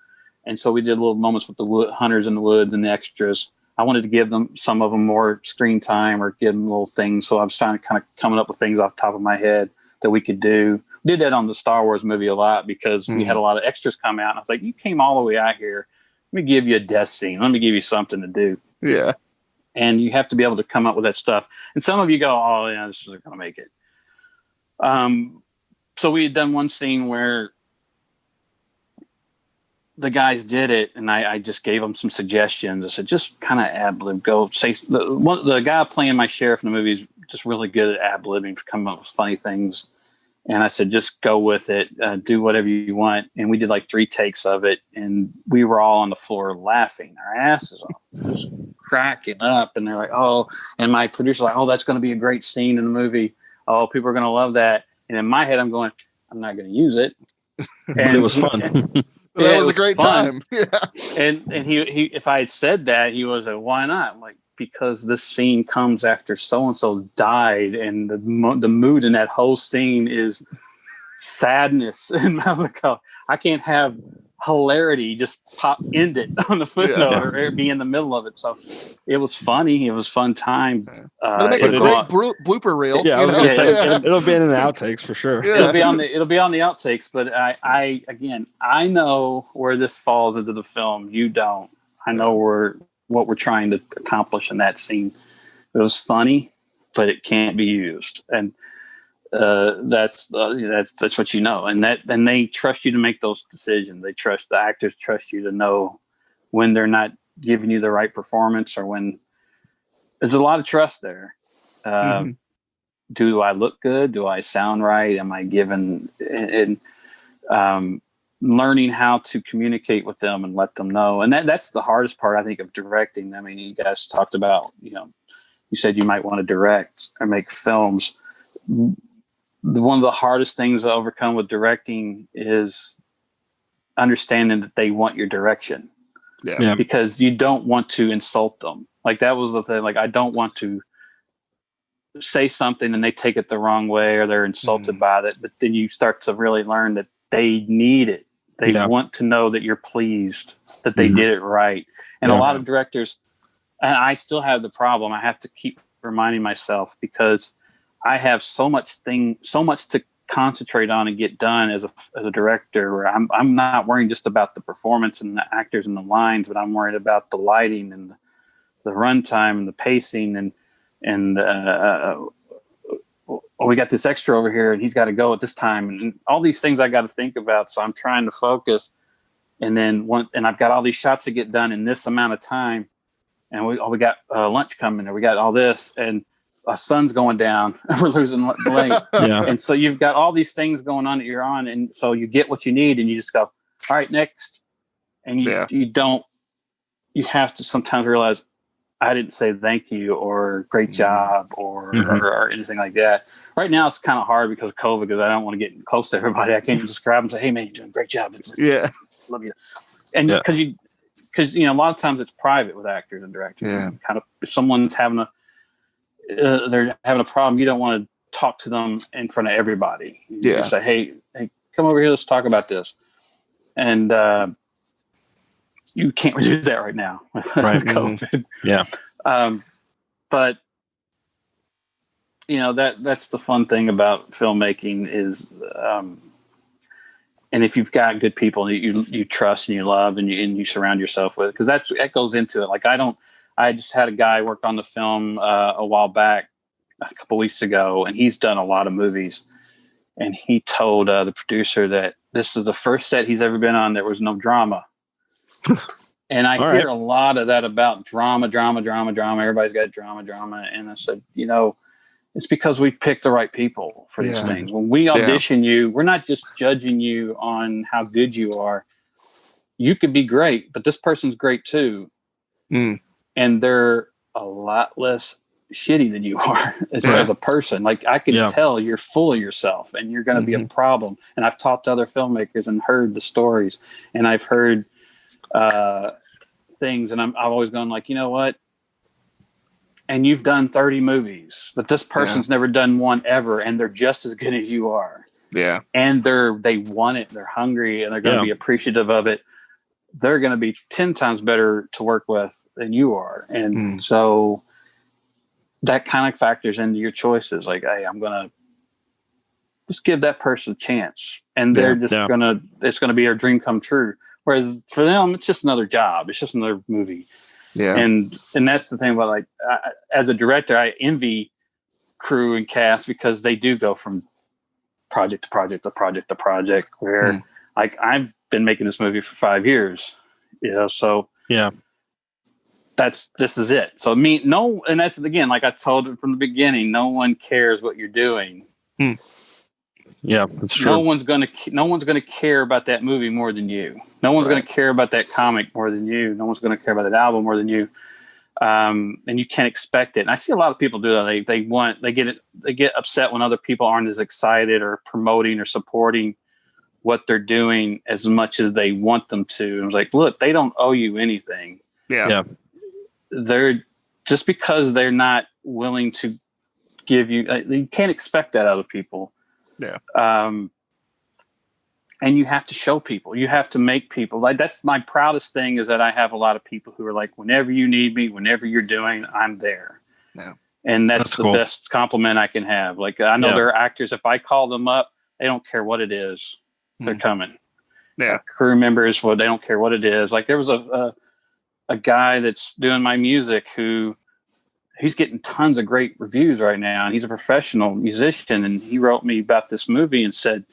And so we did little moments with the hunters in the woods and the extras. I wanted to give some of them more screen time or give them little things. So I was trying to kind of coming up with things off the top of my head that we could do. Did that on the Star Wars movie a lot because we had a lot of extras come out. And I was like, you came all the way out here. Let me give you a death scene. Let me give you something to do. Yeah. And you have to be able to come up with that stuff. And some of you go, oh, yeah, this isn't going to make it. So we had done one scene where the guys did it, and I just gave them some suggestions. I said, just kind of ad-lib. Go say the guy playing my sheriff in the movie is just really good at ad-libbing, coming up with funny things. And I said, just go with it, do whatever you want. And we did like 3 takes of it, and we were all on the floor laughing our asses off, just cracking up. And they're like, oh, and my producer's like, oh, that's going to be a great scene in the movie. Oh, people are going to love that. And in my head, I'm going, I'm not going to use it. And it was fun. That was a great time. Yeah. And he if I had said that, he was like, why not? I'm like, because this scene comes after so-and-so died, and the mood in that whole scene is sadness and melancholy. I can't have hilarity just end it on the footnote or be in the middle of it. So it was funny. It was fun time. It'll make a great blooper reel. Yeah, I was going to say it'll be in the outtakes for sure. Yeah. It'll be on the outtakes. But I know where this falls into the film. You don't. I know what we're trying to accomplish in that scene. It was funny, but it can't be used. And that's what you know, and they trust you to make those decisions. They trust the actors, trust you to know when they're not giving you the right performance, or when there's a lot of trust there. Do I look good? Do I sound right? Am I given? And learning how to communicate with them and let them know, and that's the hardest part, I think, of directing. I mean, you guys talked about, you said you might want to direct or make films. One of the hardest things to overcome with directing is understanding that they want your direction. Yeah. Because you don't want to insult them. Like that was the thing. Like, I don't want to say something and they take it the wrong way or they're insulted by it. But then you start to really learn that they need it. They want to know that you're pleased, that they did it right. And a lot of directors, and I still have the problem, I have to keep reminding myself, because I have so much to concentrate on and get done as a director, where I'm not worrying just about the performance and the actors and the lines, but I'm worried about the lighting and the runtime and the pacing and we got this extra over here and he's got to go at this time, and all these things I got to think about. So I'm trying to focus, and I've got all these shots to get done in this amount of time, and we got lunch coming, or we got all this, and our sun's going down, we're losing light. And so you've got all these things going on that you're on. And so you get what you need and you just go, all right, next. And you have to sometimes realize, I didn't say thank you or great job or anything like that. Right now it's kind of hard because of COVID, because I don't want to get close to everybody. I can't just grab them and say, hey man, you're doing a great job. Love you. And because a lot of times it's private with actors and directors. Kind of, if someone's they're having a problem, you don't want to talk to them in front of everybody. You say, hey, come over here, let's talk about this. And you can't do that right now with COVID. But that's the fun thing about filmmaking is, and if you've got good people that you trust and you love and you surround yourself with, because that goes into it. Like I just had a guy work on the film a while back, a couple weeks ago, and he's done a lot of movies. And he told the producer that this is the first set he's ever been on. There was no drama. And I hear a lot of that about drama. Everybody's got drama. And I said, it's because we picked the right people for these things. When we audition you, we're not just judging you on how good you are. You could be great, but this person's great too. And they're a lot less shitty than you are as a person. Like I can tell you're full of yourself and you're going to be a problem. And I've talked to other filmmakers and heard the stories, and I've heard things, and I've always gone like, you know what? And you've done 30 movies, but this person's never done one ever, and they're just as good as you are. Yeah. And they want it, they're hungry, and they're going to be appreciative of it. They're going to be 10 times better to work with than you are. And so that kind of factors into your choices. Like, hey, I'm going to just give that person a chance, and they're just it's going to be their dream come true. Whereas for them, it's just another job. It's just another movie. Yeah. And that's the thing about, like, as a director, I envy crew and cast because they do go from project to project to project to project, where like I've been making this movie for 5 years, so this is it. So and that's, again, like I told it from the beginning, no one cares what you're doing. Yeah, that's true. No one's gonna care about that movie more than you. No one's gonna care about that comic more than you. No one's gonna care about that album more than you. And you can't expect it. And I see a lot of people do that. They get upset when other people aren't as excited or promoting or supporting what they're doing as much as they want them to. And it's like, look, they don't owe you anything. Yeah. They're just because they're not willing to give you. You can't expect that out of people. Yeah. And you have to show people. You have to make people. Like, that's my proudest thing, is that I have a lot of people who are like, whenever you need me, whenever you're doing, I'm there. Yeah. And that's the cool. best compliment I can have. Like, I know there are actors, if I call them up, they don't care what it is. They're coming. Yeah. Crew members, they don't care what it is. Like, there was a guy that's doing my music who, he's getting tons of great reviews right now, and he's a professional musician, and he wrote me about this movie and said,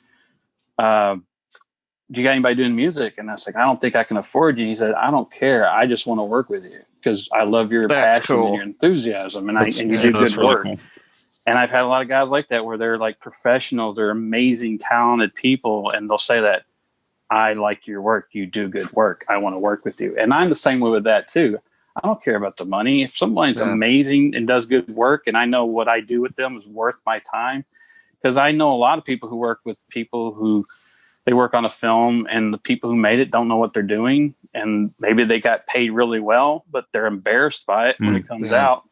do you got anybody doing music? And I was like, I don't think I can afford you. And he said, I don't care. I just want to work with you because I love your passion and your enthusiasm, and you do good work. Cool. And I've had a lot of guys like that, where they're like professionals, they're amazing, talented people, and they'll say that, I like your work. You do good work. I want to work with you. And I'm the same way with that too. I don't care about the money. If somebody's amazing and does good work, and I know what I do with them is worth my time, because I know a lot of people who work with people who they work on a film, and the people who made it don't know what they're doing, and maybe they got paid really well, but they're embarrassed by it when it comes out.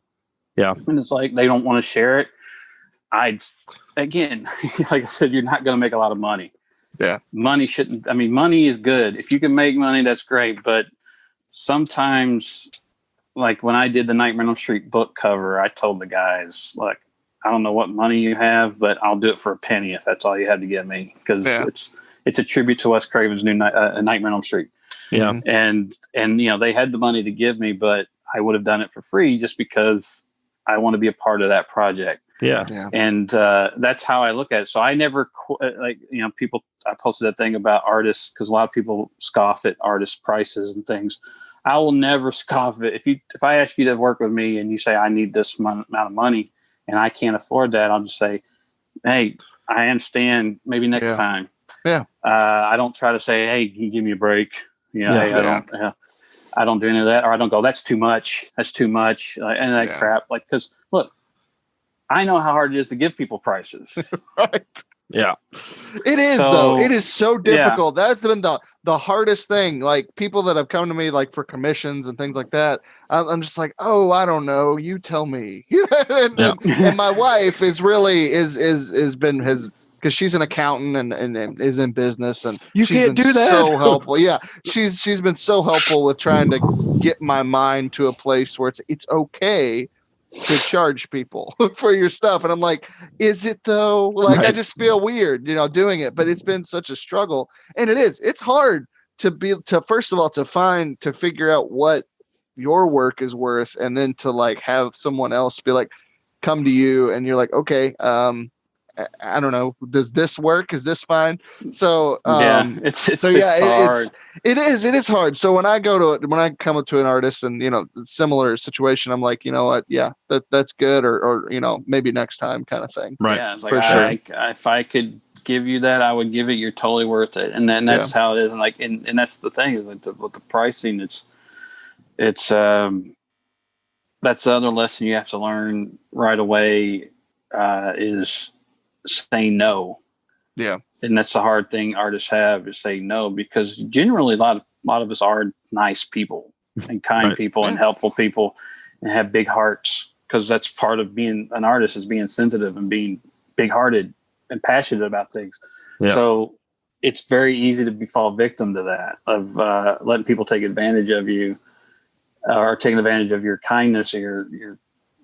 Yeah. And it's like, they don't want to share it. Again, like I said, you're not going to make a lot of money. Yeah. Money is good. If you can make money, that's great. But sometimes, like when I did the Nightmare on Elm Street book cover, I told the guys, like, I don't know what money you have, but I'll do it for a penny if that's all you have to give me, because it's a tribute to Wes Craven's new Nightmare on Elm Street. Yeah, and they had the money to give me, but I would have done it for free just because I want to be a part of that project. Yeah. And that's how I look at it. So I never people. I posted that thing about artists, because a lot of people scoff at artist prices and things. I will never scoff it. If I ask you to work with me and you say I need this amount of money and I can't afford that, I'll just say, hey, I understand. Maybe next time. Yeah. I don't try to say, hey, can you give me a break? I don't do any of that, or I don't go, that's too much. That's too much. And that crap. Like, because look, I know how hard it is to give people prices. Right. Yeah. It is, though. It is so difficult. Yeah. That's been the hardest thing. Like, people that have come to me, like, for commissions and things like that, I'm just like, oh, I don't know. You tell me. and my wife is really because she's an accountant and is in business, and you can't do that. So helpful. Yeah. She's been so helpful with trying to get my mind to a place where it's okay to charge people for your stuff. And I'm like, is it though? Like, I just feel weird, doing it, but it's been such a struggle. And it's hard to first of all, to figure out what your work is worth. And then to like have someone else be like, come to you and you're like, okay, I don't know, does this work? Is this fine? So it's hard. It is hard. So when I come up to an artist and similar situation, I'm like, you know what, yeah, that's good, or maybe next time kind of thing. Right. Yeah, it's like, for sure. If I could give you that, I would give it. You're totally worth it. And then that's how it is. And like, and that's the thing is like with the pricing, it's that's the other lesson you have to learn right away is saying no. Yeah. And that's the hard thing artists have, is say no, because generally a lot of us are nice people and kind people and helpful people and have big hearts, because that's part of being an artist, is being sensitive and being big hearted and passionate about things. Yeah. So it's very easy to fall victim to that, of letting people take advantage of you, or taking advantage of your kindness or your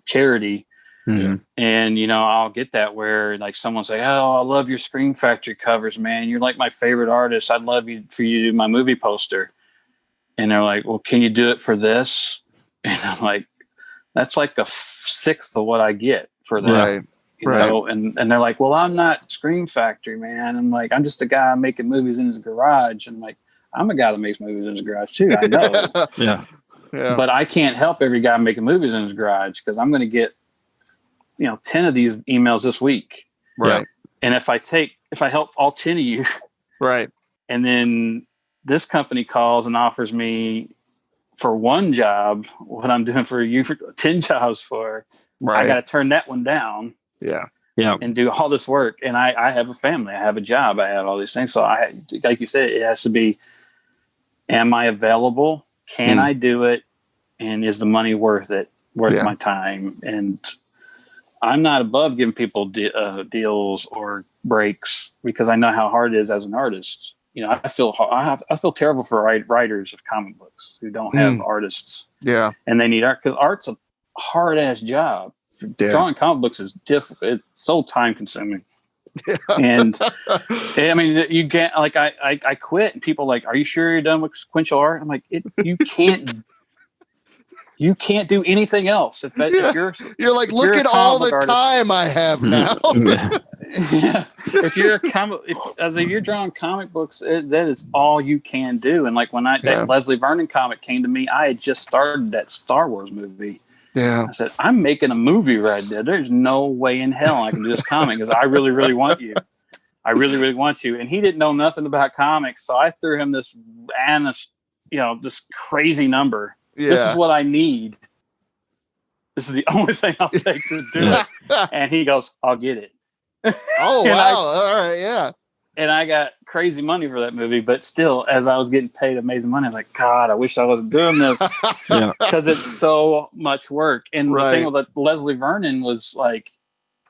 charity. Mm-hmm. And I'll get that where like someone say, "Oh, I love your Scream Factory covers, man. You're like my favorite artist. I'd love for you to do my movie poster." And they're like, "Well, can you do it for this?" And I'm like, "That's like a sixth of what I get for that." Right. And they're like, "Well, I'm not Scream Factory, man." I'm like, "I'm just a guy making movies in his garage." And I'm like, "I'm a guy that makes movies in his garage too. I know." Yeah. But I can't help every guy making movies in his garage, because I'm going to get 10 of these emails this week. Right. And if I help all 10 of you, right. And then this company calls and offers me for one job what I'm doing for you for 10 jobs for, I got to turn that one down. Yeah. Yeah. And do all this work. And I have a family, I have a job, I have all these things. So like you said, it has to be, am I available? Can I do it? And is the money worth it? Worth my time? And I'm not above giving people deals or breaks, because I know how hard it is as an artist. I feel terrible for writers of comic books who don't have artists. Yeah. And they need art, because art's a hard ass job. Yeah. Drawing comic books is difficult. It's so time consuming. Yeah. And I mean, you can't, like, I quit, and people are like, "Are you sure you're done with sequential art?" I'm like, you can't do anything else. If you're like, look at all the time I have now. If you're a comic, if you're drawing comic books, that is all you can do. And like when that Leslie Vernon comic came to me, I had just started that Star Wars movie. Yeah, I said, I'm making a movie right there. There's no way in hell I can do this comic, because I really, really want you. I really, really want you. And he didn't know nothing about comics, so I threw him this crazy number. Yeah. This is what I need. This is the only thing I'll take to do it. And he goes, "I'll get it." Oh, wow. All right. Yeah. And I got crazy money for that movie. But still, as I was getting paid amazing money, I was like, God, I wish I wasn't doing this, because it's so much work. And the thing with Leslie Vernon was like,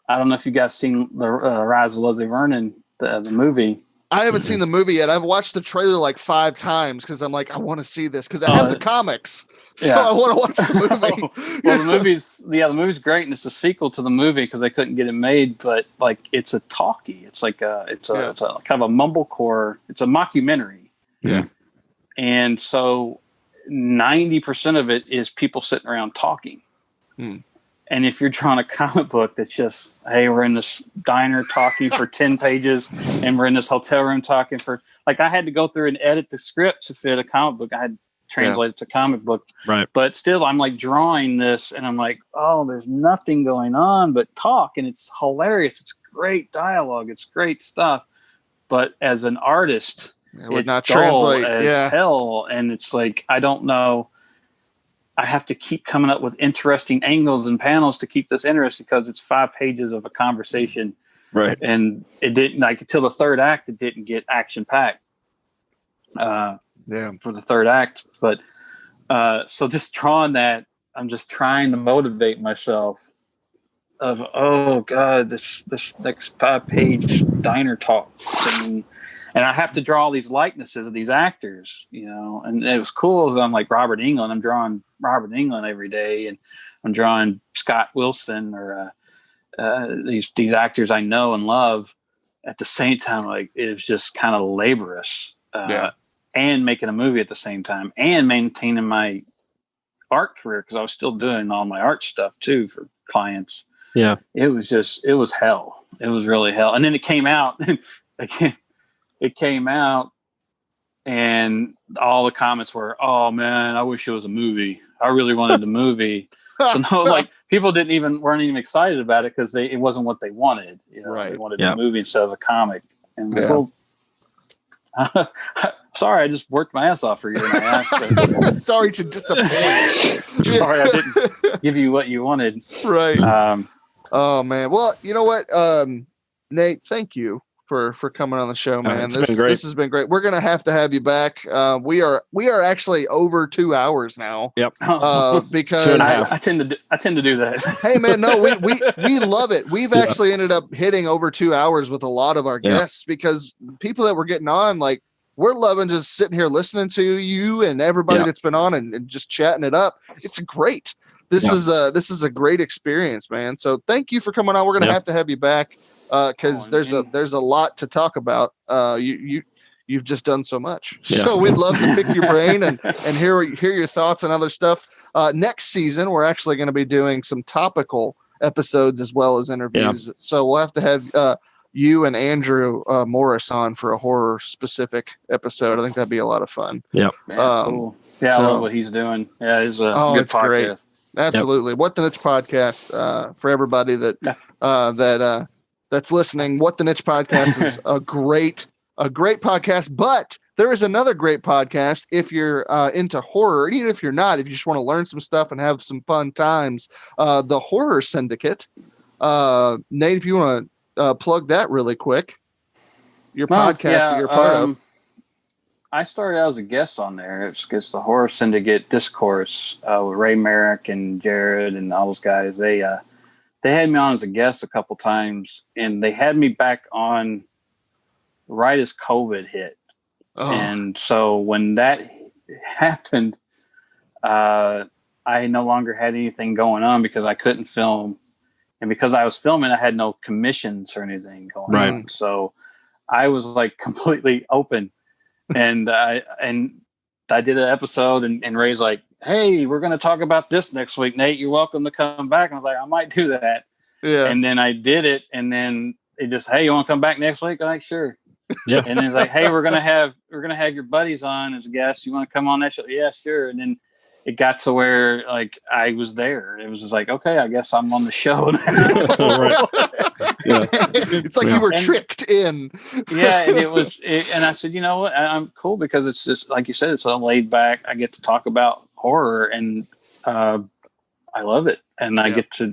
I don't know if you guys seen the Rise of Leslie Vernon, the movie. I haven't seen the movie yet. I've watched the trailer like 5 times, because I'm like, I want to see this, because I have the comics, so I want to watch the movie. Well, the movie's great, and it's a sequel to the movie because they couldn't get it made. But like, it's a talkie. It's like it's a kind of a mumblecore. It's a mockumentary. Yeah, and so 90% of it is people sitting around talking. And if you're drawing a comic book that's just, hey, we're in this diner talking for 10 pages, and we're in this hotel room talking for, like, I had to go through and edit the script to fit a comic book. I had to translate it to comic book. Right. But still, I'm like drawing this, and I'm like, oh, there's nothing going on but talk. And it's hilarious. It's great dialogue. It's great stuff. But as an artist, it would it's not dull translate as hell. And it's like, I don't know. I have to keep coming up with interesting angles and panels to keep this interesting, because it's 5 pages of a conversation. Right. And it didn't, like, until the third act, it didn't get action packed for the third act. But so just drawing that, I'm just trying to motivate myself of, oh God, this next 5-page diner talk thing. And I have to draw all these likenesses of these actors, and it was cool. I'm like Robert Englund. I'm drawing Robert Englund every day, and I'm drawing Scott Wilson or these actors I know and love. At the same time, like it was just kind of laborious, and making a movie at the same time and maintaining my art career because I was still doing all my art stuff too for clients. Yeah, it was hell. It was really hell. And then it came out. It came out, and all the comments were, "Oh man, I wish it was a movie. I really wanted the movie." So no, like people weren't even excited about it because it wasn't what they wanted. You know, Right. They wanted a movie instead of a comic. And well, sorry, I just worked my ass off for a year and a half. Sorry to disappoint. Sorry, I didn't give you what you wanted. Right. Oh man. Well, you know what, Nate, thank you for coming on the show, man. It's been great. This has been great. We're gonna have to have you back. We are actually over 2 hours now. Yep. Because 2.5. I tend to do that. Hey man, no, we love it. We've actually ended up hitting over 2 hours with a lot of our guests because people that we're getting on, like, we're loving just sitting here listening to you and everybody that's been on and just chatting it up. It's great. This is a great experience, man. So thank you for coming on. We're gonna have to have you back. Because there's a lot to talk about. You've just done so much, so we'd love to pick your brain and hear your thoughts on other stuff. Next season, we're actually going to be doing some topical episodes as well as interviews. So we'll have to have you and Andrew Morris on for a horror specific episode. I think that'd be a lot of fun. Yeah, cool. Yeah, I love what he's doing. Yeah, it's a good podcast. Great. Absolutely. What the Niche Podcast for everybody that's listening. What the Niche Podcast is a great podcast, but there is another great podcast if you're into horror, even if you're not, if you just want to learn some stuff and have some fun times. The Horror Syndicate. Nate, if you want to plug that really quick, your podcast that you're part of. I started out as a guest on there. It's the Horror Syndicate Discourse with Ray Merrick and Jared and all those guys. They had me on as a guest a couple times, and they had me back on right as COVID hit. Oh. And so when that happened, I no longer had anything going on because I couldn't film. And because I was filming, I had no commissions or anything going on. So I was like completely open. And I did an episode, and Ray's like, "Hey, we're going to talk about this next week, Nate. You're welcome to come back." And I was like, "I might do that." Yeah. And then I did it, and then it just, "Hey, you want to come back next week?" I'm like, "Sure." Yeah. And then it's like, "Hey, we're gonna have your buddies on as guests. You want to come on that show?" "Yeah, sure." And then it got to where like I was there. It was just like, okay, I guess I'm on the show now. It's like you were tricked in. And and I said, you know what? I'm cool because it's just like you said, it's so laid back. I get to talk about horror, and I love it. And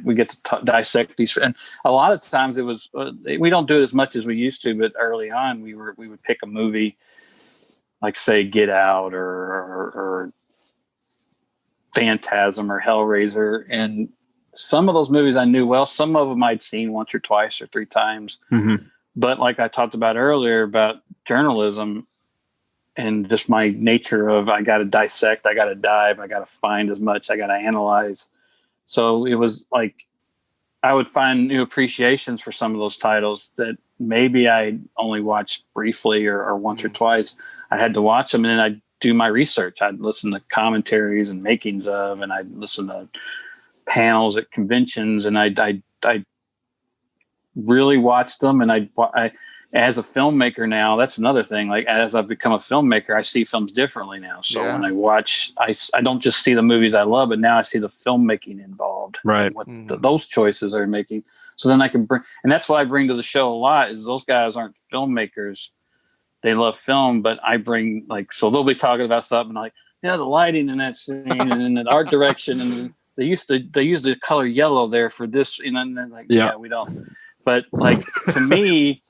we get to dissect these. And a lot of times it was we don't do it as much as we used to, but early on we would pick a movie like say Get Out or Phantasm or Hellraiser, and some of those movies I knew well. Some of them I'd seen once or twice or three times. Mm-hmm. But like I talked about earlier about journalism and just my nature of I got to dissect, I got to dive, I got to find as much, I got to analyze. So it was like I would find new appreciations for some of those titles that maybe I only watched briefly or once or twice. I had to watch them, and then I'd do my research. I'd listen to commentaries and makings of, and I'd listen to panels at conventions, and I really watched them. And I as a filmmaker now, that's another thing. Like as I've become a filmmaker, I see films differently now. So when I watch, I don't just see the movies I love, but now I see the filmmaking involved, right? What those choices are making. So then I can bring, and that's what I bring to the show a lot is those guys aren't filmmakers. They love film, but I bring so they'll be talking about something like, the lighting in that scene and the art direction. And they use the color yellow there for this, and then like, we don't. But like to me,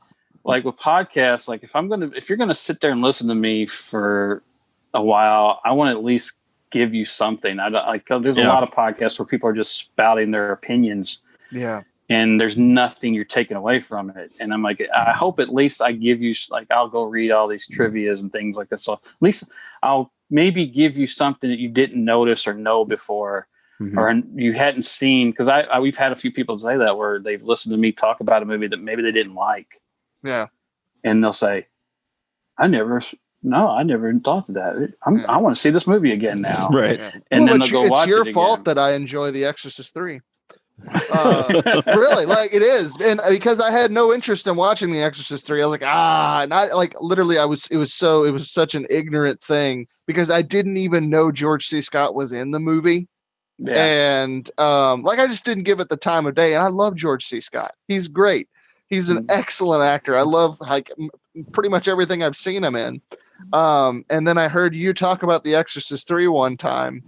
like with podcasts, like if you're gonna sit there and listen to me for a while, I want to at least give you something. There's a lot of podcasts where people are just spouting their opinions. Yeah. And there's nothing you're taking away from it. And I'm like, I hope at least I give you, I'll go read all these trivias and things like that. So at least I'll maybe give you something that you didn't notice or know before. or you hadn't seen, because we've had a few people say that where they've listened to me talk about a movie that maybe they didn't like. Yeah. And they'll say, I never even thought of that. I want to see this movie again now. Right. Yeah. And well, then they'll go watch it again. It's your fault that I enjoy The Exorcist 3. Really, like it is. And because I had no interest in watching The Exorcist 3, I was like, and I like literally it was such an ignorant thing because I didn't even know George C. Scott was in the movie. Yeah. And like I just didn't give it the time of day. And I love George C. Scott. He's great. He's an excellent actor. I love like pretty much everything I've seen him in. And then I heard you talk about The Exorcist 3 one time.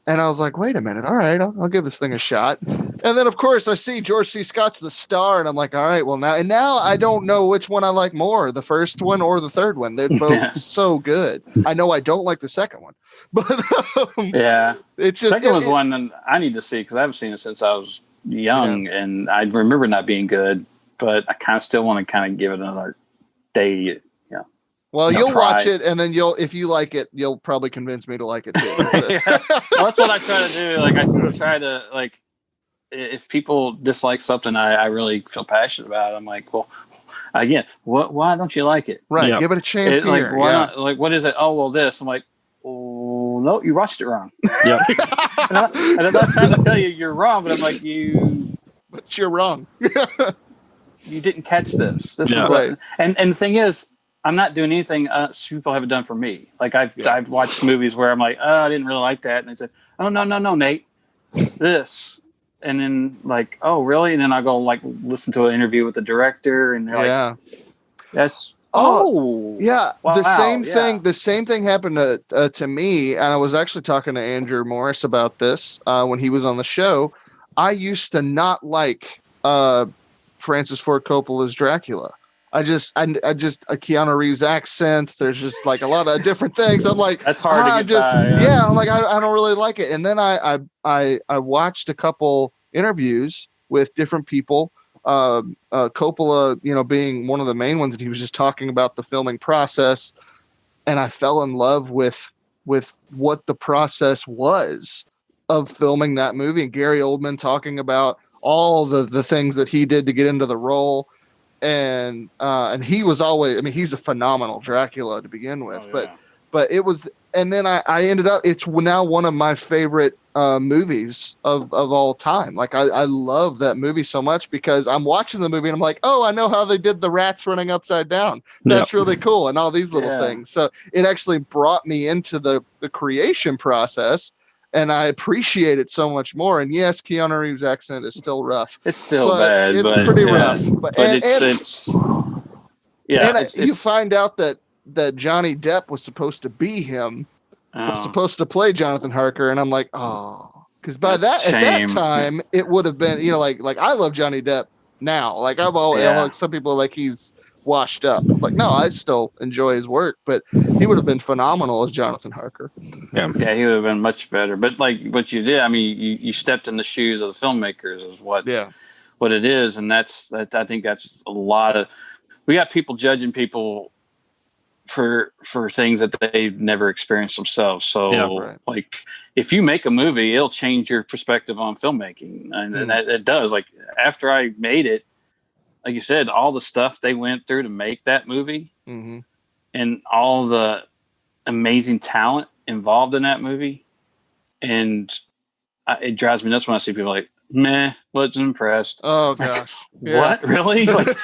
And I was like, wait a minute. All right, I'll give this thing a shot. And then, of course, I see George C. Scott's the star. And I'm like, all right, well, now I don't know which one I like more, the first one or the third one. They're both so good. I know I don't like the second one. But yeah, it's just second was one I need to see because I haven't seen it since I was young. And I remember not being good. But I kind of still want to kind of give it another day. Well, you'll watch it, and then if you like it, you'll probably convince me to like it too. Well, that's what I try to do. Like I try to like, if people dislike something I really feel passionate about, I'm like, well, again, why don't you like it? Right, give it a chance here. Like, why not? Like, what is it? Oh, well, this. I'm like, oh no, you watched it wrong. Yep. and I'm not trying to tell you you're wrong, but I'm like but you're wrong. You didn't catch this. This is right. And the thing is, I'm not doing anything people haven't done for me. Like I've watched movies where I'm like, oh, I didn't really like that, and they said, oh no, Nate, this, and then like, oh really? And then I go like listen to an interview with the director, and they're like, that's yeah. Wow, The same thing happened to me, and I was actually talking to Andrew Morris about this when he was on the show. I used to not like Francis Ford Coppola's Dracula. I just a Keanu Reeves accent. There's just like a lot of different things. I'm like, that's hard to get by, I'm like, I don't really like it. And then I watched a couple interviews with different people. Coppola, being one of the main ones, and he was just talking about the filming process. And I fell in love with what the process was of filming that movie. And Gary Oldman talking about all the things that he did to get into the role. And he was always, I mean, he's a phenomenal Dracula to begin with, but it was, and then I ended up, it's now one of my favorite movies of all time. Like I love that movie so much because I'm watching the movie and I'm like, oh, I know how they did the rats running upside down. That's really cool. And all these little things. So it actually brought me into the creation process. And I appreciate it so much more. And yes, Keanu Reeves' accent is still rough. It's still bad. It's pretty rough. But you find out that Johnny Depp was supposed to be him, was supposed to play Jonathan Harker, and I'm like, because at that time it would have been, like I love Johnny Depp now. Like I've always, like some people are like he's washed up. Like no, I still enjoy his work, but he would have been phenomenal as Jonathan Harker. Yeah, he would have been much better. But like what you did, I mean, you stepped in the shoes of the filmmakers is what it is, and that's I think that's a lot of. We got people judging people for things that they've never experienced themselves. So like if you make a movie, it'll change your perspective on filmmaking, and that it does. Like after I made it. Like you said, all the stuff they went through to make that movie and all the amazing talent involved in that movie. And it drives me nuts when I see people like, meh, wasn't impressed. Oh gosh. What? Really? Like,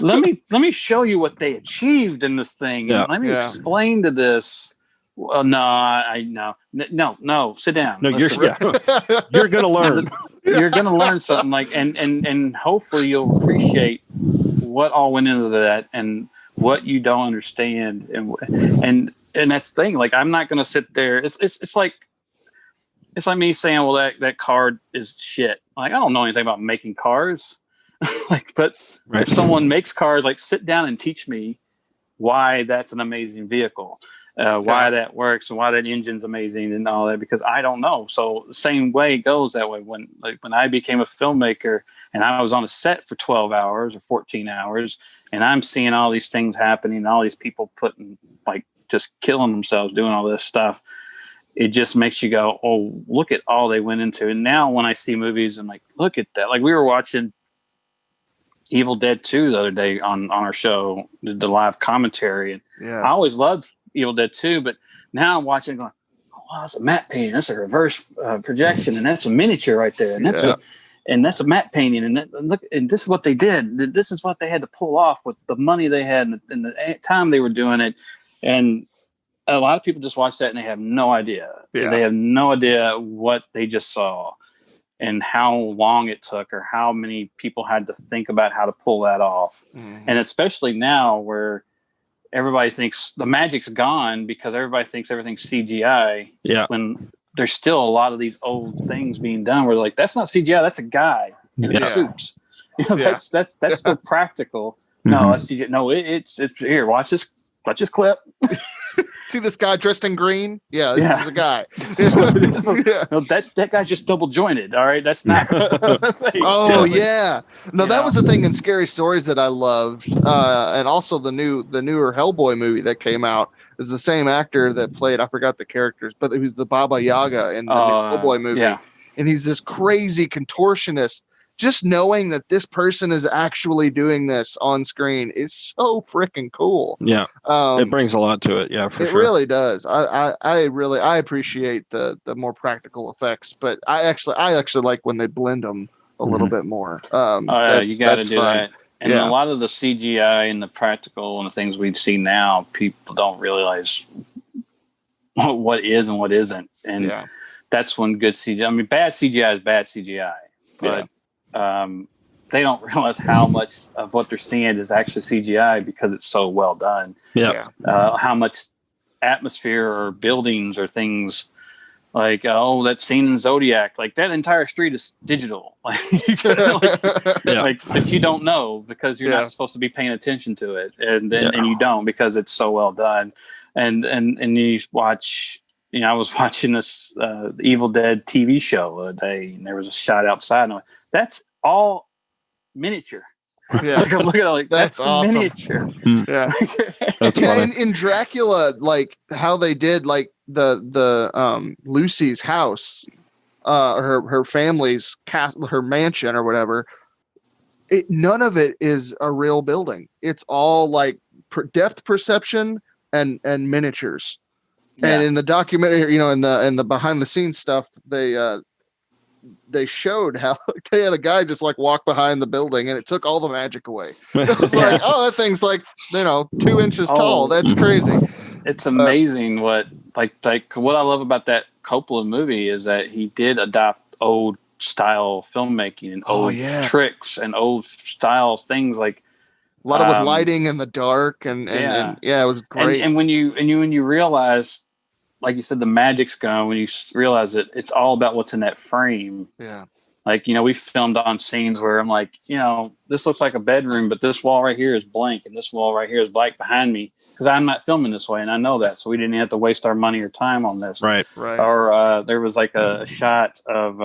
let me show you what they achieved in this thing. Yeah. Let me explain to this. Well, no, sit down. No, you're going to learn. You're going to learn something like, and hopefully you'll appreciate what all went into that and what you don't understand. And that's the thing. Like, I'm not going to sit there. It's like me saying, well, that car is shit. Like, I don't know anything about making cars. But if someone makes cars, like sit down and teach me why that's an amazing vehicle. Why that works and why that engine's amazing and all that, because I don't know. So the same way it goes that way. When I became a filmmaker and I was on a set for 12 hours or 14 hours and I'm seeing all these things happening, all these people just killing themselves doing all this stuff. it just makes you go, oh, look at all they went into. And now when I see movies, I'm like, look at that. Like we were watching Evil Dead 2 the other day on our show, the live commentary. And I always loved Evil Dead 2, but now I'm watching going, oh, wow, that's a matte painting. That's a reverse projection. And that's a miniature right there. And that's a matte painting. And look, and this is what they did. This is what they had to pull off with the money they had and the time they were doing it. And a lot of people just watch that and they have no idea. Yeah. They have no idea what they just saw and how long it took or how many people had to think about how to pull that off. Mm-hmm. And especially now where everybody thinks the magic's gone because everybody thinks everything's CGI. Yeah. When there's still a lot of these old things being done where like, that's not CGI, that's a guy in a suit. You know, that's still practical. Mm-hmm. No, that's CGI. No, it's here. Watch this clip. See this guy dressed in green? Yeah, this is a guy. No, that guy's just double jointed. All right, that's not. Oh yeah, no, that was the thing in Scary Stories that I loved, and also the newer Hellboy movie that came out is the same actor that played. I forgot the characters, but he was the Baba Yaga in the new Hellboy movie, and he's this crazy contortionist. Just knowing that this person is actually doing this on screen is so freaking cool. Yeah. It brings a lot to it. Yeah, for sure. It really does. I appreciate the more practical effects, but I actually like when they blend them a little bit more. You got to do that. And a lot of the CGI and the practical and the things we'd see now, people don't realize what is and what isn't. And that's when good CGI, I mean, bad CGI is bad CGI, but they don't realize how much of what they're seeing is actually CGI because it's so well done. How much atmosphere or buildings or things like, that scene in Zodiac, like that entire street is digital. But you don't know because you're not supposed to be paying attention to it. And you don't because it's so well done. And you watch, I was watching this Evil Dead TV show the other day and there was a shot outside and I'm like, that's all miniature. Yeah, I'm looking at it like that's awesome. Miniature. Yeah, that's funny. In Dracula, like how they did like the Lucy's house, her family's her mansion or whatever. None of it is a real building. It's all like depth perception and miniatures. Yeah. And in the documentary, in the behind the scenes stuff, they showed how they had a guy just like walk behind the building and it took all the magic away. It was like, that thing's like, 2 inches tall. That's crazy. It's amazing what what I love about that Coppola movie is that he did adopt old style filmmaking and old tricks and old style things like a lot of with lighting in the dark and it was great. And when you realize, like you said, the magic's gone when you realize that it's all about what's in that frame. Yeah. Like, we filmed on scenes where I'm like, this looks like a bedroom, but this wall right here is blank and this wall right here is black behind me because I'm not filming this way. And I know that. So we didn't have to waste our money or time on this. Right. Or there was like a shot of,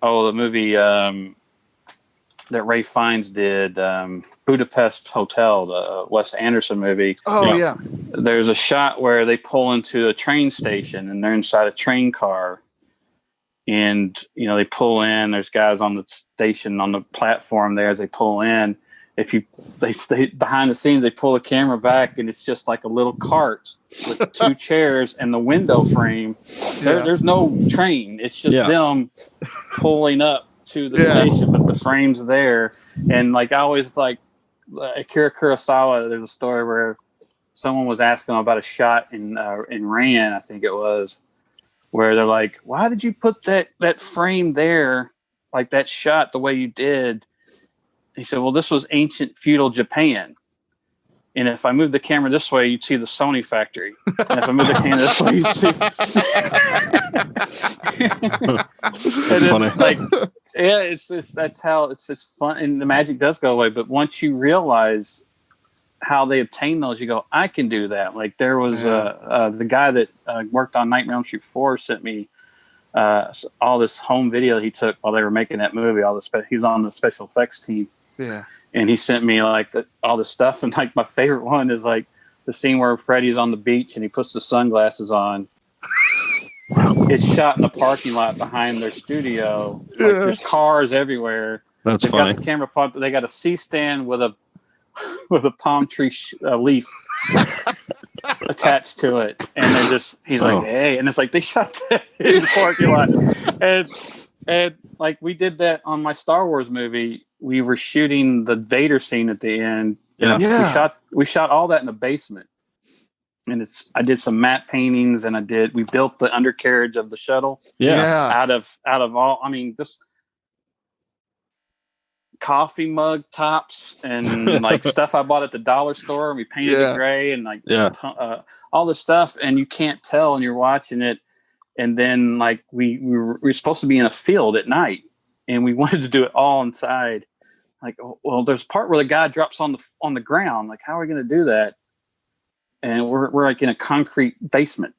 the movie that Ray Fiennes did, Budapest Hotel, the Wes Anderson movie. Oh, yeah. There's a shot where they pull into a train station and they're inside a train car. And, they pull in, there's guys on the station on the platform there as they pull in. They stay behind the scenes, they pull the camera back and it's just like a little cart with 2 chairs and the window frame. There's no train. It's just them pulling up to the station, but the frame's there. And like I always like Akira Kurosawa, there's a story where someone was asking him about a shot in Ran, I think it was, where they're like, why did you put that frame there, like that shot the way you did? He said, well, this was ancient feudal Japan. And if I move the camera this way, you'd see the Sony factory. And if I move the camera this way, you'd see. It's funny. Like, that's how it's fun. And the magic does go away. But once you realize how they obtain those, you go, I can do that. Like there was the guy that worked on Nightmare on Elm Street 4 sent me all this home video he took while they were making that movie. He's on the special effects team. Yeah. And he sent me like all this stuff. And like my favorite one is like the scene where Freddy's on the beach and he puts the sunglasses on it's shot in the parking lot behind their studio. Like, there's cars everywhere. That's They've funny. got the camera pump. They got a C-stand with a palm tree leaf attached to it, and they're he's like, hey, and it's like they shot that in the parking lot, and like we did that on my Star Wars movie. We were shooting the Vader scene at the end. We shot all that in the basement, and I did some matte paintings, and we built the undercarriage of the shuttle. Out of all, I mean, just coffee mug tops and like stuff I bought at the dollar store, and we painted it gray and like all this stuff, and you can't tell, and you're watching it, and then like we were supposed to be in a field at night, and we wanted to do it all inside. Like, well, there's a part where the guy drops on the ground. Like, how are we going to do that? And we're like in a concrete basement,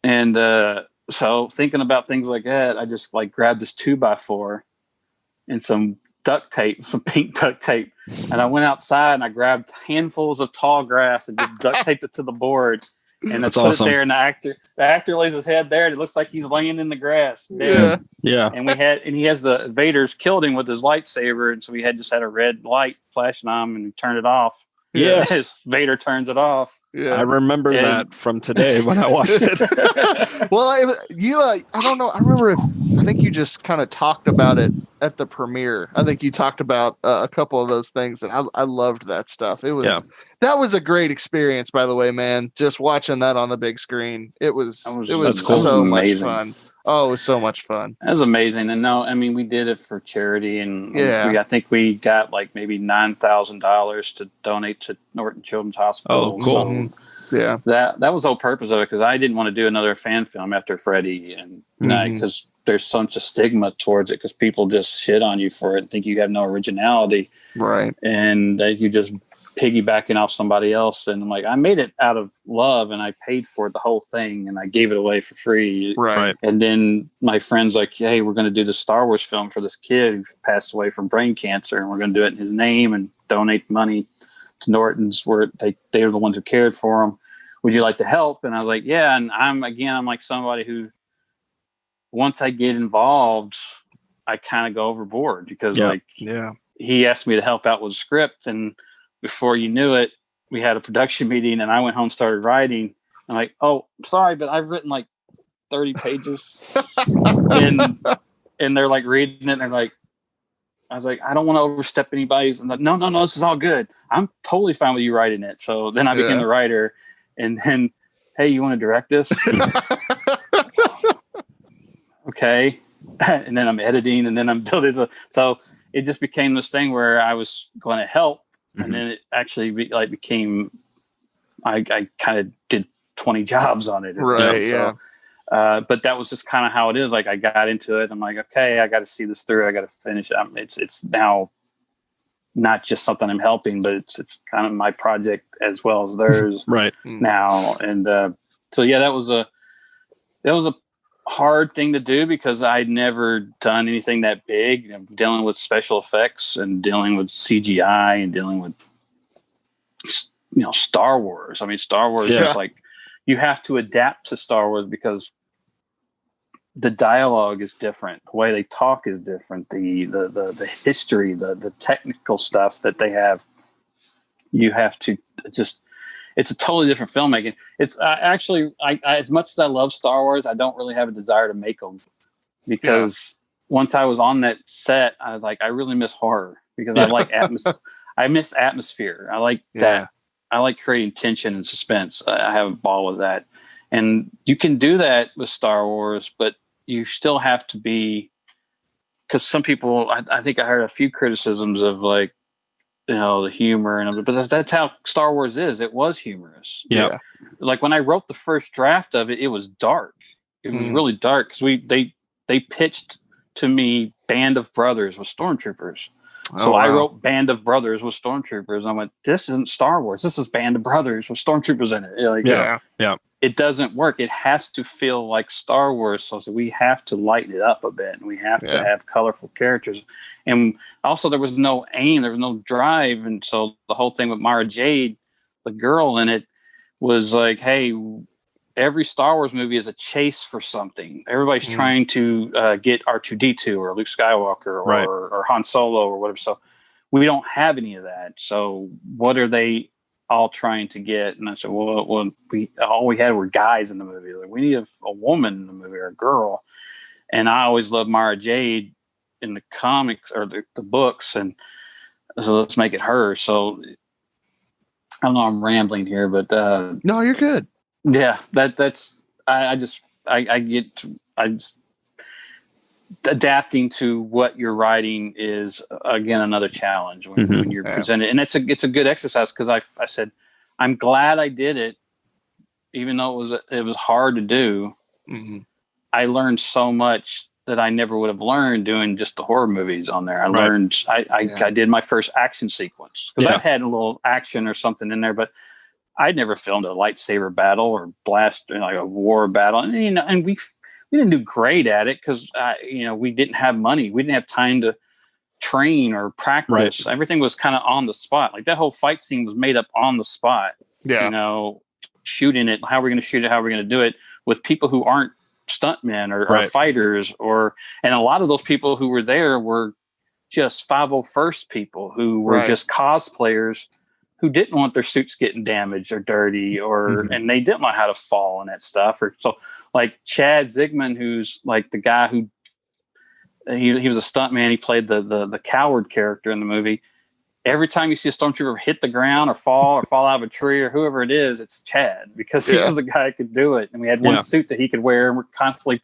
and so thinking about things like that, I just like grabbed this 2x4 and some duct tape, some pink duct tape, and I went outside and I grabbed handfuls of tall grass and just duct taped it to the boards, and I put it there. And the actor lays his head there, and it looks like he's laying in the grass. Yeah. And he has the Vader's killed him with his lightsaber, and so we just had a red light flashing on him, and he turned it off. Yes. As Vader turns it off. Yeah. I remember that from today when I watched it. Well, I don't know. I think you just kind of talked about it at the premiere. I think you talked about a couple of those things, and I loved that stuff. That was a great experience, by the way, man. Just watching that on the big screen, it was so much fun. Oh, it was so much fun. That was amazing. And no, I mean, we did it for charity, and I think we got like maybe $9,000 to donate to Norton Children's Hospital. Oh, cool. So, that was the whole purpose of it, because I didn't want to do another fan film after Freddy, and because there's such a stigma towards it, because people just shit on you for it and think you have no originality, right? And that you just piggybacking off somebody else. And I'm like, I made it out of love, and I paid for the whole thing, and I gave it away for free. Right. And then my friend's like, hey, we're going to do the Star Wars film for this kid who passed away from brain cancer, and we're going to do it in his name and donate money to Norton's, where they were the ones who cared for him. Would you like to help? And I was like, yeah. And I'm like somebody who, once I get involved, I kind of go overboard, because he asked me to help out with the script, and before you knew it, we had a production meeting, and I went home, started writing. I'm like, oh, sorry, but I've written like 30 pages. and they're like reading it, and they're like, I was like, I don't want to overstep anybody's. I'm like, no, this is all good. I'm totally fine with you writing it. So then I became the writer, and then, hey, you want to direct this? Okay. And then I'm editing, and then I'm building. So it just became this thing where I was going to help. And then it actually became, I kind of did 20 jobs on it. Right. So, but that was just kind of how it is. Like, I got into it. I'm like, okay, I got to see this through. I got to finish it. It's now not just something I'm helping, but it's kind of my project as well as theirs right now. And so, that was a hard thing to do, because I'd never done anything that big, dealing with special effects and dealing with CGI and dealing with, Star Wars. I mean, Star Wars is like, you have to adapt to Star Wars, because the dialogue is different. The way they talk is different. The history, the technical stuff that they have, you have to it's a totally different filmmaking. It's actually, I as much as I love Star Wars, I don't really have a desire to make them, because once I was on that set, I was like, I really miss horror, because I like I miss atmosphere. I like that. I like creating tension and suspense. I have a ball with that. And you can do that with Star Wars, but you still have to be, because some people, I think I heard a few criticisms of like, the humor, but that's how Star Wars is. It was humorous. Yeah. Like when I wrote the first draft of it, it was dark. It was really dark, because they pitched to me Band of Brothers with stormtroopers. So I wrote Band of Brothers with stormtroopers. And I went, this isn't Star Wars. This is Band of Brothers with stormtroopers in it. It doesn't work. It has to feel like Star Wars. So we have to lighten it up a bit, and we have to have colorful characters. And also, there was no aim, there was no drive. And so the whole thing with Mara Jade, the girl in it, was like, hey, every Star Wars movie is a chase for something. Everybody's trying to get R2-D2 or Luke Skywalker or Han Solo or whatever. So we don't have any of that. So what are they all trying to get? And I said, well, all we had were guys in the movie. Like, we need a woman in the movie or a girl. And I always loved Mara Jade in the comics or the books. And so let's make it her. So I don't know, I'm rambling here, but no, you're good. Yeah, that's adapting to what you're writing is again another challenge when you're presented, and it's a good exercise because I said I'm glad I did it, even though it was hard to do. I learned so much that I never would have learned doing just the horror movies on there. I did my first action sequence because I've had a little action or something in there, but I'd never filmed a lightsaber battle or blast, like a war battle. And, and we didn't do great at it because, we didn't have money. We didn't have time to train or practice. Right. Everything was kind of on the spot. Like that whole fight scene was made up on the spot. Yeah. Shooting it, how we're going to shoot it, how we're going to do it with people who aren't stuntmen or fighters and a lot of those people who were there were just 501st people who were just cosplayers who didn't want their suits getting damaged or dirty and they didn't know how to fall and that stuff. Or so like Chad Zigman, who's like the guy who he was a stuntman. He played the coward character in the movie. Every time you see a stormtrooper hit the ground or fall out of a tree or whoever it is, it's Chad because he was the guy who could do it. And we had one suit that he could wear and we're constantly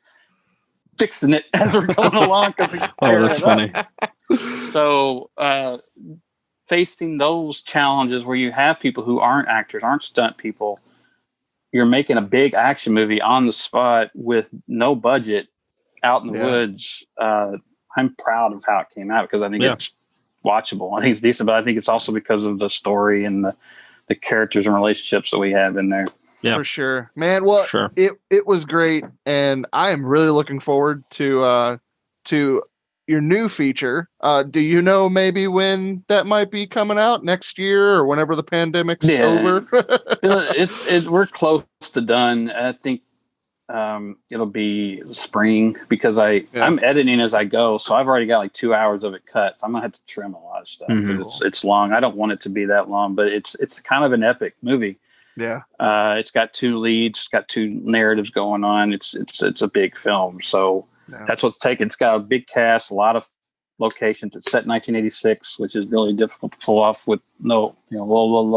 fixing it as we're going along because he's that's funny. So, facing those challenges where you have people who aren't actors, aren't stunt people, you're making a big action movie on the spot with no budget out in the woods. I'm proud of how it came out because I think it's watchable. I think it's decent, but I think it's also because of the story and the characters and relationships that we have in there. Yeah, for sure, man. Well, it was great. And I am really looking forward to your new feature. Do you know maybe when that might be coming out next year or whenever the pandemic's over? We're close to done. I think it'll be spring because I'm editing as I go. So I've already got like 2 hours of it cut. So I'm gonna have to trim a lot of stuff. It's long. I don't want it to be that long, but it's kind of an epic movie. Yeah. It's got 2 leads, it's got 2 narratives going on. It's a big film. So that's what's taken. It's got a big cast, a lot of locations. It's set in 1986, which is really difficult to pull off with low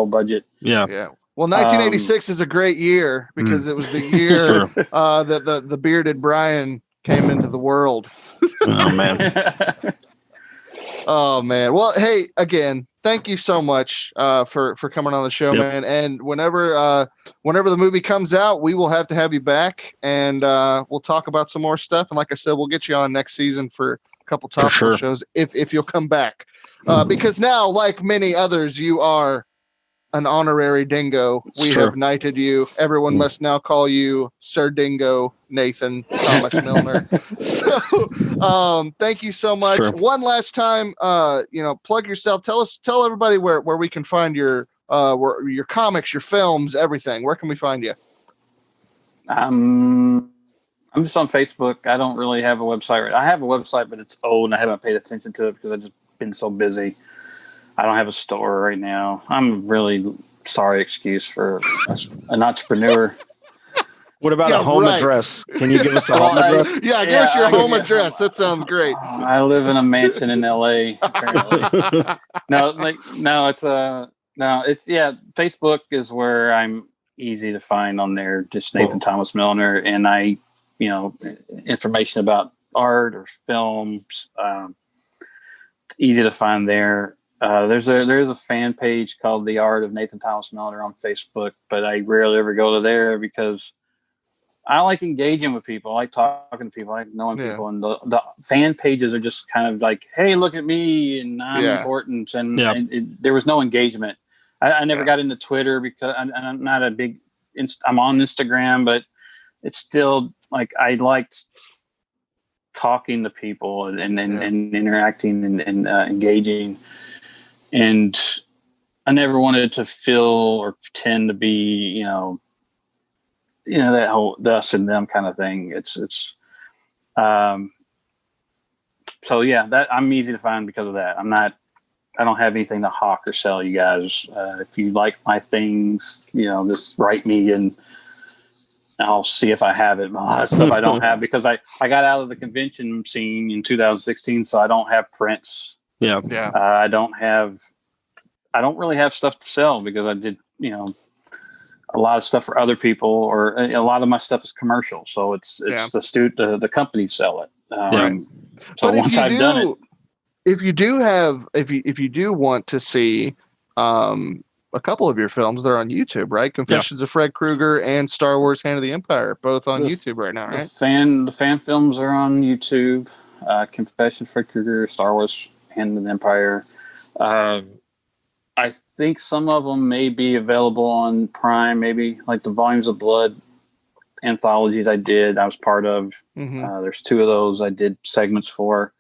budget. Yeah. Well, 1986 is a great year because it was the year that the bearded Brian came into the world. Oh man. Oh man. Well, hey, again, thank you so much for coming on the show, man. And whenever the movie comes out, we will have to have you back, and we'll talk about some more stuff. And like I said, we'll get you on next season for a couple topical shows if you'll come back. Because now, like many others, you are an honorary dingo. We have knighted you. Everyone must now call you Sir Dingo Nathan Thomas Milliner. So thank you so much. One last time, plug yourself. Tell everybody where we can find your comics, your films, everything. Where can we find you? I'm just on Facebook. I don't really have a website. I have a website, but it's old and I haven't paid attention to it because I've just been so busy. I don't have a store right now. I'm really sorry excuse for an entrepreneur. What about a home address? Can you give us a home address? Give us your home address. That sounds great. I live in a mansion in LA. Apparently. Facebook is where I'm easy to find on there. Just Nathan Thomas Milliner, and information about art or films, easy to find there. There's a fan page called The Art of Nathan Thomas Milliner on Facebook, but I rarely ever go to there because I like engaging with people. I like talking to people. I like knowing people. And the fan pages are just kind of like, hey, look at me and I'm important. And, there was no engagement. I never got into Twitter because I'm not a big, I'm on Instagram, but it's still like, I liked talking to people and interacting and engaging. And I never wanted to feel or pretend to be, that whole the us and them kind of thing. So yeah, that I'm easy to find because of that. I don't have anything to hawk or sell you guys. If you like my things, just write me and I'll see if I have it. A lot of stuff I don't have because I got out of the convention scene in 2016, so I don't have prints. Yeah. I don't really have stuff to sell because I did, a lot of stuff for other people, or a lot of my stuff is commercial. So it's the companies sell it. So once I've done it, if you do want to see a couple of your films, they're on YouTube, right? Confessions of Fred Kruger and Star Wars: Hand of the Empire, both on YouTube right now, right? The fan films are on YouTube. Confessions of Fred Kruger, Star Wars: Hand of the Empire. I think some of them may be available on Prime, maybe like the Volumes of Blood anthologies I was part of. There's 2 of those I did segments for.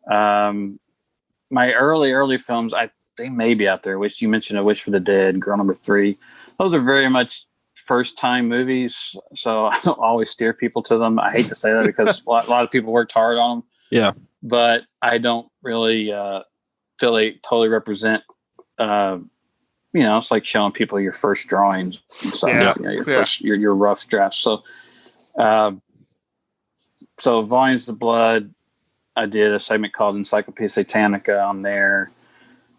My early films, they may be out there, which you mentioned, A Wish for the Dead, Girl Number 3. Those are very much first time movies, so I don't always steer people to them. I hate to say that because a lot of people worked hard on them. Yeah. But I don't really feel they totally represent, it's like showing people your first drawings. Your rough drafts. So Volumes of Blood, I did a segment called Encyclopedia Satanica on there.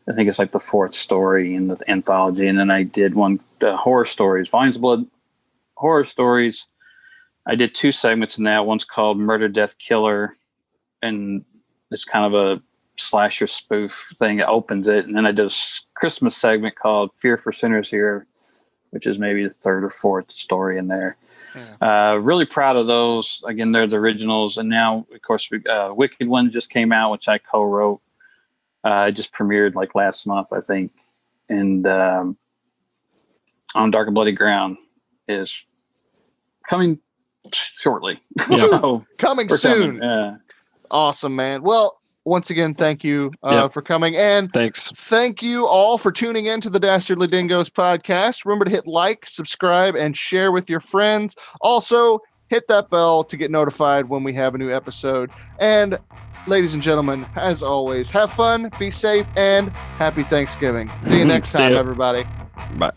I think it's like the 4th story in the anthology. And then I did one, horror stories, Volumes of Blood horror stories. I did 2 segments in that. One's called Murder, Death, Killer. And it's kind of a slasher spoof thing. It opens it. And then I did a Christmas segment called Fear for Sinners Here, which is maybe the 3rd or 4th story in there. Really proud of those. Again, they're the originals. And now, of course, Wicked One just came out, which I co-wrote. Just premiered like last month, I think. And On Dark and Bloody Ground is coming shortly. So coming soon. Awesome, man. Well, once again, thank you for coming. And thanks. Thank you all for tuning in to the Dastardly Dingoes podcast. Remember to hit like, subscribe, and share with your friends. Also, hit that bell to get notified when we have a new episode. And ladies and gentlemen, as always, have fun, be safe, and happy Thanksgiving. See you next time, everybody. Bye.